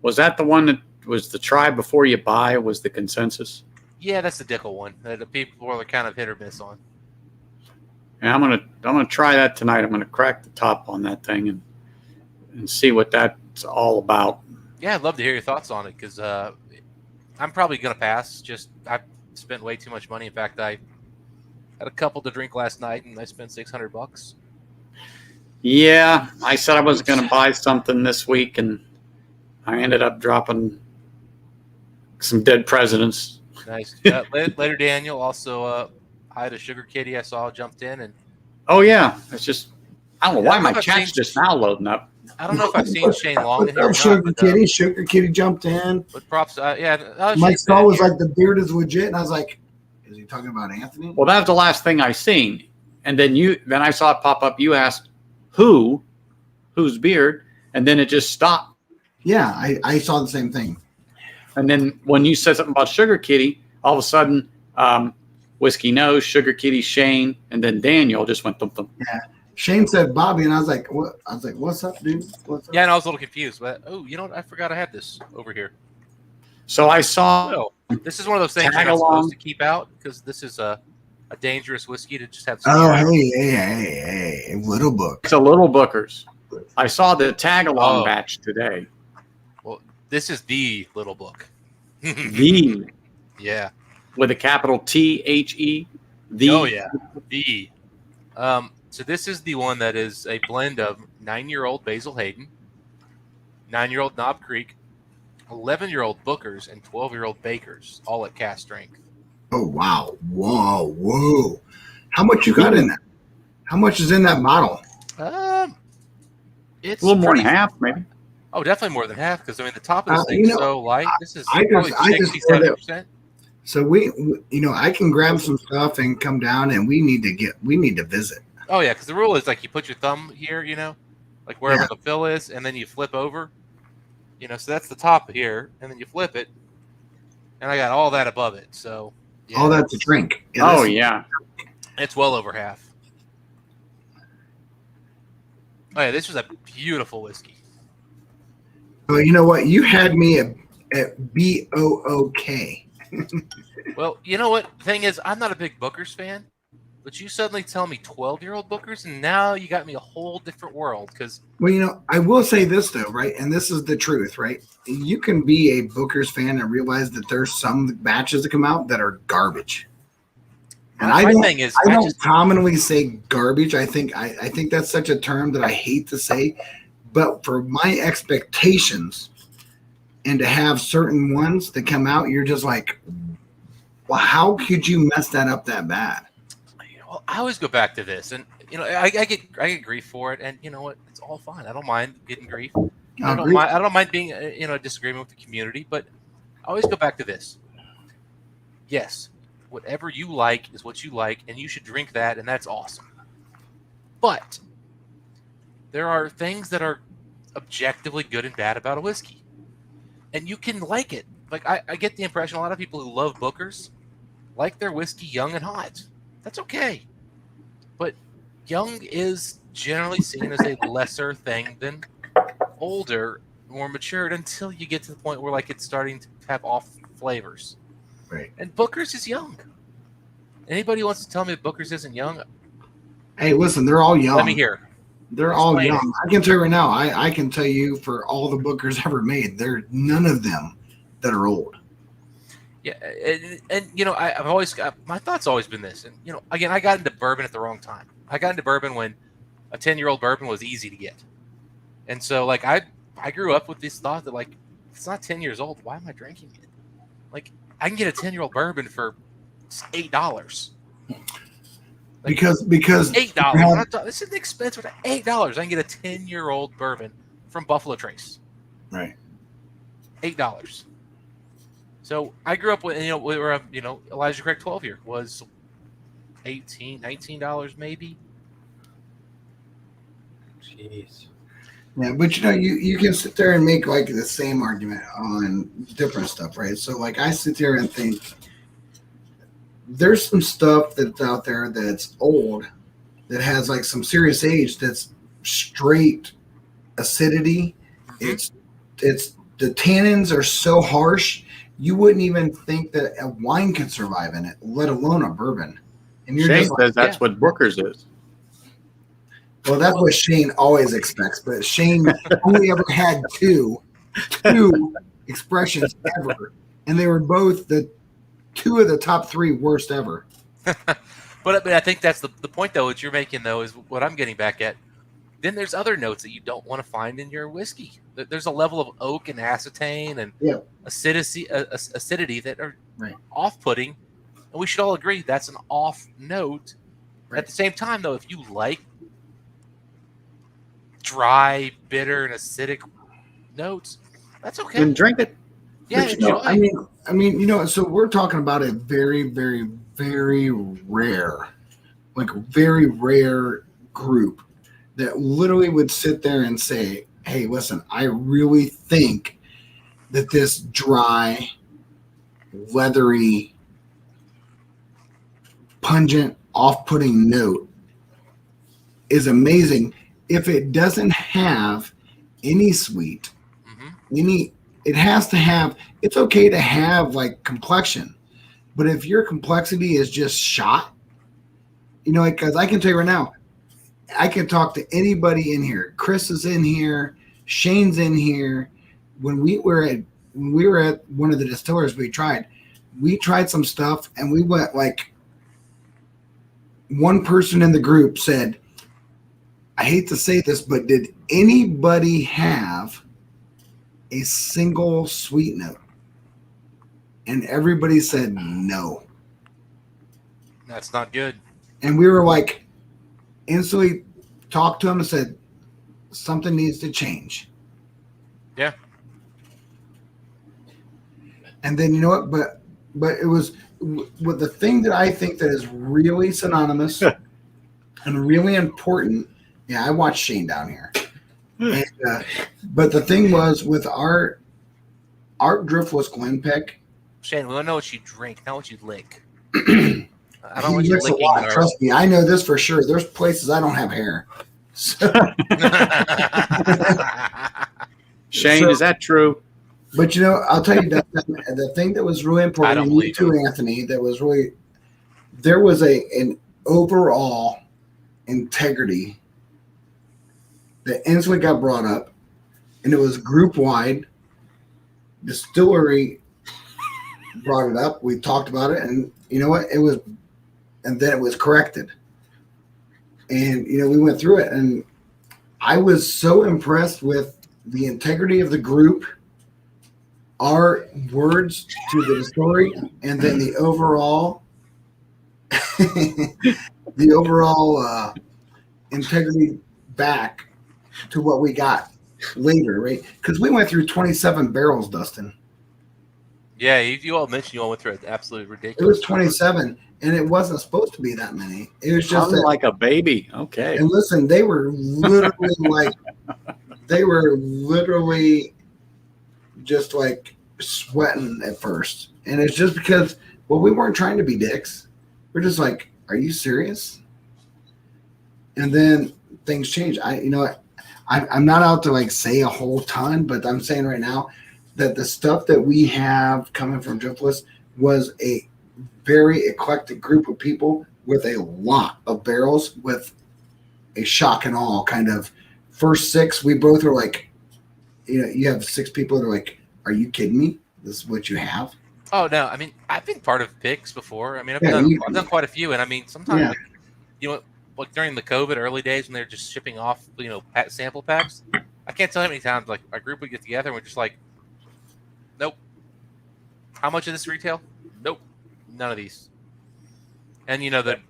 was that the one that was the try before you buy, was the consensus? Yeah, that's the Dickel one that the people are kind of hit or miss on. And I'm gonna try that tonight. I'm gonna crack the top on that thing and see what that's all about. Yeah, I'd love to hear your thoughts on it because I'm probably going to pass. I've spent way too much money. In fact, I had a couple to drink last night and I spent $600. Yeah, I said I was gonna buy something this week, and I ended up dropping some dead presidents. Nice. Later, Daniel. Also, I had a Sugar Kitty I saw jumped in, and Oh yeah, it's just I don't know why I don't my know if I've chat's seen- just now loading up. I don't know if I've seen Shane Long in What's here or up, Sugar not. Kitty? Sugar Kitty jumped in. But props, yeah. My Shane's been skull in was here. like, the beard is legit. And I was like, is he talking about Anthony? Well, that was the last thing I seen, and then I saw it pop up. You asked whose beard, and then it just stopped. Yeah, I saw the same thing. And then when you said something about Sugar Kitty, all of a sudden, Whiskey Nose, Sugar Kitty, Shane, and then Daniel just went thump thump. Shane said Bobby, and I was like, what? I was like, what's up, dude? What's up? Yeah, and I was a little confused. But you know what? I forgot I had this over here. So I saw So this is one of those things Tag you're not along. supposed to keep out because this is a dangerous whiskey to just have. Oh, around. hey, little book. it's a Little Bookers. I saw the tag along Oh. batch today. This is the little book. The Yeah. with a capital THE. The Oh yeah. The. So this is the one that is a blend of 9-year-old Basil Hayden, 9-year-old Knob Creek, 11-year-old Bookers, and 12-year-old Bakers, all at cast strength. Oh, wow. Whoa. How much you got in that? How much is in that bottle? It's a little more pretty- than half, maybe. Oh, definitely more than half because I mean the top of this thing you is know, so light. This is I probably just- I just 60, said that- 70%. So I can grab some stuff and come down, and we need to visit. Oh yeah, because the rule is like you put your thumb here, like wherever Yeah. the fill is, and then you flip over. So that's the top here, and then you flip it, and I got all that above it. So yeah, All that to drink. Oh this- yeah. it's well over half. Oh yeah, this was a beautiful whiskey. Well, you know what? You had me at BOOK. Well, you know what? The thing is, I'm not a big Booker's fan, but you suddenly tell me 12-year-old Bookers, and now you got me a whole different world. Because Well, I will say this though, right? And this is the truth, right? You can be a Booker's fan and realize that there's some batches that come out that are garbage. And my I don't, thing is, I I don't just commonly say garbage. I think that's such a term that I hate to say. But for my expectations, and to have certain ones that come out, you're just like, well, how could you mess that up that bad? well, I always go back to this, and I get grief for it, and you know what? It's all fine. I don't mind getting grief. I don't mind being a disagreement with the community, but I always go back to this. Yes, whatever you like is what you like, and you should drink that, and that's awesome. But there are things that are objectively good and bad about a whiskey, and you can like it. Like I get the impression a lot of people who love Bookers like their whiskey young and hot. That's okay, but young is generally seen as a lesser thing than older, more matured, until you get to the point where like it's starting to have off flavors. Right. And Booker's is young. Anybody who wants to tell me that Booker's isn't young, Hey, listen, they're all young. let me hear. They're all Explain young. I can tell you right now. I can tell you for all the Bookers ever made, there none of them that are old. Yeah, and I've always got my thoughts always been this, and again, I got into bourbon at the wrong time. I got into bourbon when a 10-year-old bourbon was easy to get, and so like I grew up with this thought that like it's not 10 years old. Why am I drinking it? Like I can get a 10-year-old bourbon for $8. Because $8. This is expensive. $8. I can get a 10-year-old bourbon from Buffalo Trace. right. $8. So I grew up with Elijah Craig 12 year was $18, $19 maybe. Jeez. Yeah, but you can sit there and make like the same argument on different stuff, right? So like I sit there and think there's some stuff that's out there that's old that has like some serious age that's straight acidity. It's the tannins are so harsh you wouldn't even think that a wine could survive in it, let alone a bourbon. And you're Shane just like, says that's what Booker's is. well, that's what Shane always expects, but Shane only ever had two expressions ever, and they were both the two of the top three worst ever. But I think that's the point though that you're making though is what I'm getting back at. Then there's other notes that you don't want to find in your whiskey. There's a level of oak and acetane and Yeah. acidity that are Right. off-putting And we should all agree that's an off note. Right. At the same time, though, if you like dry, bitter, and acidic notes, that's okay. Then drink it. Yeah, But, you know, enjoy. I mean, you know, so we're talking about a very, very, very rare, like very rare group that literally would sit there and say, hey, listen, I really think that this dry, leathery, pungent, off-putting note is amazing if it doesn't have any sweet, Mhm. it has to have, it's okay to have like complexion, but if your complexity is just shot, you know, because I can tell you right now, I can talk to anybody in here. Chris is in here, Shane's in here. When we were at one of the distillers, we tried some stuff, and we went like, one person in the group said, I hate to say this, but did anybody have a single sweet note? And everybody said no. That's not good. And we were like, instantly talked to him and said, something needs to change. Yeah. And then, you know what? But it was with the thing that I think that is really synonymous and really important. Yeah, I watched Shane down here. And, but the thing was with our Driftless Glenpick, Shane, we want to know what you drink, not what you lick. I he don't want you licks a licking lot. ours. Trust me, I know this for sure. There's places I don't have hair. So, Shane, So- is that true? but you know, I'll tell you that the thing that was really I important, don't and you believe too, Anthony, that was really, there was an overall integrity that instantly got brought up, and it was group wide. Distillery brought it up. We talked about it, and you know what? It was, and then it was corrected. And you know, we went through it, and I was so impressed with the integrity of the group, our words to the story, and then the overall the overall integrity back to what we got later, right? Because we went through 27 barrels, Dustin. Yeah, you all mentioned you all went through an absolutely It ridiculous. was 27, and it wasn't supposed to be that many. It was just Hung that, like a baby. Okay. and listen, they were literally like, they were literally just like sweating at first. And it's just because, well, we weren't trying to be dicks. We're just like, are you serious? And then things change. I'm not out to like say a whole ton, but I'm saying right now that the stuff that we have coming from Driftless was a very eclectic group of people with a lot of barrels, with a shock and awe kind of first six. We both were like, you know, you have 6 people that are like, are you kidding me? This is what you have? Oh no, I mean I've been part of picks before. I mean Yeah, I've done quite a few, and I mean sometimes Yeah. like, you know, like during the COVID early days when they're just shipping off, you know, sample packs. I can't tell you how many times like our group would get together and we're just like, nope. How much of this retail? Nope, none of these. And you know that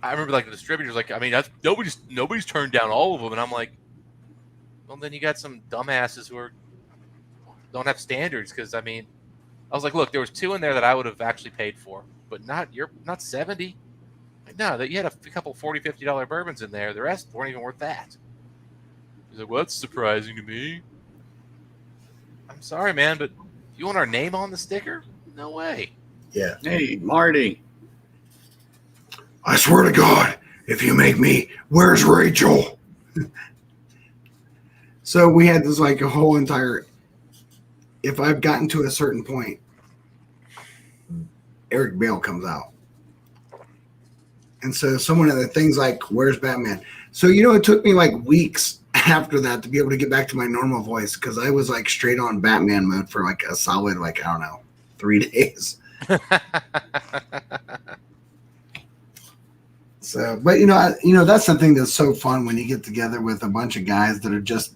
I remember like the distributors like, I mean nobody's turned down all of them, and I'm like, well then you got some dumbasses who don't have standards, because I mean. I was like, look, there was 2 in there that I would have actually paid for, but not 70. No, that you had a couple $40, $50 bourbons in there. The rest weren't even worth that. He's like, well, that's surprising to me. I'm sorry, man, but you want our name on the sticker? No way. Yeah. Hey, Marty. I swear to God, if you make me, where's Rachel? So we had this like a whole entire, if I've gotten to a certain point, Eric Bale comes out. And so someone of the things like, where's Batman? So, you know, it took me like weeks after that to be able to get back to my normal voice, because I was like straight on Batman mode for like a solid, like, I don't know, 3 days. So, but you know, that's something that's so fun when you get together with a bunch of guys that are just,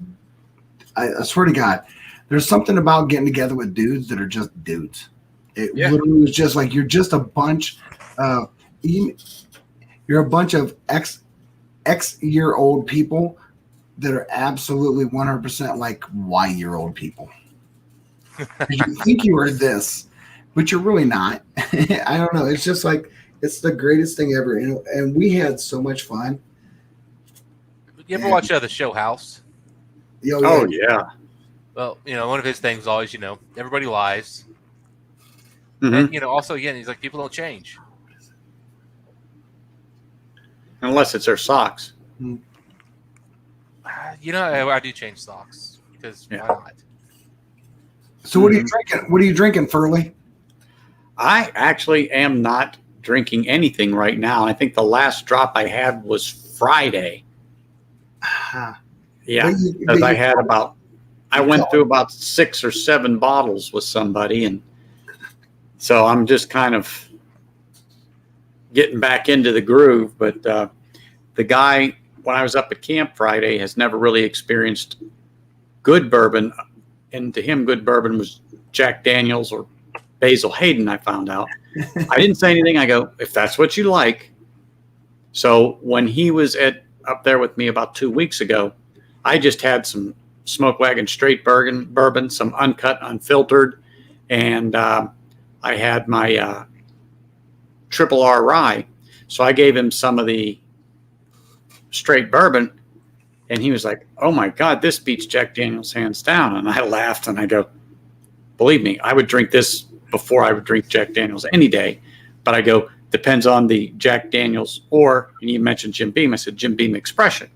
I swear to God, there's something about getting together with dudes that are just dudes. It Yeah. literally was just like, you're just a bunch uh, you- you're a bunch of X year old people that are absolutely 100% like Y-year-old people. You think you are this, but you're really not. I don't know. It's just like it's the greatest thing ever, and we had so much fun. You ever watch the show House? Oh yeah. Well, one of his things always, everybody lies. Mhm. And, also, again, he's like, people don't change. Unless it's their socks. I do change socks because Yeah. why not? So what are you drinking? What are you drinking, Furley? I actually am not drinking anything right now. I think the last drop I had was Friday. Yeah, because I went through about 6 or 7 bottles with somebody, and so I'm just kind of getting back into the groove. But the guy, when I was up at camp Friday, has never really experienced good bourbon, and to him, good bourbon was Jack Daniels or Basil Hayden. I found out. I didn't say anything. I go, if that's what you like. So when he was up there with me about 2 weeks ago, I just had some Smoke Wagon straight bourbon, some uncut, unfiltered, and I had my Triple R rye. So I gave him some of the straight bourbon, and he was like, oh my God, this beats Jack Daniels hands down. And I laughed and I go, believe me, I would drink this before I would drink Jack Daniels any day. But I go, depends on the Jack Daniels, and you mentioned Jim Beam. I said, Jim Beam Expression.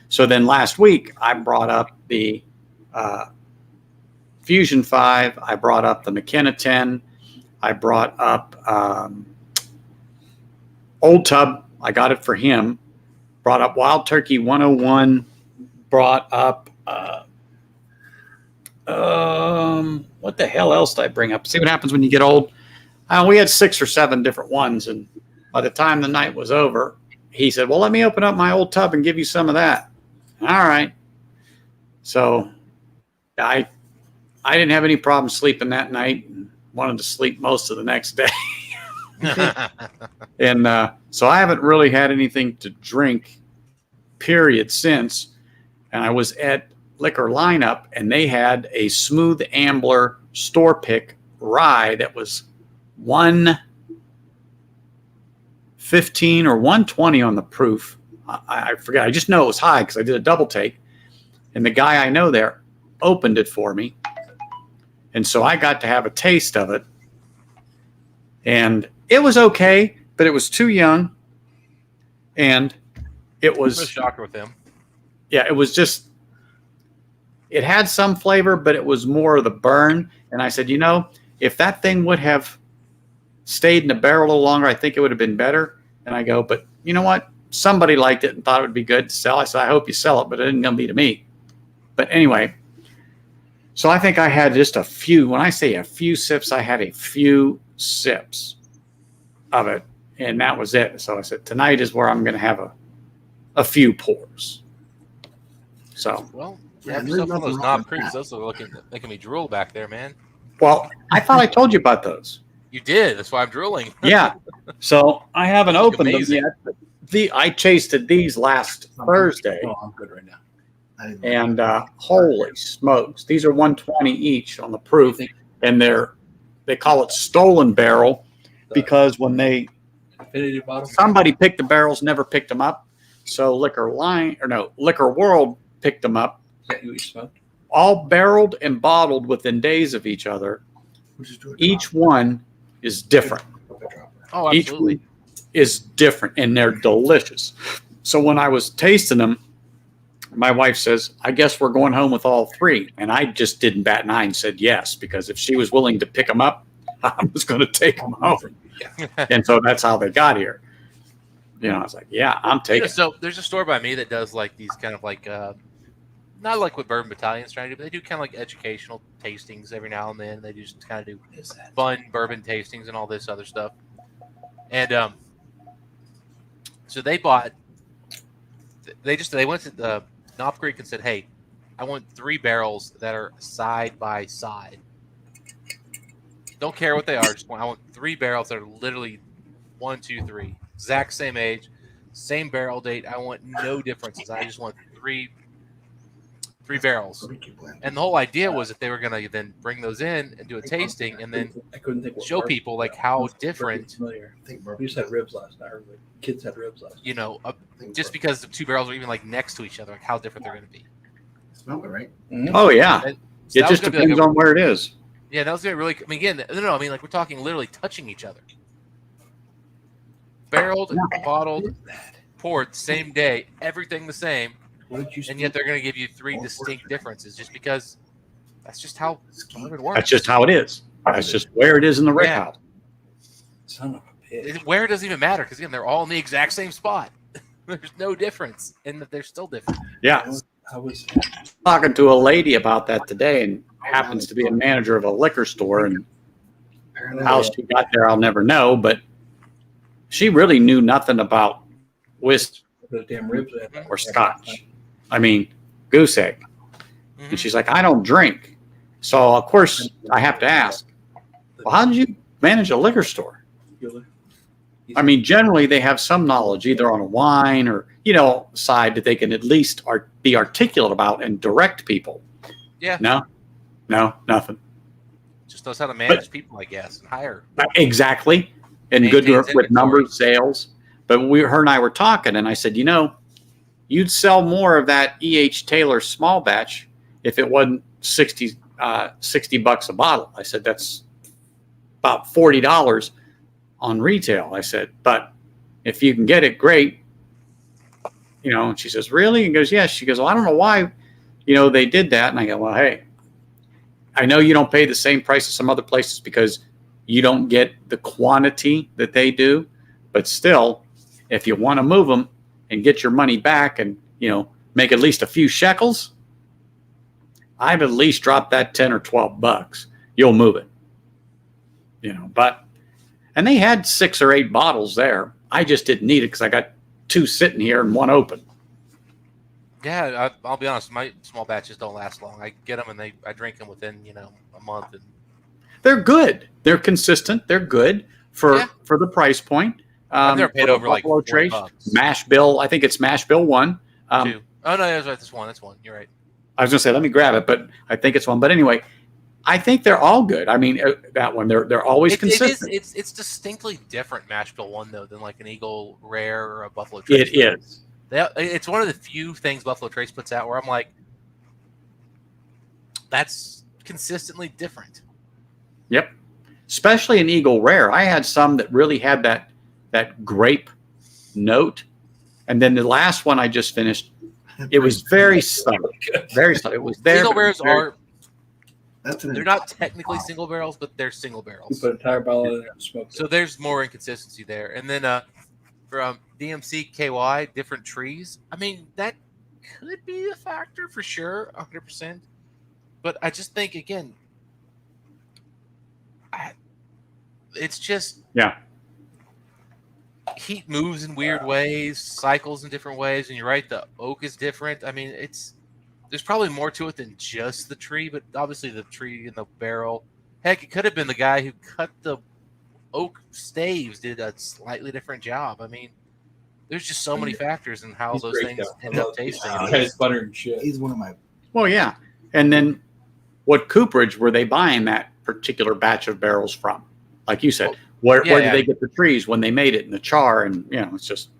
So then last week I brought up the Fusion 5. I brought up the McKenna 10. I brought up Old Tub. I got it for him. Brought up Wild Turkey 101. Brought up what the hell else did I bring up? See what happens when you get old. We had 6 or 7 different ones, and by the time the night was over, he said, well, let me open up my Old Tub and give you some of that. All right. So I didn't have any problem sleeping that night and wanted to sleep most of the next day. And so I haven't really had anything to drink, period, since. And I was at Liquor Lineup, and they had a Smooth Ambler store pick rye that was 115 or 120 on the proof. I forget. I just know it was high because I did a double take. And the guy I know there opened it for me. And so I got to have a taste of it. And it was okay, but it was too young. And it was... I'm a shocker with him. Yeah, it was just... It had some flavor, but it was more of the burn. And I said, if that thing would have stayed in the barrel a little longer, I think it would have been better. And I go, but you know what? Somebody liked it and thought it would be good to sell. I said, I hope you sell it, but it isn't going to be to me. But anyway, so I think I had just a few. When I say a few sips, I had a few sips of it, and that was it. So I said, tonight is where I'm going to have a few pours. So, Well, Yeah, have there's yourself one of nothing those wrong knob with creeps. that. Those are making me drool back there, man. well, I thought I told you about those. You did. That's why I'm drooling. Yeah. So I haven't Look opened amazing. them yet. But I tasted these last Thursday, Oh, I'm good right now. I didn't- and holy smokes, these are 120 each on the proof, and they call it stolen barrel because when Infinity bottle. somebody picked the barrels, never picked them up. So Liquor World picked them up, Is that you smoked? all barreled and bottled within days of each other. We'll just do a Each drop. one is different. Put the drop. Oh, Each absolutely. one is different, and they're delicious. So when I was tasting them, my wife says, I guess we're going home with all 3. And I just didn't bat an eye and said yes, because if she was willing to pick them up, I was going to take them home. And so that's how they got here. I was like, yeah, I'm taking it. So there's a store by me that does these kind of not like what Bourbon Battalion's trying to do, but they do kind of educational tastings every now and then. They just kind of do What is that? fun bourbon tastings and all this other stuff. And so they bought. They went to the Knob Creek and said, "Hey, I want 3 barrels that are side by side. Don't care what they are. I want 3 barrels that are literally 1, 2, 3, exact same age, same barrel date. I want no differences. I just want three barrels. Barbecue blend. And the whole idea was that they were going to then bring those in and do a tasting and then I couldn't think what show barbecue people like was. how I was different, familiar. I think We barbecue. just had ribs last night. Or the kids had ribs last night. you know, I think just barbecue. because the two barrels are even like next to each other, like how different they're going to be. Smell it, right? Oh yeah, So it that was just gonna be like depends on where it is. Yeah, that was going to really. I mean, again, no, I mean, like we're talking literally touching each other. Barreled, bottled, poured, same day, everything the same, What did you and yet they're going to give you three distinct differences just because that's just how bourbon works. That's just how it is. That's just where it is in the rick Yeah. house. son of a bitch? Where it doesn't even matter because again, they're all in the exact same spot. There's no difference, and that they're still different. Yeah, I was talking to a lady about that today, and happens to be a manager of a liquor store, and Apparently, how she got there, I'll never know. But she really knew nothing about whiskey those damn ribs. or scotch. I mean, goose egg. Mhm. And she's like, I don't drink. So of course I have to ask, well, how did you manage a liquor store? I mean, generally they have some knowledge either on a wine or, side that they can at least be articulate about and direct people. Yeah. No, nothing. Just knows how to manage people, I guess, and hire. Exactly. And good Maintains with inventory. numbers, sales. But her and I were talking, and I said, you'd sell more of that E.H. Taylor small batch if it wasn't $60 a bottle. I said, that's about $40 on retail. I said, but if you can get it, great. And she says, really? And goes, yes. She goes, well, I don't know why, they did that. And I go, well, hey, I know you don't pay the same price as some other places because you don't get the quantity that they do, but still, if you want to move them and get your money back and, make at least a few shekels, I've at least dropped that 10 or 12 bucks. You'll move it, and they had 6 or 8 bottles there. I just didn't need it because I got 2 sitting here and 1 open. Yeah, I'll be honest. My small batches don't last long. I get them and I drink them within a month. And They're good. They're consistent. They're good for Yeah. the price point. I've never paid for the over like Buffalo 40 Trace. bucks. Mash Bill. I think it's Mash Bill 1. Two. Oh no, that's right. That's one. That's one. You're right. I was going to say, let me grab it, but I think it's 1. But anyway, I think they're all good. I mean, that one, they're always consistent. It's distinctly different Mash Bill 1 though than like an Eagle Rare or a Buffalo Trace. It is. It's one of the few things Buffalo Trace puts out where I'm like, that's consistently different. Yep. Especially an Eagle Rare. I had some that really had that grape note. And then the last one I just finished, it was very subtle. Very subtle. It was there. Single but it was barrels very- they're not technically single barrels, but they're single You barrels. put an entire bottle in there and smoked So there's more inconsistency there. And then from DMC KY, different trees. I mean, that could be a factor for sure, 100%. But I just think, again, it's just Yeah. heat moves in weird ways, cycles in different ways. And you're right, the oak is different. I mean, there's probably more to it than just the tree, but obviously the tree in the barrel. Heck, it could have been the guy who cut the oak staves did a slightly different job. I mean, there's just so many factors in how He's those great, things though. end up tasting. It's butter and shit. he's one of my. Well, yeah. And then what cooperage were they buying that particular batch of barrels from? Like you said, where yeah. did they get the trees when they made it in the char? And, it's just,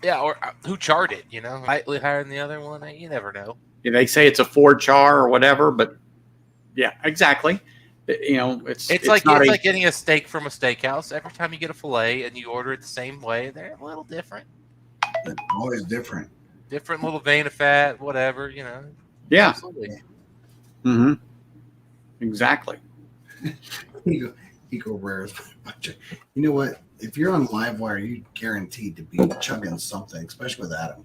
Yeah, or who charred it, slightly higher than the other one. You never know. they say it's a Ford char or whatever, but yeah, exactly. It's not like getting a steak from a steakhouse. Every time you get a fillet and you order it the same way, they're a little different. Always different. Different little vein of fat, whatever, Yeah. Absolutely. Mm-hmm. Exactly. Eco Rares. You know what? If you're on Livewire, you're guaranteed to be chugging something, especially with Adam.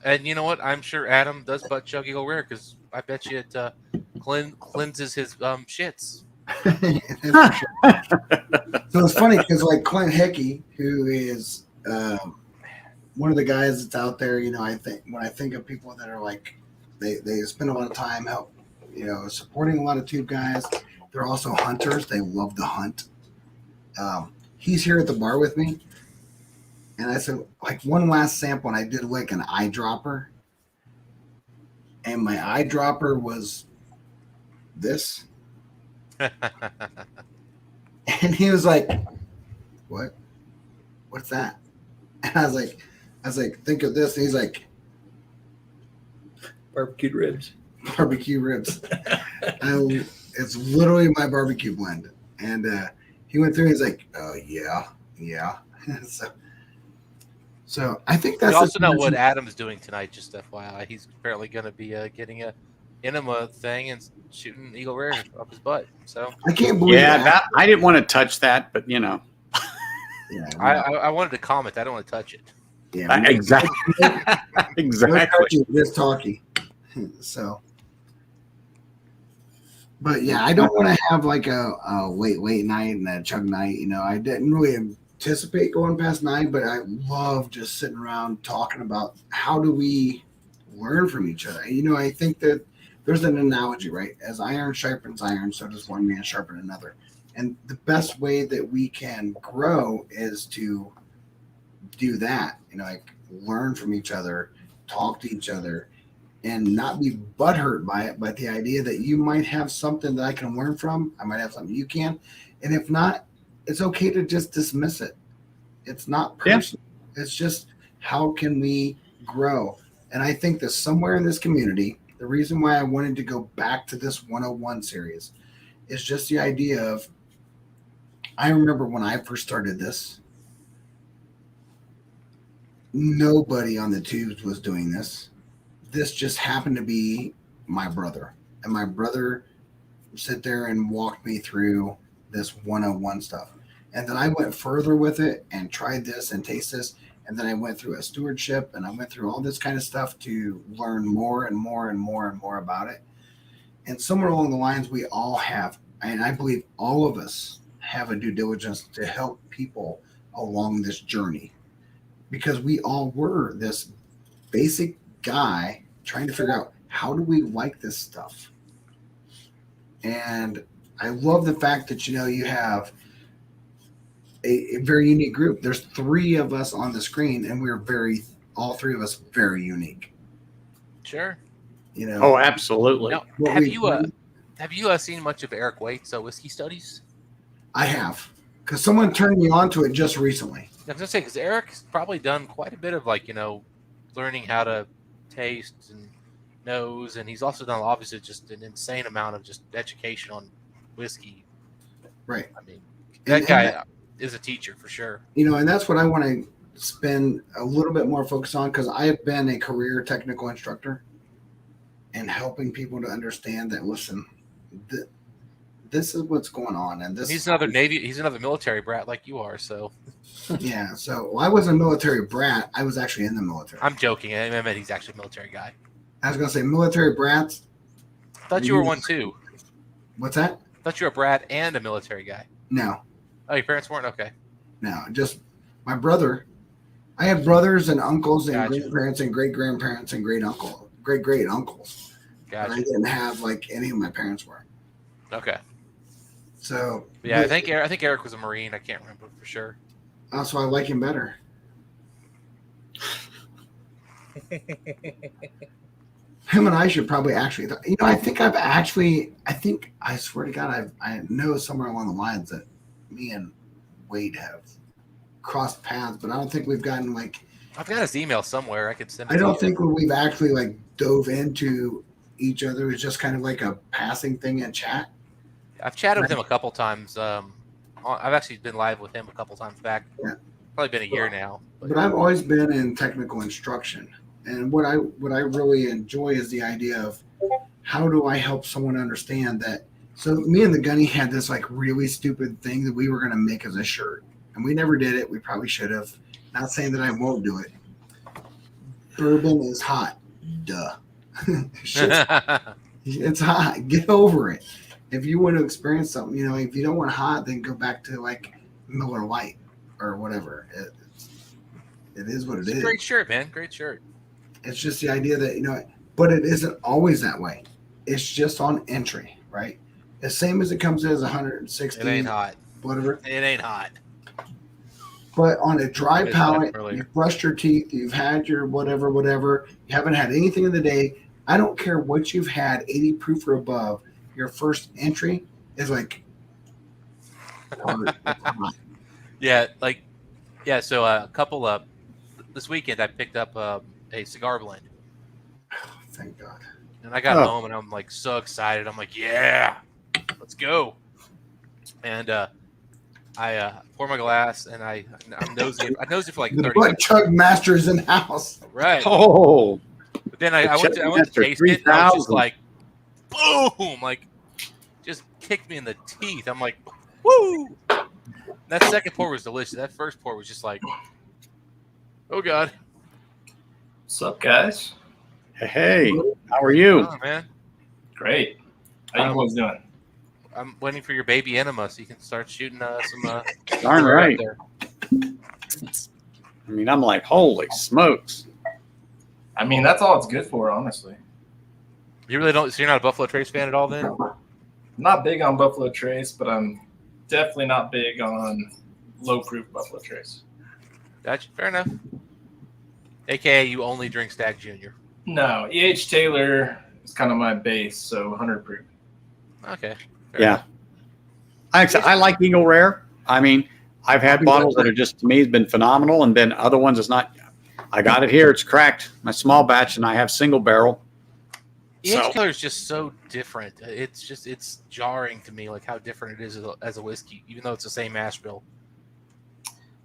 And you know what? I'm sure Adam does butt chug Eagle Rare because I bet you it cleanses his shits. So it's funny because like Clint Hickey, who is one of the guys that's out there, I think when I think of people that are like they spend a lot of time help, supporting a lot of tube guys. They're also hunters. They love to hunt. He's here at the bar with me, And I said, like one last sample, and I did like an eyedropper. And my eyedropper was this. And he was like, "What? What's that?" And I was like, "Think of this." And he's like, Barbecued ribs. "Barbecue ribs." It's literally my barbecue blend. And he went through. He's like, "Oh yeah." So I think that's We also know what Adam's doing tonight. Just FYI, he's apparently going to be getting a enema thing and shooting eagle rare up his butt. So I can't believe that I didn't want to touch that, but you know, Yeah, I wanted to comment. I don't want to touch it. yeah, exactly, no exactly. touchy, just talky. So, but yeah, I don't want to have like a late night and a chug night. You know, I didn't really anticipate going past 9, but I love just sitting around talking about how do we learn from each other. You know, I think that there's an analogy, right? As iron sharpens iron, so does one man sharpen another. And the best way that we can grow is to do that, you know, like learn from each other, talk to each other, and not be butthurt by it. But the idea that you might have something that I can learn from, I might have something you can. And if not, it's okay to just dismiss it. It's not personal. Yeah. It's just how can we grow? And I think that somewhere in this community, the reason why I wanted to go back to this 101 series is just the idea of, I remember when I first started this, nobody on the tubes was doing this. This just happened to be my brother. And my brother sit there and walked me through this 101 stuff. And then I went further with it and tried this and taste this. And then I went through a stewardship and I went through all this kind of stuff to learn more and more and more and more about it. And somewhere along the lines, we all have, and I believe all of us have a due diligence to help people along this journey, because we all were this basic guy trying to figure out how do we like this stuff. And I love the fact that, you know, you have a very unique group. There's 3 of us on the screen, and we're all 3 of us very unique. Sure. You know. Oh, absolutely. Now, have you seen much of Eric Waite's Whiskey Studies? I have, because someone turned me on to it just recently. I was gonna say, because Eric's probably done quite a bit of, like, you know, learning how to taste and nose, and he's also done obviously just an insane amount of just education on whiskey. Right. I mean, that guy is a teacher for sure. You know, and that's what I want to spend a little bit more focus on, because I have been a career technical instructor and helping people to understand that, listen, this is what's going on. And this, he's another military brat like you are. So yeah. So I wasn't a military brat. I was actually in the military. I'm joking. I meant he's actually a military guy. I was going to say military brats. I thought you were one too. What's that? I thought you were a brat and a military guy. No. Oh, your parents weren't? Okay. No, just my brother. I had brothers and uncles and Gotcha. grandparents and great grandparents and great uncles. Gotcha. But I didn't have like any of my parents were. Okay. So yeah, I think Eric was a Marine. I can't remember for sure. So I like him better. Him and I should probably actually, you know, I swear to God, I know somewhere along the lines that me and Wade have crossed paths, but I don't think we've gotten like. I've got his email somewhere. I could send it. I don't think we've actually like dove into each other. It's just kind of like a passing thing in chat. I've chatted with him a couple times. I've actually been live with him a couple times back. Yeah. Probably been a year now. But I've always been in technical instruction. And what I really enjoy is the idea of how do I help someone understand that. So me and the Gunny had this like really stupid thing that we were going to make as a shirt. And we never did it. We probably should have. Not saying that I won't do it. Bourbon is hot. Duh. It's hot. Get over it. If you want to experience something, you know, if you don't want hot, then go back to like Miller Lite or whatever. It is what it is. Great shirt, man. Great shirt. It's just the idea that, you know, but it isn't always that way. It's just on entry, right? The same as it comes in as 160. It ain't hot. Whatever. It ain't hot. But on a dry It's palate, earlier. you've brushed your teeth, you've had your whatever, you haven't had anything in the day. I don't care what you've had, 80 proof or above, your first entry is like hard. It's hot. Yeah, like yeah. So a couple of this weekend, I picked up a cigar blend, Thank God. and I got Oh. home and I'm like so excited. I'm like, yeah, let's go. And I pour my glass and I'm nosy. I nosy for like The 30 butt seconds. chug master's in house. Right. Oh, But then I went to Chugmaster taste it. And I was just 3000. like, boom! Like, just kicked me in the teeth. I'm like, woo! That second pour was delicious. That first pour was just like, oh god, What's up, guys? hey, how are you? oh, man. Great. How you boys doing? I'm waiting for your baby enema so you can start shooting some. Darn out right. there. I mean, I'm like, holy smokes. I mean, that's all it's good for, honestly. You really don't. So you're not a Buffalo Trace fan at all, then? I'm not big on Buffalo Trace, but I'm definitely not big on low proof Buffalo Trace. Gotcha. Fair enough. AKA, you only drink Stag Junior. No, E.H. Taylor is kind of my base, so 100 proof. Okay. Fair Yeah. enough. I like Eagle Rare. I mean, I've had bottles that are just, to me, has been phenomenal. And then other ones, it's not. I got it here. It's cracked. My small batch, and I have single barrel. EH So- Taylor is just so different. It's jarring to me, like how different it is as a whiskey, even though it's the same mash bill.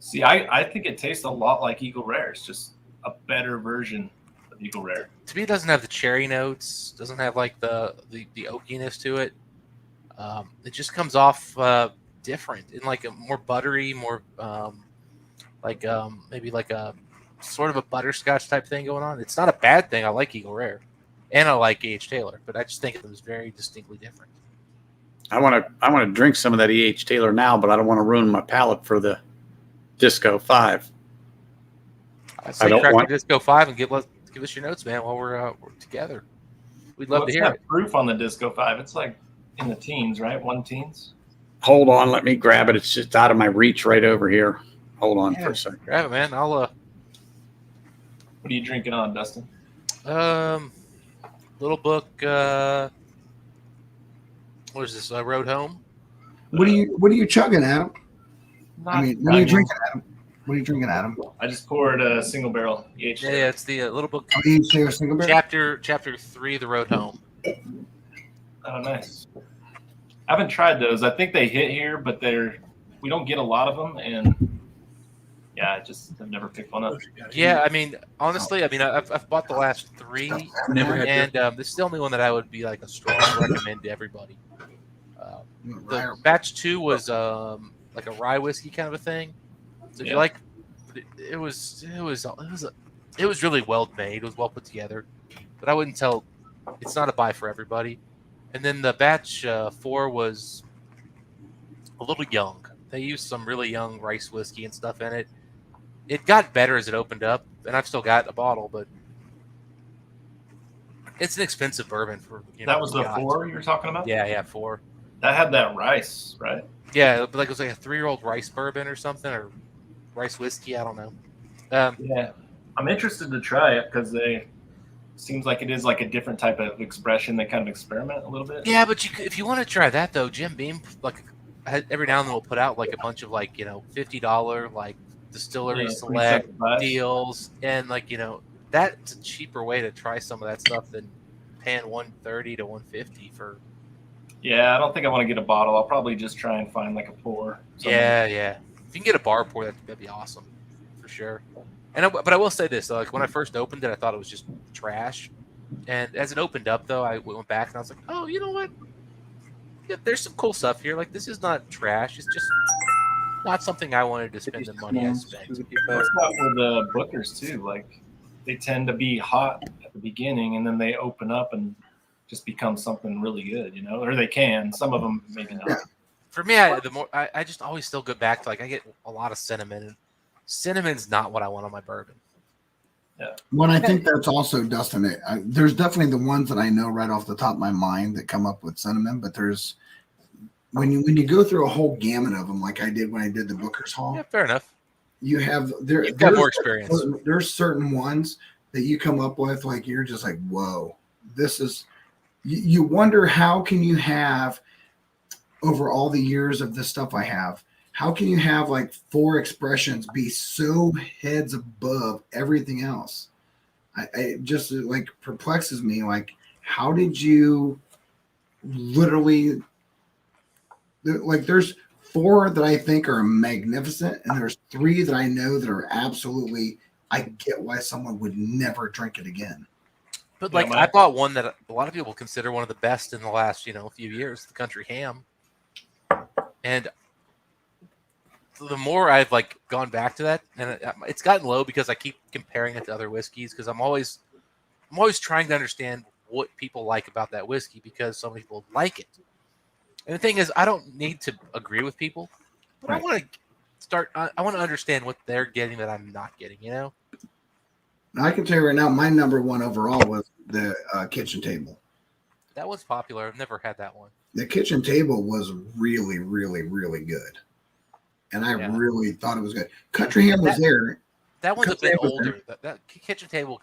See, I think it tastes a lot like Eagle Rare. It's just a better version of Eagle Rare. To me, it doesn't have the cherry notes. Doesn't have like the oakiness to it. It just comes off different and like a more buttery, more maybe like a sort of a butterscotch type thing going on. It's not a bad thing. I like Eagle Rare, and I like E.H. Taylor, but I just think it was very distinctly different. I want to drink some of that E.H. Taylor now, but I don't want to ruin my palate for the Disco 5. I say don't crack want- the Disco 5 and give us your notes, man, while we're together. We'd love to What's hear that it. proof on the Disco 5? It's like in the teens, right? 1 teens. Hold on, let me grab it. It's just out of my reach right over here. Hold on for a second. Grab it, man. I'll What are you drinking on, Dustin? little book. What is this? Road Home. What are you chugging, Adam? Not, I mean, what are you drinking, Adam? What are you drinking, Adam? I just poured a single barrel EH. Yeah, it's the little book. Oh, you say a single barrel? Chapter 3, The Road Home. Oh, nice. I haven't tried those. I think they hit here, but we don't get a lot of them, and yeah, I just have never picked one up. Yeah, I mean, honestly, I've bought the last 3, Never had and this is the only one that I would be like a strong recommend to everybody. The Right. batch 2 was like a rye whiskey kind of a thing. So if you Yeah. like, it was really well made. It was well put together, but I wouldn't tell. It's not a buy for everybody. And then the batch 4 was a little young. They used some really young rice whiskey and stuff in it. It got better as it opened up, and I've still got a bottle, but it's an expensive bourbon for That was the guys. 4 you were talking about? Yeah, 4. That had that rice, right? Yeah, like it was like a 3-year-old rice bourbon or something, or rice whiskey. I don't know. Yeah. I'm interested to try it because seems like it is like a different type of expression. They kind of experiment a little bit. Yeah, but if you want to try that though, Jim Beam like every now and then will put out like a bunch of like $50 like distillery Yeah, select 375. deals, and like that's a cheaper way to try some of that stuff than paying $130 to $150 for. Yeah, I don't think I want to get a bottle. I'll probably just try and find like a pour. somewhere. Yeah. If you can get a bar pour, that'd be awesome for sure. But I will say this though, like when I first opened it, I thought it was just trash, and as it opened up though, I went back and I was like, oh, you know what? Yeah, there's some cool stuff here. Like this is not trash. It's just not something I wanted to spend the money I spent. That's not with the Bookers too. Like they tend to be hot at the beginning, and then they open up and just become something really good, or they can. Some of them maybe not. For me, I just always still go back to like I get a lot of cinnamon, and cinnamon's not what I want on my bourbon. Well, I think that's also Dustin. There's definitely the ones that I know right off the top of my mind that come up with cinnamon, but there's when you go through a whole gamut of them, like I did when I did the Booker's Hall. Yeah, fair enough. you have there. You've got more experience. There's certain ones that you come up with, like you're just like, whoa, this is. You wonder how can you have over all the years of the stuff I have. How can you have like 4 expressions be so heads above everything else? It just like perplexes me. Like, how did you literally like? There's 4 that I think are magnificent, and there's 3 that I know that are absolutely. I get why someone would never drink it again. But like, I bought one that a lot of people consider one of the best in the last, few years, the Country Ham. And the more I've like gone back to that, and it's gotten low because I keep comparing it to other whiskeys because I'm always trying to understand what people like about that whiskey because so many people like it. And the thing is, I don't need to agree with people, but Right. I want to understand what they're getting that I'm not getting. Now, I can tell you right now, my number 1 overall was the kitchen table. That was popular. I've never had that one. The kitchen table was really, really, really good. And I really thought it was good. Country Ham was there. That one's a Country bit Ham was older. That kitchen table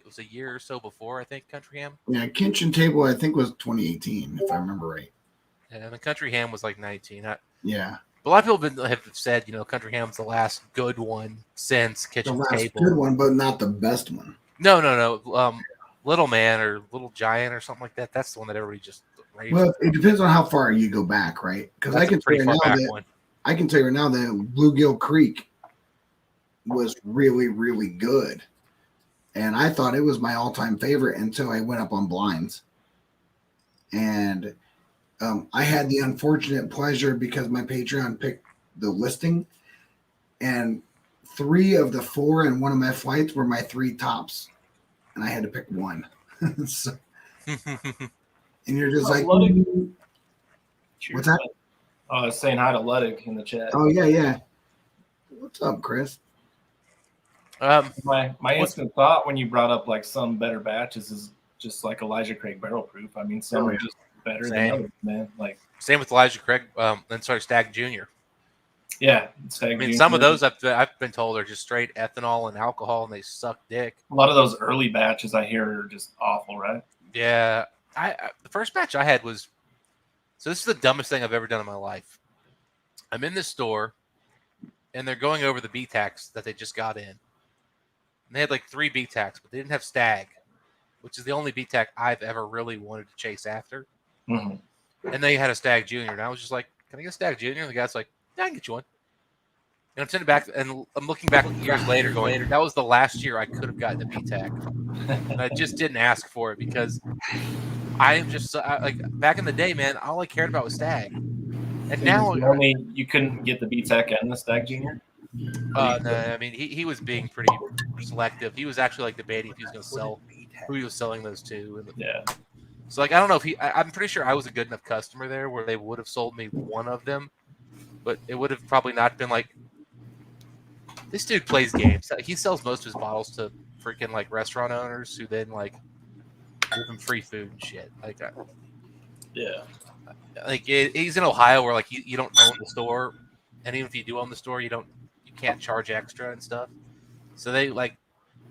was a year or so before, I think, Country Ham. Yeah, kitchen table I think was 2018, if I remember right. And the Country Ham was like 19. Yeah. A lot of people have said, Country Ham's the last good one since The Kitchen last Table. good one, but not the best one. No. Little Man or Little Giant or something like that. That's the one that everybody just raves. Well, it depends on how far you go back, right? Because I can tell you now that I can tell you now that Bluegill Creek was really, really good. And I thought it was my all-time favorite until I went up on blinds. And I had the unfortunate pleasure because my Patreon picked the listing. And 3 of the 4 in one of my flights were my 3 tops. And I had to pick one. So, and you're just like, what's that? I was saying hi to Ludwig in the chat. Oh, yeah. What's up, Chris? My instant thought when you brought up like some better batches is just like Elijah Craig barrel proof. I mean, some are just better than others, man. Like same with Elijah Craig. Stagg Jr. Yeah, I mean, some of those I've been told are just straight ethanol and alcohol, and they suck dick. A lot of those early batches I hear are just awful, right? Yeah, the first batch I had was. So this is the dumbest thing I've ever done in my life. I'm in this store, and they're going over the BTACs that they just got in. And they had like 3 BTACs, but they didn't have Stag, which is the only BTAC I've ever really wanted to chase after. Mm-hmm. And they had a Stag Junior, and I was just like, "Can I get a Stag Junior?" And the guy's like, "Yeah, I can get you one." And I'm sitting back, and I'm looking back years later, going, "That was the last year I could have gotten a BTAC." And I just didn't ask for it because I am just like back in the day, man. All I cared about was Stag, and now you couldn't get the BTAC and the Stag Junior. No, I mean he was being pretty selective. He was actually like debating if he was going to sell who he was selling those to. Yeah. So like I don't know if I'm pretty sure I was a good enough customer there where they would have sold me one of them, but it would have probably not been like this dude plays games. He sells most of his bottles to freaking like restaurant owners who then like give him free food and shit. Like yeah, like he's in Ohio where like you don't own the store, and even if you do own the store, you can't charge extra and stuff. So they like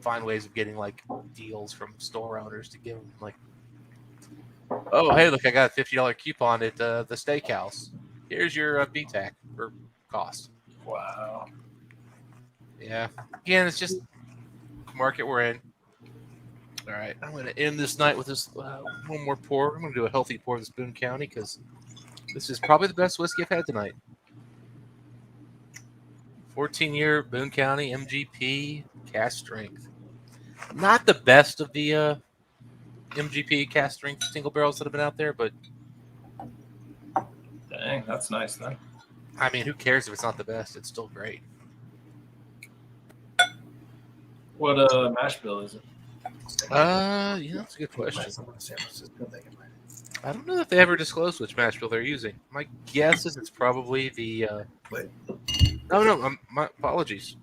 find ways of getting like deals from store owners to give them like, oh hey look, I got a $50 coupon at the steakhouse. Here's your BTAC for cost. Wow. Yeah. Again, it's just the market we're in. All right, I'm going to end this night with this one more pour. I'm going to do a healthy pour of this Boone County because this is probably the best whiskey I've had tonight. 14-year Boone County MGP cast strength. Not the best of the MGP cast strength single barrels that have been out there, but dang, that's nice then. I mean, who cares if it's not the best? It's still great. What mash bill is it? That's a good question. I don't know if they ever disclosed which mash bill they're using. My guess is it's probably the. My apologies.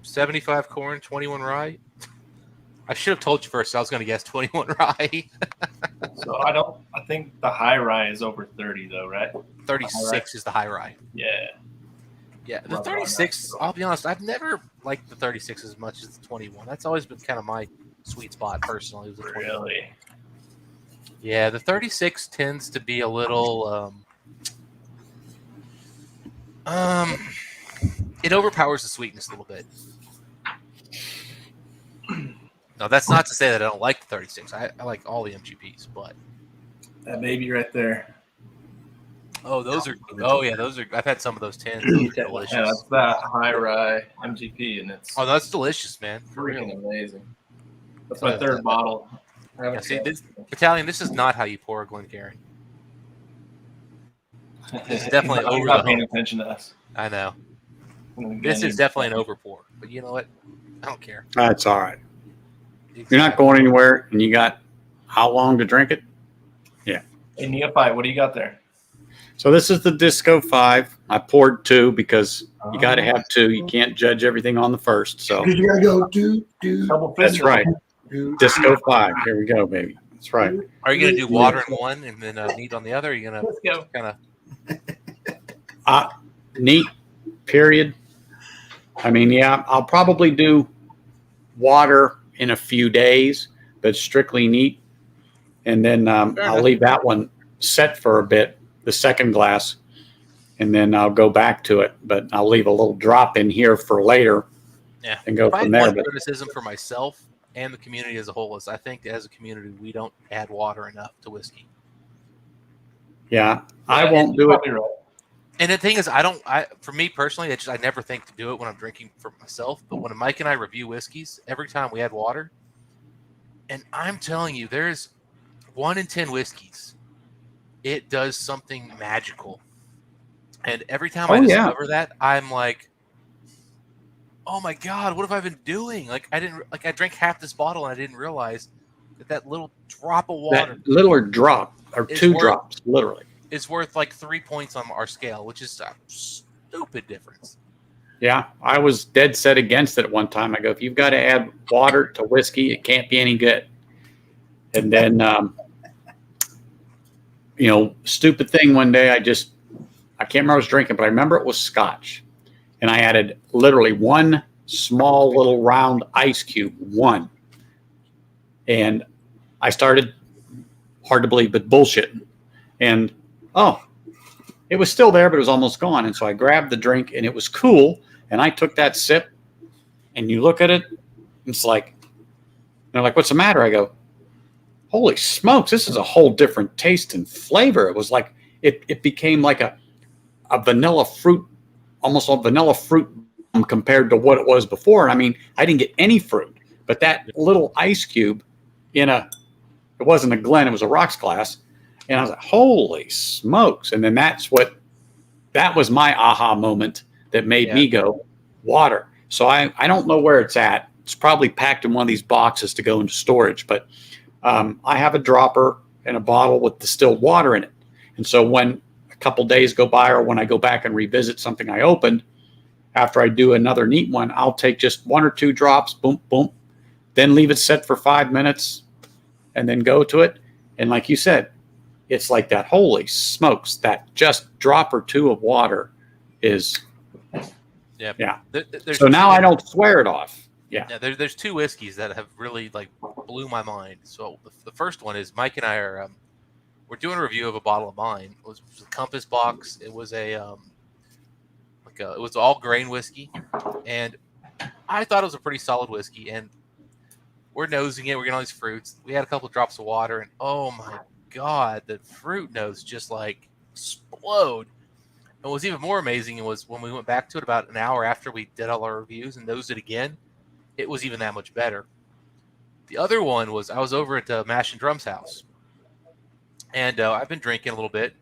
75 corn, 21 rye. I should have told you first. I was going to guess 21 rye. So I think the high rye is over 30 though, right? 36 is the high rye. Yeah. Yeah, the Love it on 36. that. I'll be honest, I've never liked the 36 as much as the 21. That's always been kind of my sweet spot personally. Was the 21. Really? Yeah, the 36 tends to be a little. It overpowers the sweetness a little bit. Now, that's not to say that I don't like the 36. I like all the MGPs, but That baby right there. those are. Oh yeah, those are. I've had some of those 10s. Those are delicious. Yeah, that's that high rye MGP, and it's Oh, that's delicious, man. For real. freaking amazing. That's my third bottle. I haven't Yeah, see, tried this Battalion. This is not how you pour a Glencairn. it. this is definitely He's over not the paying hump. attention to us. I know. Again, This is he's- definitely an overpour. But you know what? I don't care. That's all right. You're not going anywhere, and you got how long to drink it? Hey, Neophyte, what do you got there? So this is the Disco 5. I poured 2 because you got to have 2. You can't judge everything on the first. So Because you gotta go do. Double that's fizz. right. do. Disco 5. Here we go, baby. That's right. Are you going to do water in one and then neat on the other? Or are you going Let's go. to kind of? Neat, period. I mean, yeah, I'll probably do water in a few days, but strictly neat. And then I'll enough. leave that one set for a bit, the second glass, and then I'll go back to it. But I'll leave a little drop in here for later Yeah. and go If I from had there. one But criticism for myself and the community as a whole is I think as a community we don't add water enough to whiskey. yeah, I Yeah, won't you're do it. probably right. And the thing is, for me personally, I never think to do it when I'm drinking for myself. But when Mike and I review whiskeys, every time we add water, and I'm telling you, there's 1 in 10 whiskeys, it does something magical. And every time I Oh, yeah. discover that, I'm like, oh my God, what have I been doing? Like I drank half this bottle and I didn't realize that little drop of water That littler drop or It's 2 worth- drops, literally. is worth like 3 points on our scale, which is a stupid difference. Yeah, I was dead set against it at one time. I go, if you've got to add water to whiskey, it can't be any good. And then, stupid thing one day, I can't remember what I was drinking, but I remember it was scotch. And I added literally 1 small little round ice cube, 1. And I started, hard to believe, but bullshitting. And, it was still there, but it was almost gone. And so I grabbed the drink and it was cool. And I took that sip and you look at it, it's like, they're like, what's the matter? I go, holy smokes, this is a whole different taste and flavor. It was like, it became like a vanilla fruit, almost a vanilla fruit compared to what it was before. And I mean, I didn't get any fruit, but that little ice cube it wasn't a Glen, it was a rocks glass. And I was like, holy smokes. And then that was my aha moment that made me go, water. So I don't know where it's at. It's probably packed in one of these boxes to go into storage, but I have a dropper and a bottle with distilled water in it. And so when a couple days go by or when I go back and revisit something I opened, after I do another neat one, I'll take just 1 or 2 drops, boom, boom, then leave it set for 5 minutes and then go to it. And like you said, it's like that, holy smokes, that just drop or 2 of water is, yeah. So now I don't swear it off. Yeah. Yeah, there's 2 whiskeys that have really like blew my mind. So the first one is Mike and I are we're doing a review of a bottle of mine. It was a Compass box. It was it was all grain whiskey, and I thought it was a pretty solid whiskey. And we're nosing it. We're getting all these fruits. We had a couple of drops of water, and oh my God, the fruit notes just like explode. And what was even more amazing was when we went back to it about an hour after we did all our reviews and nosed it again, it was even that much better. The other one was I was over at Mash and Drum's house, and I've been drinking a little bit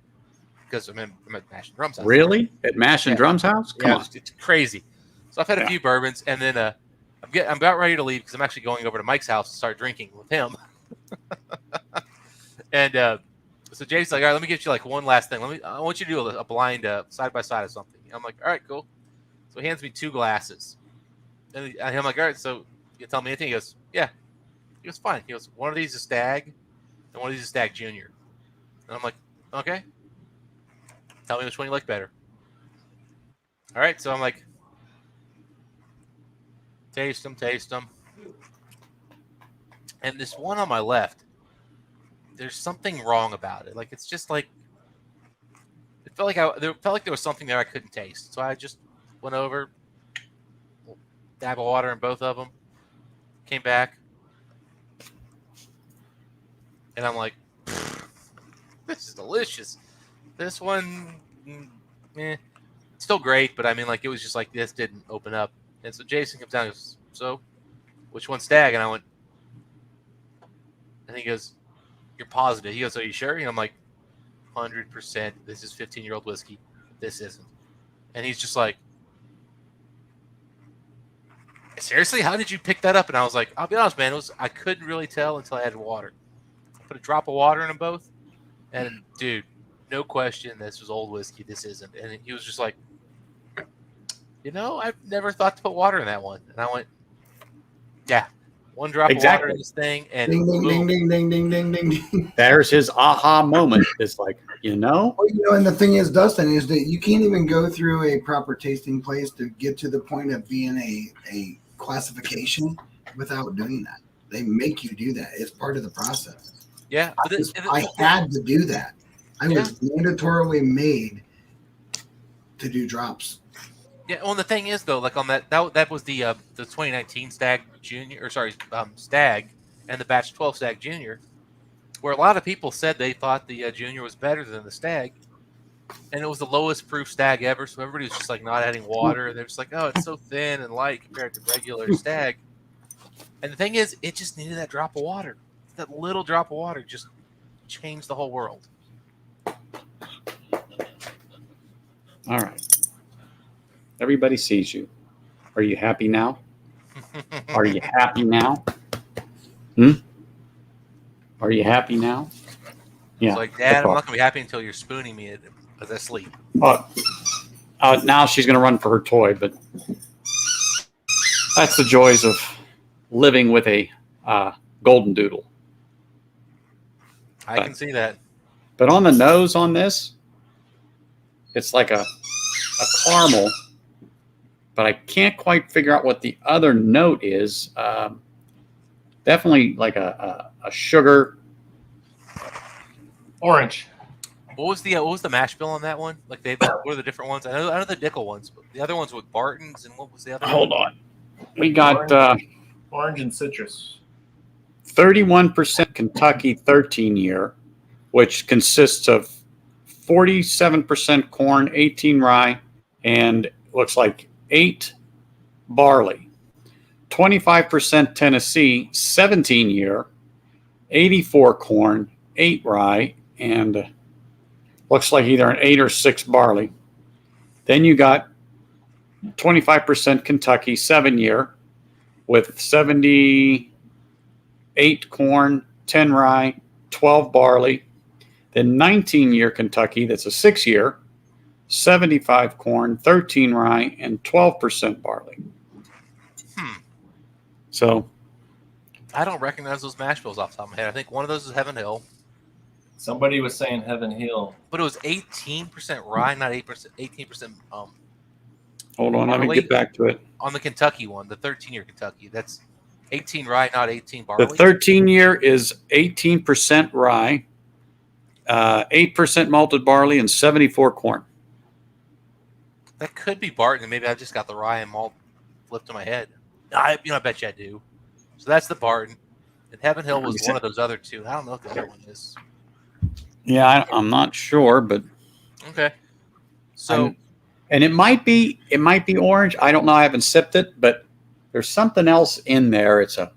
because I'm at Mash and Drum's house. Really? At Mash and Drum's house? Come on. It's crazy. So I've had a few bourbons, and then I'm about ready to leave because I'm actually going over to Mike's house to start drinking with him. And so Jason's like, all right, let me get you like one last thing. I want you to do a blind side by side of something. I'm like, all right, cool. So he hands me 2 glasses, and I'm like, all right, so you tell me anything? He goes, yeah. He goes, fine. He goes, one of these is Stag, and one of these is Stag Junior. And I'm like, okay. Tell me which one you like better. All right, so I'm like, taste them. And this one on my left, there's something wrong about it. Like it's just like it felt like there was something there I couldn't taste. So I just went over, dab of water in both of them, came back, and I'm like, this is delicious. This one, still great, but I mean, like it was just like this didn't open up. And so Jason comes down and goes, so which one's Stag? And I went, and he goes, you're positive? He goes, are you sure? And I'm like, 100%. This is 15-year-old whiskey. This isn't. And he's just like, seriously? How did you pick that up? And I was like, I'll be honest, man. I couldn't really tell until I had water. I put a drop of water in them both. And, dude, no question, this was old whiskey. This isn't. And he was just like, I've never thought to put water in that one. And I went, yeah. One drop of water in this thing, and Ding, ding, boom. ding, ding, ding, ding, ding, ding. There's his aha moment. It's like, Well, and the thing is, Dustin, is that you can't even go through a proper tasting place to get to the point of being a classification without doing that. They make you do that. It's part of the process. Yeah, but I had to do that. I was mandatorily made to do drops. Yeah, well, the thing is though, like on that was the 2019 Stag Junior, Stag, and the Batch 12 Stag Junior, where a lot of people said they thought the Junior was better than the Stag, and it was the lowest proof Stag ever. So everybody was just like not adding water, and they're just like, oh, it's so thin and light compared to regular Stag. And the thing is, it just needed that drop of water. That little drop of water just changed the whole world. all right. Everybody sees you. Are you happy now? Are you happy now? Are you happy now? Yeah. It's like, Dad, I'm not gonna be happy until you're spooning me as I sleep. Now she's going to run for her toy, but that's the joys of living with a golden doodle. I can see that. But on the nose on this, it's like a caramel, but I can't quite figure out what the other note is. Definitely like a sugar. Orange. What was the mash bill on that one? Like what are the different ones? I know the Dickel ones, but the other ones with Barton's, and what was the other? Hold on. We got Orange and citrus. 31% Kentucky 13-year, which consists of 47% corn, 18 rye, and looks like 8 barley. 25% Tennessee 17-year, 84 corn, 8 rye, and looks like either an 8 or 6 barley. Then you got 25% Kentucky 7-year with 78 corn, 10 rye, 12 barley. Then 19-year Kentucky, that's a 6-year, 75 corn, 13 rye, and 12% barley. So I don't recognize those mash bills off the top of my head. I think one of those is Heaven Hill, Somebody was saying Heaven Hill. but it was 18% rye, not 8%. 18%. hold on, let me get back to it. On the Kentucky one, the 13-year Kentucky, that's 18 rye, not 18 barley. The 13-year is 18% rye, 8% malted barley, and 74 corn. That could be Barton, and maybe I just got the rye and malt flipped in my head. I bet you I do. So that's the Barton. And Heaven Hill was one of those other two. I don't know what the other one is. Yeah, I'm not sure, but Okay. So and it might be orange. I don't know. I haven't sipped it, but there's something else in there. It's a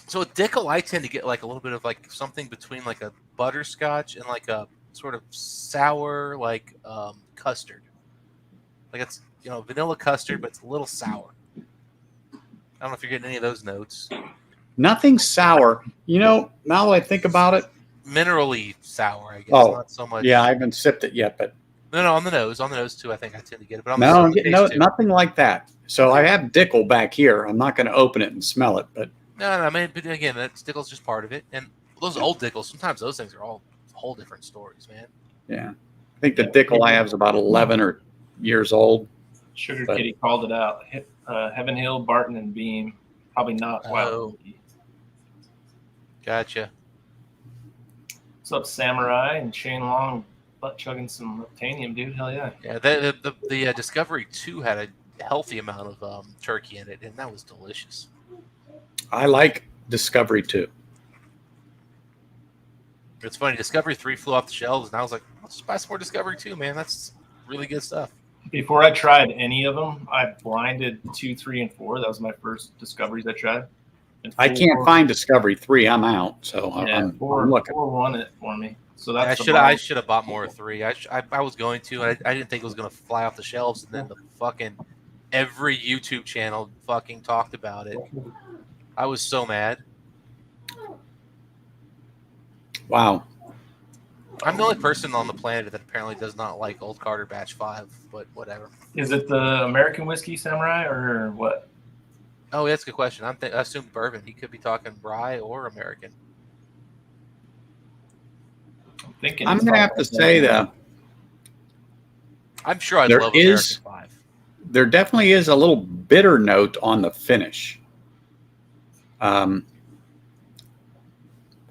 So with Dickel, I tend to get like a little bit of like something between like a butterscotch and like a sort of sour like custard. Like it's vanilla custard, but it's a little sour. I don't know if you're getting any of those notes. nothing sour. Now that I think about it, Minerally sour, I guess. Oh, Not so much. yeah, I haven't sipped it yet, but No, on the nose too. I think I tend to get it. But I'm no, I'm the getting taste too. nothing like that. So I have Dickel back here. I'm not going to open it and smell it, but No, I mean, but again, that Dickel's just part of it. And those old Dickels, sometimes those things are all whole different stories, man. yeah, I think the Dickel I have is about 11 or years old. Sugar But- Kitty called it out. Heaven Hill, Barton, and Beam. Probably not Wild Oh. Monkey. Gotcha. What's up, Samurai and Shane Long? Butt chugging some Reptanium, dude. Hell yeah. Yeah, the Discovery 2 had a healthy amount of turkey in it, and that was delicious. I like Discovery too. It's funny, Discovery 3 flew off the shelves, and I was like, let's just buy some more Discovery 2, man. That's really good stuff. Before I tried any of them, I blinded 2, 3, and 4. That was my first Discoveries I tried. And I can't find Discovery 3. I'm out. So Yeah, I'm 4 looking. won it for me. So I that's should have bought more of 3. I was going to. I didn't think it was going to fly off the shelves, and then the fucking every YouTube channel fucking talked about it. I was so mad. Wow. I'm the only person on the planet that apparently does not like Old Carter Batch 5, but whatever. Is it the American Whiskey Samurai or what? Oh, that's a good question. I assumed bourbon. He could be talking rye or American. I'm thinking. I'm it's going to have to say that I'm sure I'd There love is- American 5. there definitely is a little bitter note on the finish.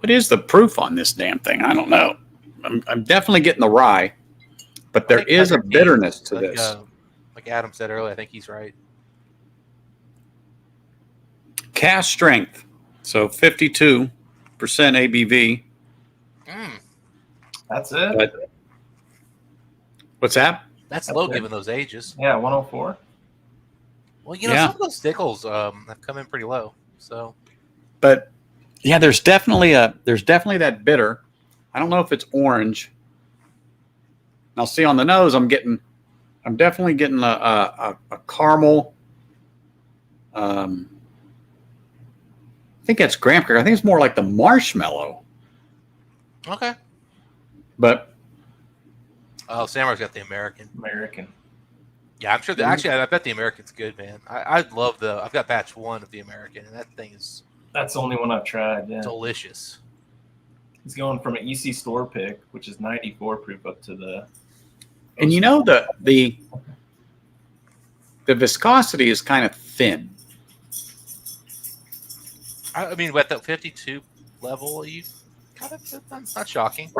What is the proof on this damn thing? I don't know. I'm definitely getting the rye, but there think is a 100 bitterness to like, this. Like Adam said earlier, I think he's right. Cast strength, so 52% ABV. Mm, That's it. But what's that? that's That's low good. given those ages. Yeah, 104. Well, you know, Yeah. some of those Stickles have come in pretty low. So But yeah, there's definitely that bitter. I don't know if it's orange. Now, see on the nose, I'm definitely getting a caramel. I think that's graham cracker. I think it's more like the marshmallow. okay. But Oh, Samurai's got the American. American. Yeah, I'm sure. Actually, I bet the American's good, man. I love the. I've got batch 1 of the American, and that thing is That's the only one I've tried. Yeah. delicious. He's going from an EC store pick, which is 94 proof, up to the. and you know the viscosity is kind of thin. I mean, at that 52 level, you kind of that's not shocking.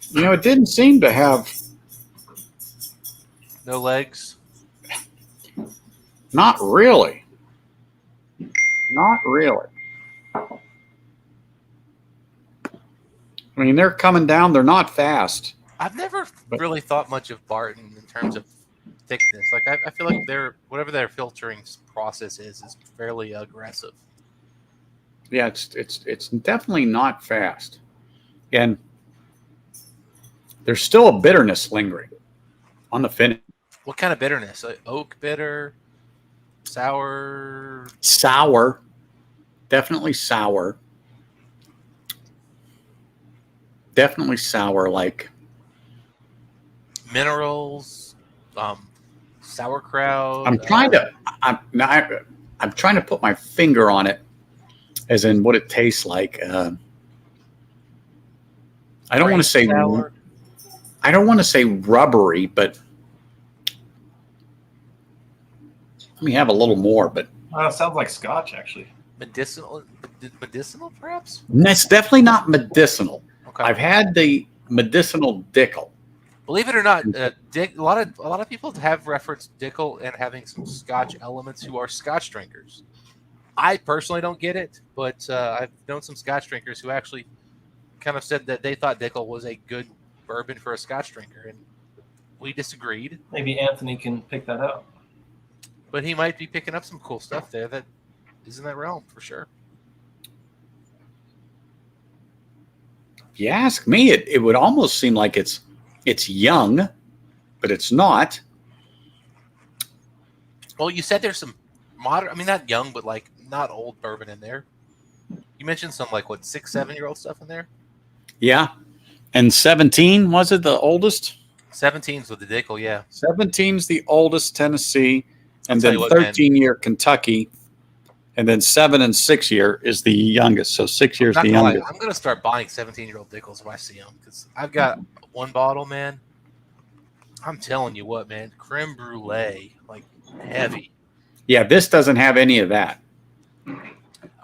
You know, it didn't seem to have. No legs. Not really. Not really. I mean, they're coming down. They're not fast. I've never But- really thought much of Barton in terms of thickness. Like I feel like whatever their filtering process is fairly aggressive. Yeah, it's definitely not fast, and there's still a bitterness lingering on the finish. What kind of bitterness? Like oak bitter, sour. Sour, definitely sour. Definitely sour, like Minerals, sauerkraut. I'm trying to put my finger on it, as in what it tastes like. I don't want to say sour. I don't want to say rubbery, but let me have a little more. But It sounds like Scotch, actually. Medicinal, perhaps. that's definitely not medicinal. Okay. I've had the medicinal Dickel. Believe it or not, a lot of people have referenced Dickel and having some Scotch elements who are Scotch drinkers. I personally don't get it, but I've known some Scotch drinkers who actually kind of said that they thought Dickel was a good bourbon for a Scotch drinker, and we disagreed. Maybe Anthony can pick that up. But he might be picking up some cool stuff there that is in that realm for sure. If you ask me, it would almost seem like it's young, but it's not. Well, you said there's some modern, I mean, not young, but like not old bourbon in there. You mentioned some like what 6, 7-year-old stuff in there. Yeah. And 17, was it the oldest? 17's with the Dickel, yeah. 17's the oldest Tennessee, and I'll tell then you what, man. 13-year Kentucky, and then 7 and 6 year is the youngest. So 6 years Not the gonna lie, youngest. I'm gonna start buying 17-year-old Dickels if I see them because I've got one bottle, man. I'm telling you what, man, creme brulee, like heavy. Yeah, this doesn't have any of that. Are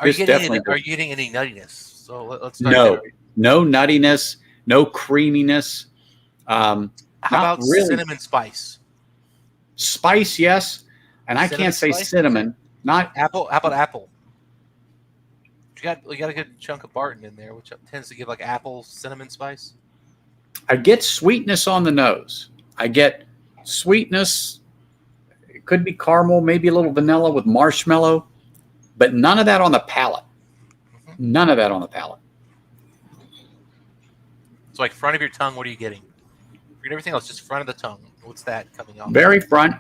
you This getting definitely any, are does. you getting any nuttiness? So let's start No, there. no nuttiness, no creaminess. How Not about really. cinnamon spice? Spice, yes, and I Cinnamon can't say spice? cinnamon. Not Apple? How about apple? You got a good chunk of Barton in there, which tends to give like apple cinnamon spice. I get sweetness on the nose. I get sweetness. It could be caramel, maybe a little vanilla with marshmallow, but none of that on the palate. None of that on the palate. So like front of your tongue, what are you getting? Forget everything else, just front of the tongue. What's that coming off? Very front.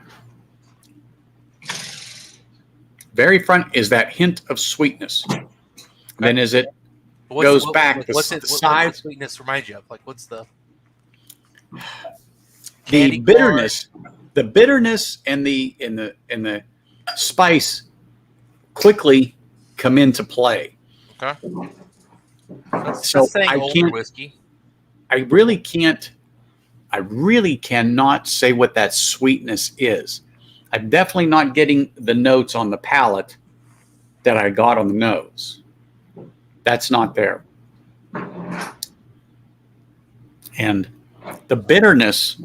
Very front is that hint of sweetness. Then as it goes back, the what's the size, sweetness remind you of? Like what's the the candy bitterness, the bitterness and the spice quickly come into play. corn? Okay. That's So saying I older can't- whiskey. I really cannot say what that sweetness is. I'm definitely not getting the notes on the palate that I got on the nose. That's not there. And the bitterness,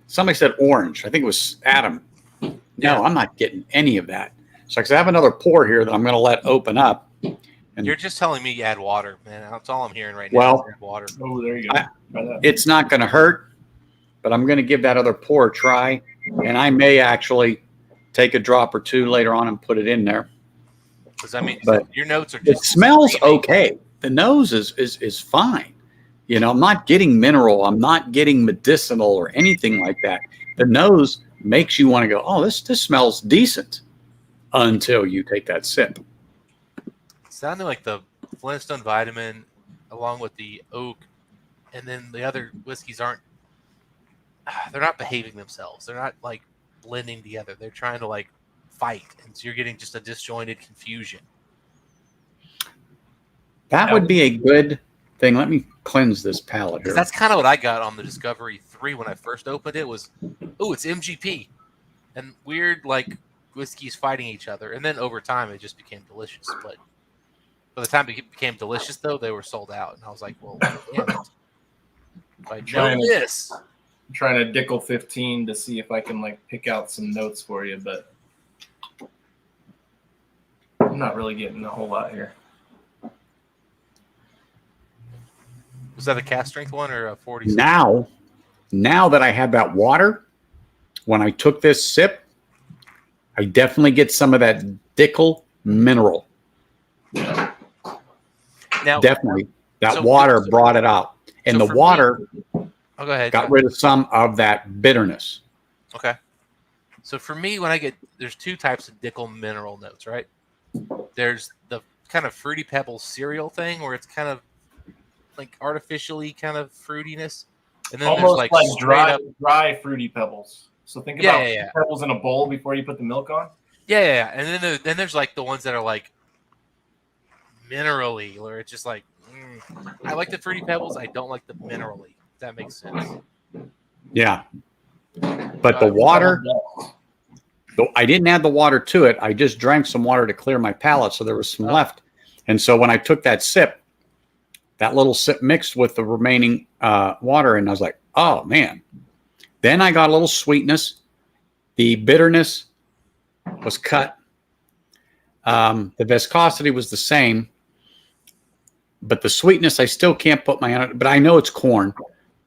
somebody said orange. I think it was Adam. No, Yeah. I'm not getting any of that. So I have another pour here that I'm going to let open up. And You're just telling me you add water, man. That's all I'm hearing right now. Well, is add water. Oh, there you go. Try that. it's not going to hurt, but I'm going to give that other pour a try. And I may actually take a drop or two later on and put it in there. Because I mean, But your notes are It just smells creamy. okay. The nose is fine. You know, I'm not getting mineral. I'm not getting medicinal or anything like that. The nose makes you want to go, oh, this smells decent until you take that sip. Sounded like the Flintstone Vitamin, along with the oak, and then the other whiskeys aren't. They're not behaving themselves. They're not like blending together. They're trying to like fight, and so you're getting just a disjointed confusion. That would be a good thing. Let me cleanse this palate Because here. that's kind of what I got on the Discovery 3 when I first opened it. Was, oh, it's MGP, and weird like whiskeys fighting each other, and then over time it just became delicious. But by the time it became delicious, though, they were sold out, and I was like, well, damn it. If I know Trying to- this. I'm trying to Dickel 15 to see if I can like pick out some notes for you, but I'm not really getting a whole lot here. Was that a cast strength one or a 40? Now that I have that water, when I took this sip, I definitely get some of that Dickel mineral. Now, Definitely. That So- water brought it out. And so the for me- water oh, go ahead. got rid of some of that bitterness. Okay. So for me, there's two types of Dickel mineral notes, right? There's the kind of Fruity Pebbles cereal thing where it's kind of like artificially kind of fruitiness. And then Almost there's like, like, straight dry, up. dry fruity pebbles. So think Yeah, about yeah, Fruity yeah. pebbles in a bowl before you put the milk on. Yeah. And then there's like the ones that are like minerally, where it's just like, I like the Fruity Pebbles. I don't like the minerally. If that makes sense. Yeah. But the water, though I didn't add the water to it. I just drank some water to clear my palate. So there was some left. And so when I took that sip, that little sip mixed with the remaining water, and I was like, oh, man. Then I got a little sweetness. The bitterness was cut. The viscosity was the same. But the sweetness, I still can't put my hand on it. But I know it's corn.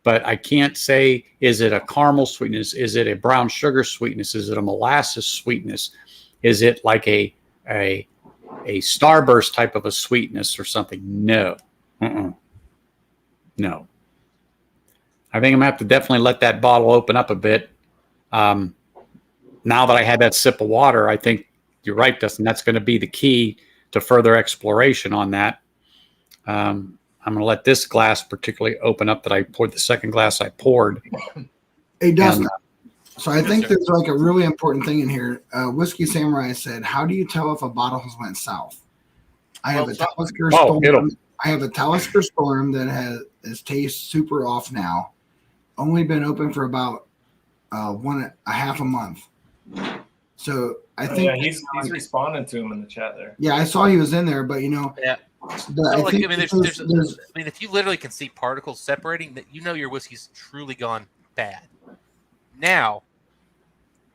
But I can't say, is it a caramel sweetness? Is it a brown sugar sweetness? Is it a molasses sweetness? Is it like a Starburst type of a sweetness or something? No. No. I think I'm going to have to definitely let that bottle open up a bit. Now that I had that sip of water, I think you're right, Dustin. That's going to be the key to further exploration on that. I'm going to let this glass particularly open up that I poured, the second glass I poured. Hey, Dustin. And, So I think sir. there's like a really important thing in here. Whiskey Samurai said, "How do you tell if a bottle has went south?" I have Well, a so- Talisker Oh, it'll- Storm. I have a Talisker Storm that has taste super off now. only been open for about a half a month. So I think yeah, he's responding to him in the chat there. yeah, I saw he was in there, but Yeah. but So, I like, think I mean, there's I mean, if you literally can see particles separating, that you know your whiskey's truly gone bad. Now,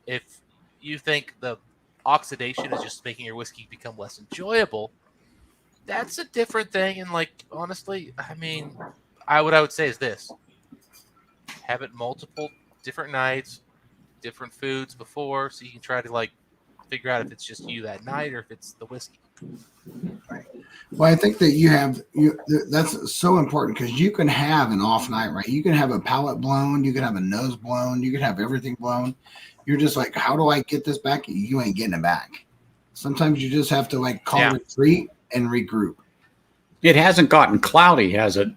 if you think the oxidation is just making your whiskey become less enjoyable, that's a different thing. And like, honestly, I mean, what I would say is this: have it multiple different nights, different foods before, so you can try to like figure out if it's just you that night or if it's the whiskey. well, I think that that's so important because you can have an off night, right? You can have a palate blown, you can have a nose blown, you can have everything blown. You're just like, how do I get this back? You ain't getting it back. Sometimes you just have to like call Yeah. retreat and regroup. It hasn't gotten cloudy, has it?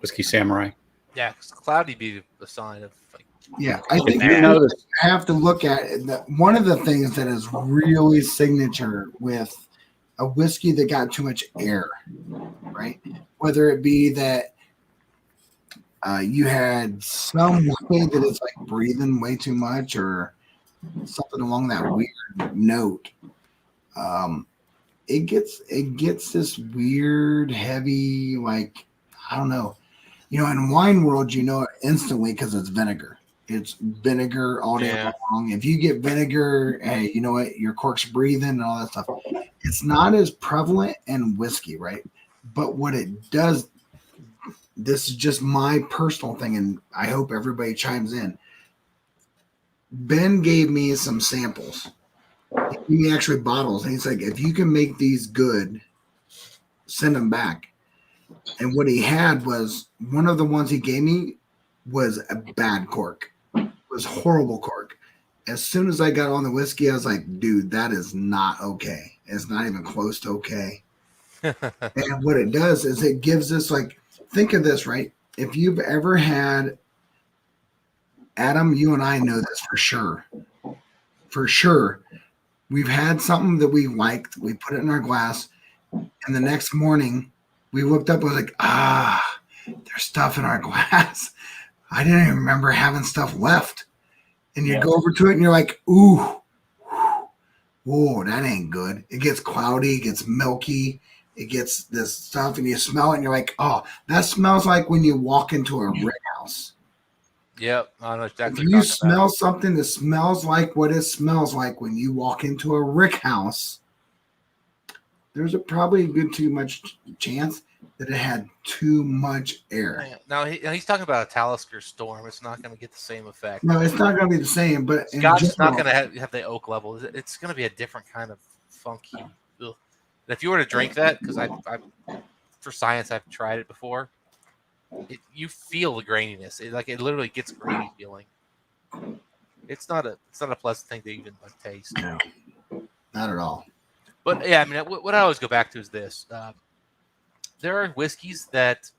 Whiskey Samurai. Yeah, because cloudy be a sign of like. Yeah, I If think you you notice, have to look at it. One of the things that is really signature with a whiskey that got too much air, right? Whether it be that you had some way that it's like breathing way too much or something along that weird note. It gets this weird, heavy, like I don't know. In wine world, you know it instantly because it's vinegar. It's vinegar all day Yeah. long. If you get vinegar, hey, you know what? Your cork's breathing and all that stuff. It's not as prevalent in whiskey, right? But what it does, this is just my personal thing, and I hope everybody chimes in. Ben gave me some samples. He gave me actually bottles, and he's like, if you can make these good, send them back. And what he had was one of the ones he gave me was a bad cork. It was horrible cork. As soon as I got on the whiskey, I was like, dude, that is not okay. It's not even close to okay. And what it does is it gives us like, think of this, right? If you've ever had, Adam, you and I know this for sure. For sure. We've had something that we liked. We put it in our glass. And the next morning, we looked up and was like, there's stuff in our glass. I didn't even remember having stuff left. And you go over to it and you're like, ooh, whoa, that ain't good. It gets cloudy, it gets milky, it gets this stuff, and you smell it and you're like, oh, that smells like when you walk into a rick house. Yep, I know exactly. If you smell something that smells like what it smells like when you walk into a rick house, there's probably a good too much chance that it had too much air. Now he's talking about a Talisker Storm. It's not going to get the same effect. No, it's not going to be the same. But Scotch's not going to have the oak level. It's going to be a different kind of funky. Ugh. If you were to drink that, because I for science I've tried it before, you feel the graininess. It literally gets grainy feeling. It's not a pleasant thing to even taste. No, not at all. But yeah, I mean, what I always go back to is this: there are whiskeys that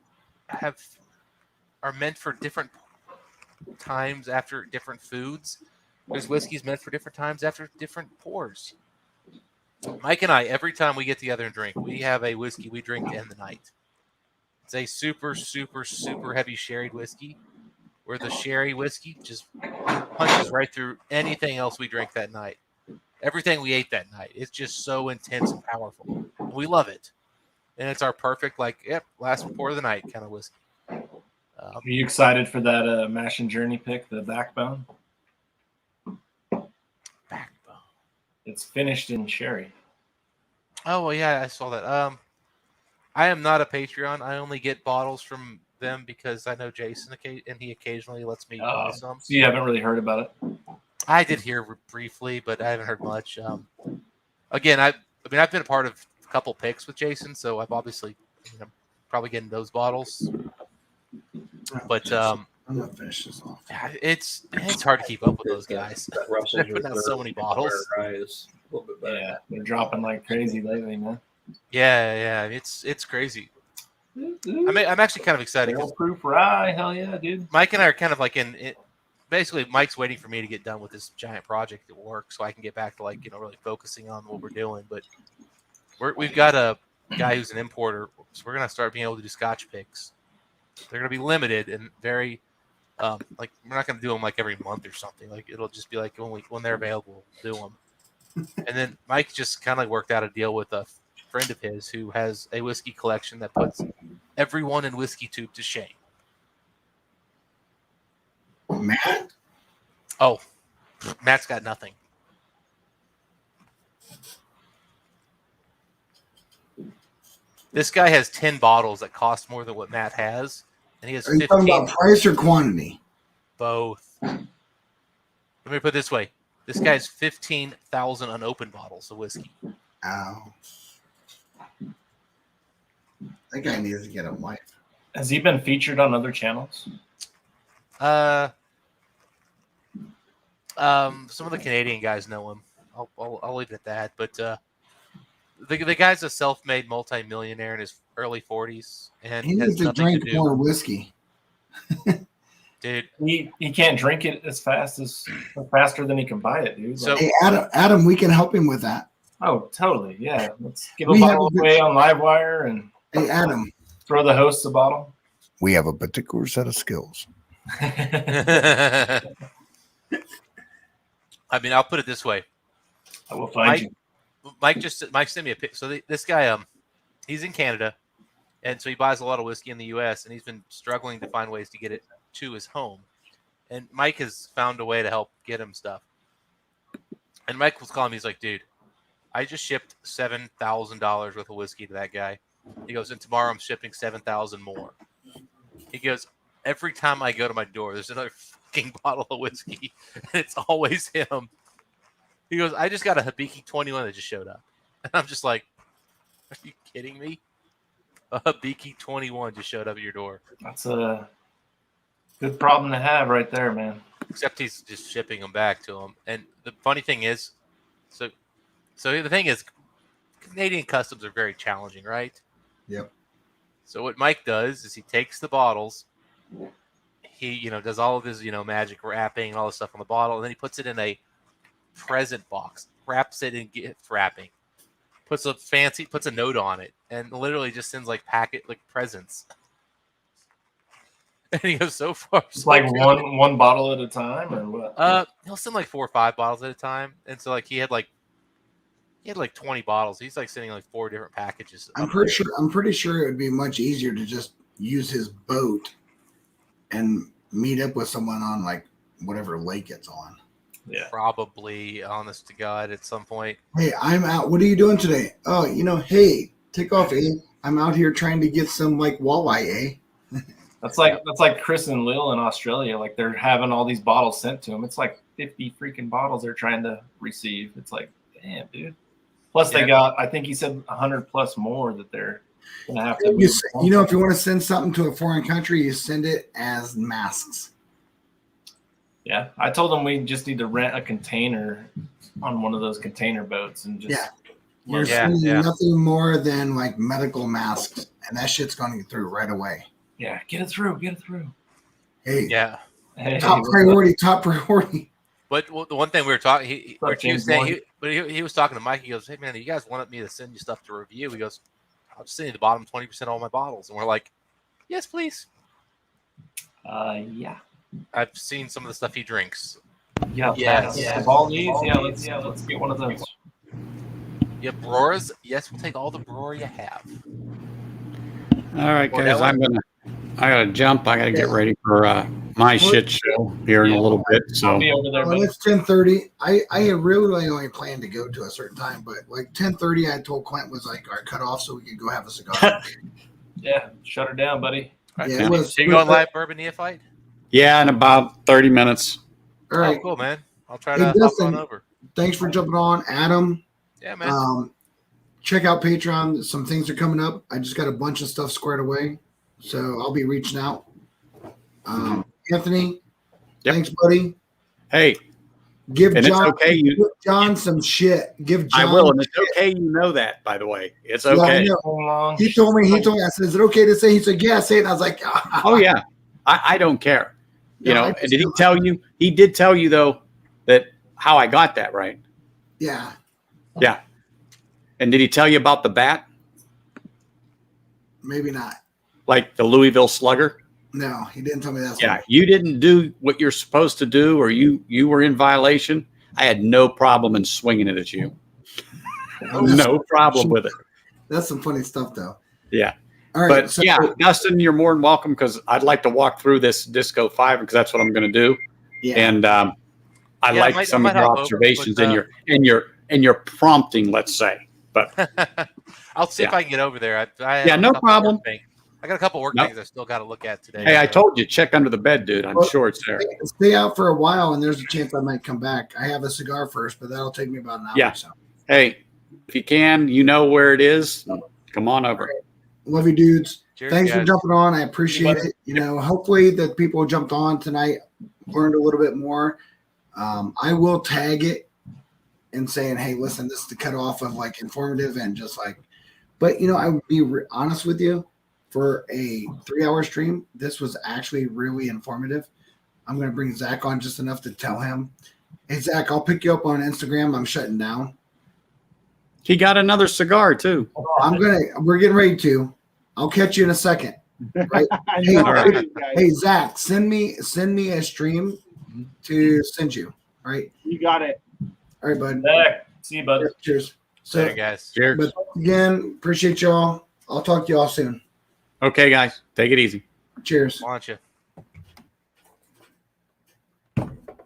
are meant for different times after different foods. There's whiskeys meant for different times after different pours. Mike and I, every time we get together and drink, we have a whiskey we drink to end the night. It's a super, super, super heavy sherry whiskey, where the sherry whiskey just punches right through anything else we drink that night. Everything we ate that night. It's just so intense and powerful. We love it. And it's our perfect, last pour of the night kind of whiskey. Are you excited for that Mash and Journey pick, the Backbone? Backbone. It's finished in sherry. Oh, well, yeah, I saw that. I am not a Patreon. I only get bottles from them because I know Jason, and he occasionally lets me buy some. So you haven't really heard about it? I did hear briefly, but I haven't heard much. Again, I've been a part of a couple picks with Jason, so I've obviously probably getting those bottles. But I'm gonna finish this off. it's hard to keep up with those guys. That Russell's They're putting out so many bottles. Is a little bit better. Yeah, they're dropping like crazy lately, man. Yeah, it's crazy. I'm actually kind of excited because Proof rye, hell yeah, dude. Mike and I are kind of like in it. Basically, Mike's waiting for me to get done with this giant project at work so I can get back to really focusing on what we're doing. But we've got a guy who's an importer, so we're gonna start being able to do Scotch picks. They're gonna be limited and very Like we're not going to do them like every month or something. Like it'll just be like when they're available, we'll do them. And then Mike just kind of worked out a deal with a friend of his who has a whiskey collection that puts everyone in Whiskey Tube to shame. Matt? Oh, Matt's got nothing. This guy has 10 bottles that cost more than what Matt has, and he has Are you 15. talking about price or quantity? Both. Let me put it this way: this guy has 15,000 unopened bottles of whiskey. Ow. That guy needs to get a wife. Has he been featured on other channels? Some of the Canadian guys know him. I'll leave it at that. But the guy's a self-made multimillionaire in his early 40s, and He has needs to nothing drink to do. more whiskey. Dude, He can't drink it as faster than he can buy it, dude. So- Hey, Adam, we can help him with that. Oh, totally. Yeah. Let's give a We have bottle a good- away on Livewire and Hey, Adam, throw the hosts a bottle. we have a particular set of skills. I mean, I'll put it this way: I will find you. Mike sent me a pic. So this guy, he's in Canada, and so he buys a lot of whiskey in the U.S. and he's been struggling to find ways to get it to his home. And Mike has found a way to help get him stuff. And Mike was calling me. He's like, "Dude, I just shipped $7,000 worth of whiskey to that guy." He goes, "And tomorrow I'm shipping 7,000 more." He goes, "Every time I go to my door, there's another fucking bottle of whiskey, and it's always him." He goes, "I just got a Hibiki 21 that just showed up." And I'm just like, "Are you kidding me? A Hibiki 21 just showed up at your door." That's a good problem to have right there, man. Except he's just shipping them back to him. And the funny thing is, so the thing is, Canadian customs are very challenging, right? Yep. So what Mike does is he takes the bottles, he does all of his magic wrapping and all this stuff on the bottle, and then he puts it in a present box, wraps it in gift wrapping, puts a note on it, and literally just sends like presents. And he goes, so far, It's so like good. one bottle at a time, or what? He'll send like 4 or 5 bottles at a time, and so like he had like 20 bottles. He's like sending like 4 different packages. I'm pretty sure it would be much easier to just use his boat and meet up with someone on like whatever lake it's on. Yeah. Probably, honest to God, at some point. Hey, I'm out. What are you doing today? Oh, hey, take off, eh? I'm out here trying to get some like walleye, eh? That's like Chris and Lil in Australia. Like they're having all these bottles sent to them. It's like 50 freaking bottles they're trying to receive. It's like, damn, dude. Plus they got, I think he said 100 plus more that they're gonna have to. If you want to send something to a foreign country, you send it as masks. Yeah, I told them we just need to rent a container on one of those container boats and just. Yeah. You're Yeah, sending yeah. nothing more than like medical masks, and that shit's going to get through right away. Yeah, get it through. Hey, Yeah. Hey, top priority. But the one thing we were talking, he Fuck was James saying, Bond. he was talking to Mike. He goes, "Hey man, you guys wanted me to send you stuff to review?" He goes, "I'll just send you the bottom 20% of all my bottles." And we're like, "Yes, please." Yeah. I've seen some of the stuff he drinks. Yeah. Yes. Yeah. All these. Yeah. Let's get one of those. You have Broras? Yes, we'll take all the Brora you have. All right, Or guys, that I gotta jump. I gotta get ready for my shit show here in a little bit. I'll So be over there. Well, Buddy. it's 10:30. I had really only planned to go to a certain time, but like 10:30, I told Clint was like our cutoff so we could go have a cigar. Yeah, shut her down, buddy. All right, Yeah, so it was- you going live, Bourbon Neophyte? yeah, in about 30 minutes. All right. Oh, cool, man. I'll try Hey, to hop Dustin. on over. Thanks for jumping on, Adam. Yeah, man. Check out Patreon. Some things are coming up. I just got a bunch of stuff squared away, so I'll be reaching out. Anthony, Yep. thanks, buddy. Hey, Give and John, it's okay. give John some shit. Give John. I will, and it's okay. You know that, by the way. It's Yeah, I okay. know. So long. He told me. I said, "Is it okay to say?" He said, "Yeah, say it." And I was like, Oh yeah, I don't care. You No, know, I and just- did he tell you? He did tell you though that how I got that right. yeah." Yeah. And did he tell you about the bat, Maybe not. like the Louisville Slugger? No, he didn't tell me that. Yeah, you didn't do what you're supposed to do, or you were in violation. I had no problem in swinging it at you. No problem with it. That's some funny stuff, though. Yeah. All right. But yeah, Dustin, you're more than welcome because I'd like to walk through this Disco 5 because that's what I'm going to do. Yeah. And I Yeah, like some of your hop over observations with, and your prompting, let's say. But I'll see if I can get over there. I Yeah, have a no couple problem. work things. I got a couple work No. things I still got to look at today. hey, I so- told you, check under the bed, dude. I'm Well, sure it's there. Stay out for a while, and there's a chance I might come back. I have a cigar first, but that'll take me about an hour Yeah. or so. Hey, if you can, you know where it is. Come on over. Love you, dudes. Cheers, Thanks for guys. jumping on. I appreciate it. You know, hopefully the people who jumped on tonight learned a little bit more. I will tag it and saying, hey, listen, this is the cutoff of like informative and just like, but you know, I would be honest with you, for a 3-hour stream, this was actually really informative. I'm going to bring Zach on just enough to tell him, hey, Zach, I'll pick you up on Instagram. I'm shutting down. He got another cigar too. We're getting ready to. I'll catch you in a second. Right? I Hey, know all how right. it is, guys. Hey, Zach, send me a stream to send you. All right. You got it. All right, bud. Zach, see you, bud. Cheers. So, Later, guys. Cheers. but again, appreciate y'all. I'll talk to y'all soon. Okay, guys, take it easy. Cheers. Why don't you?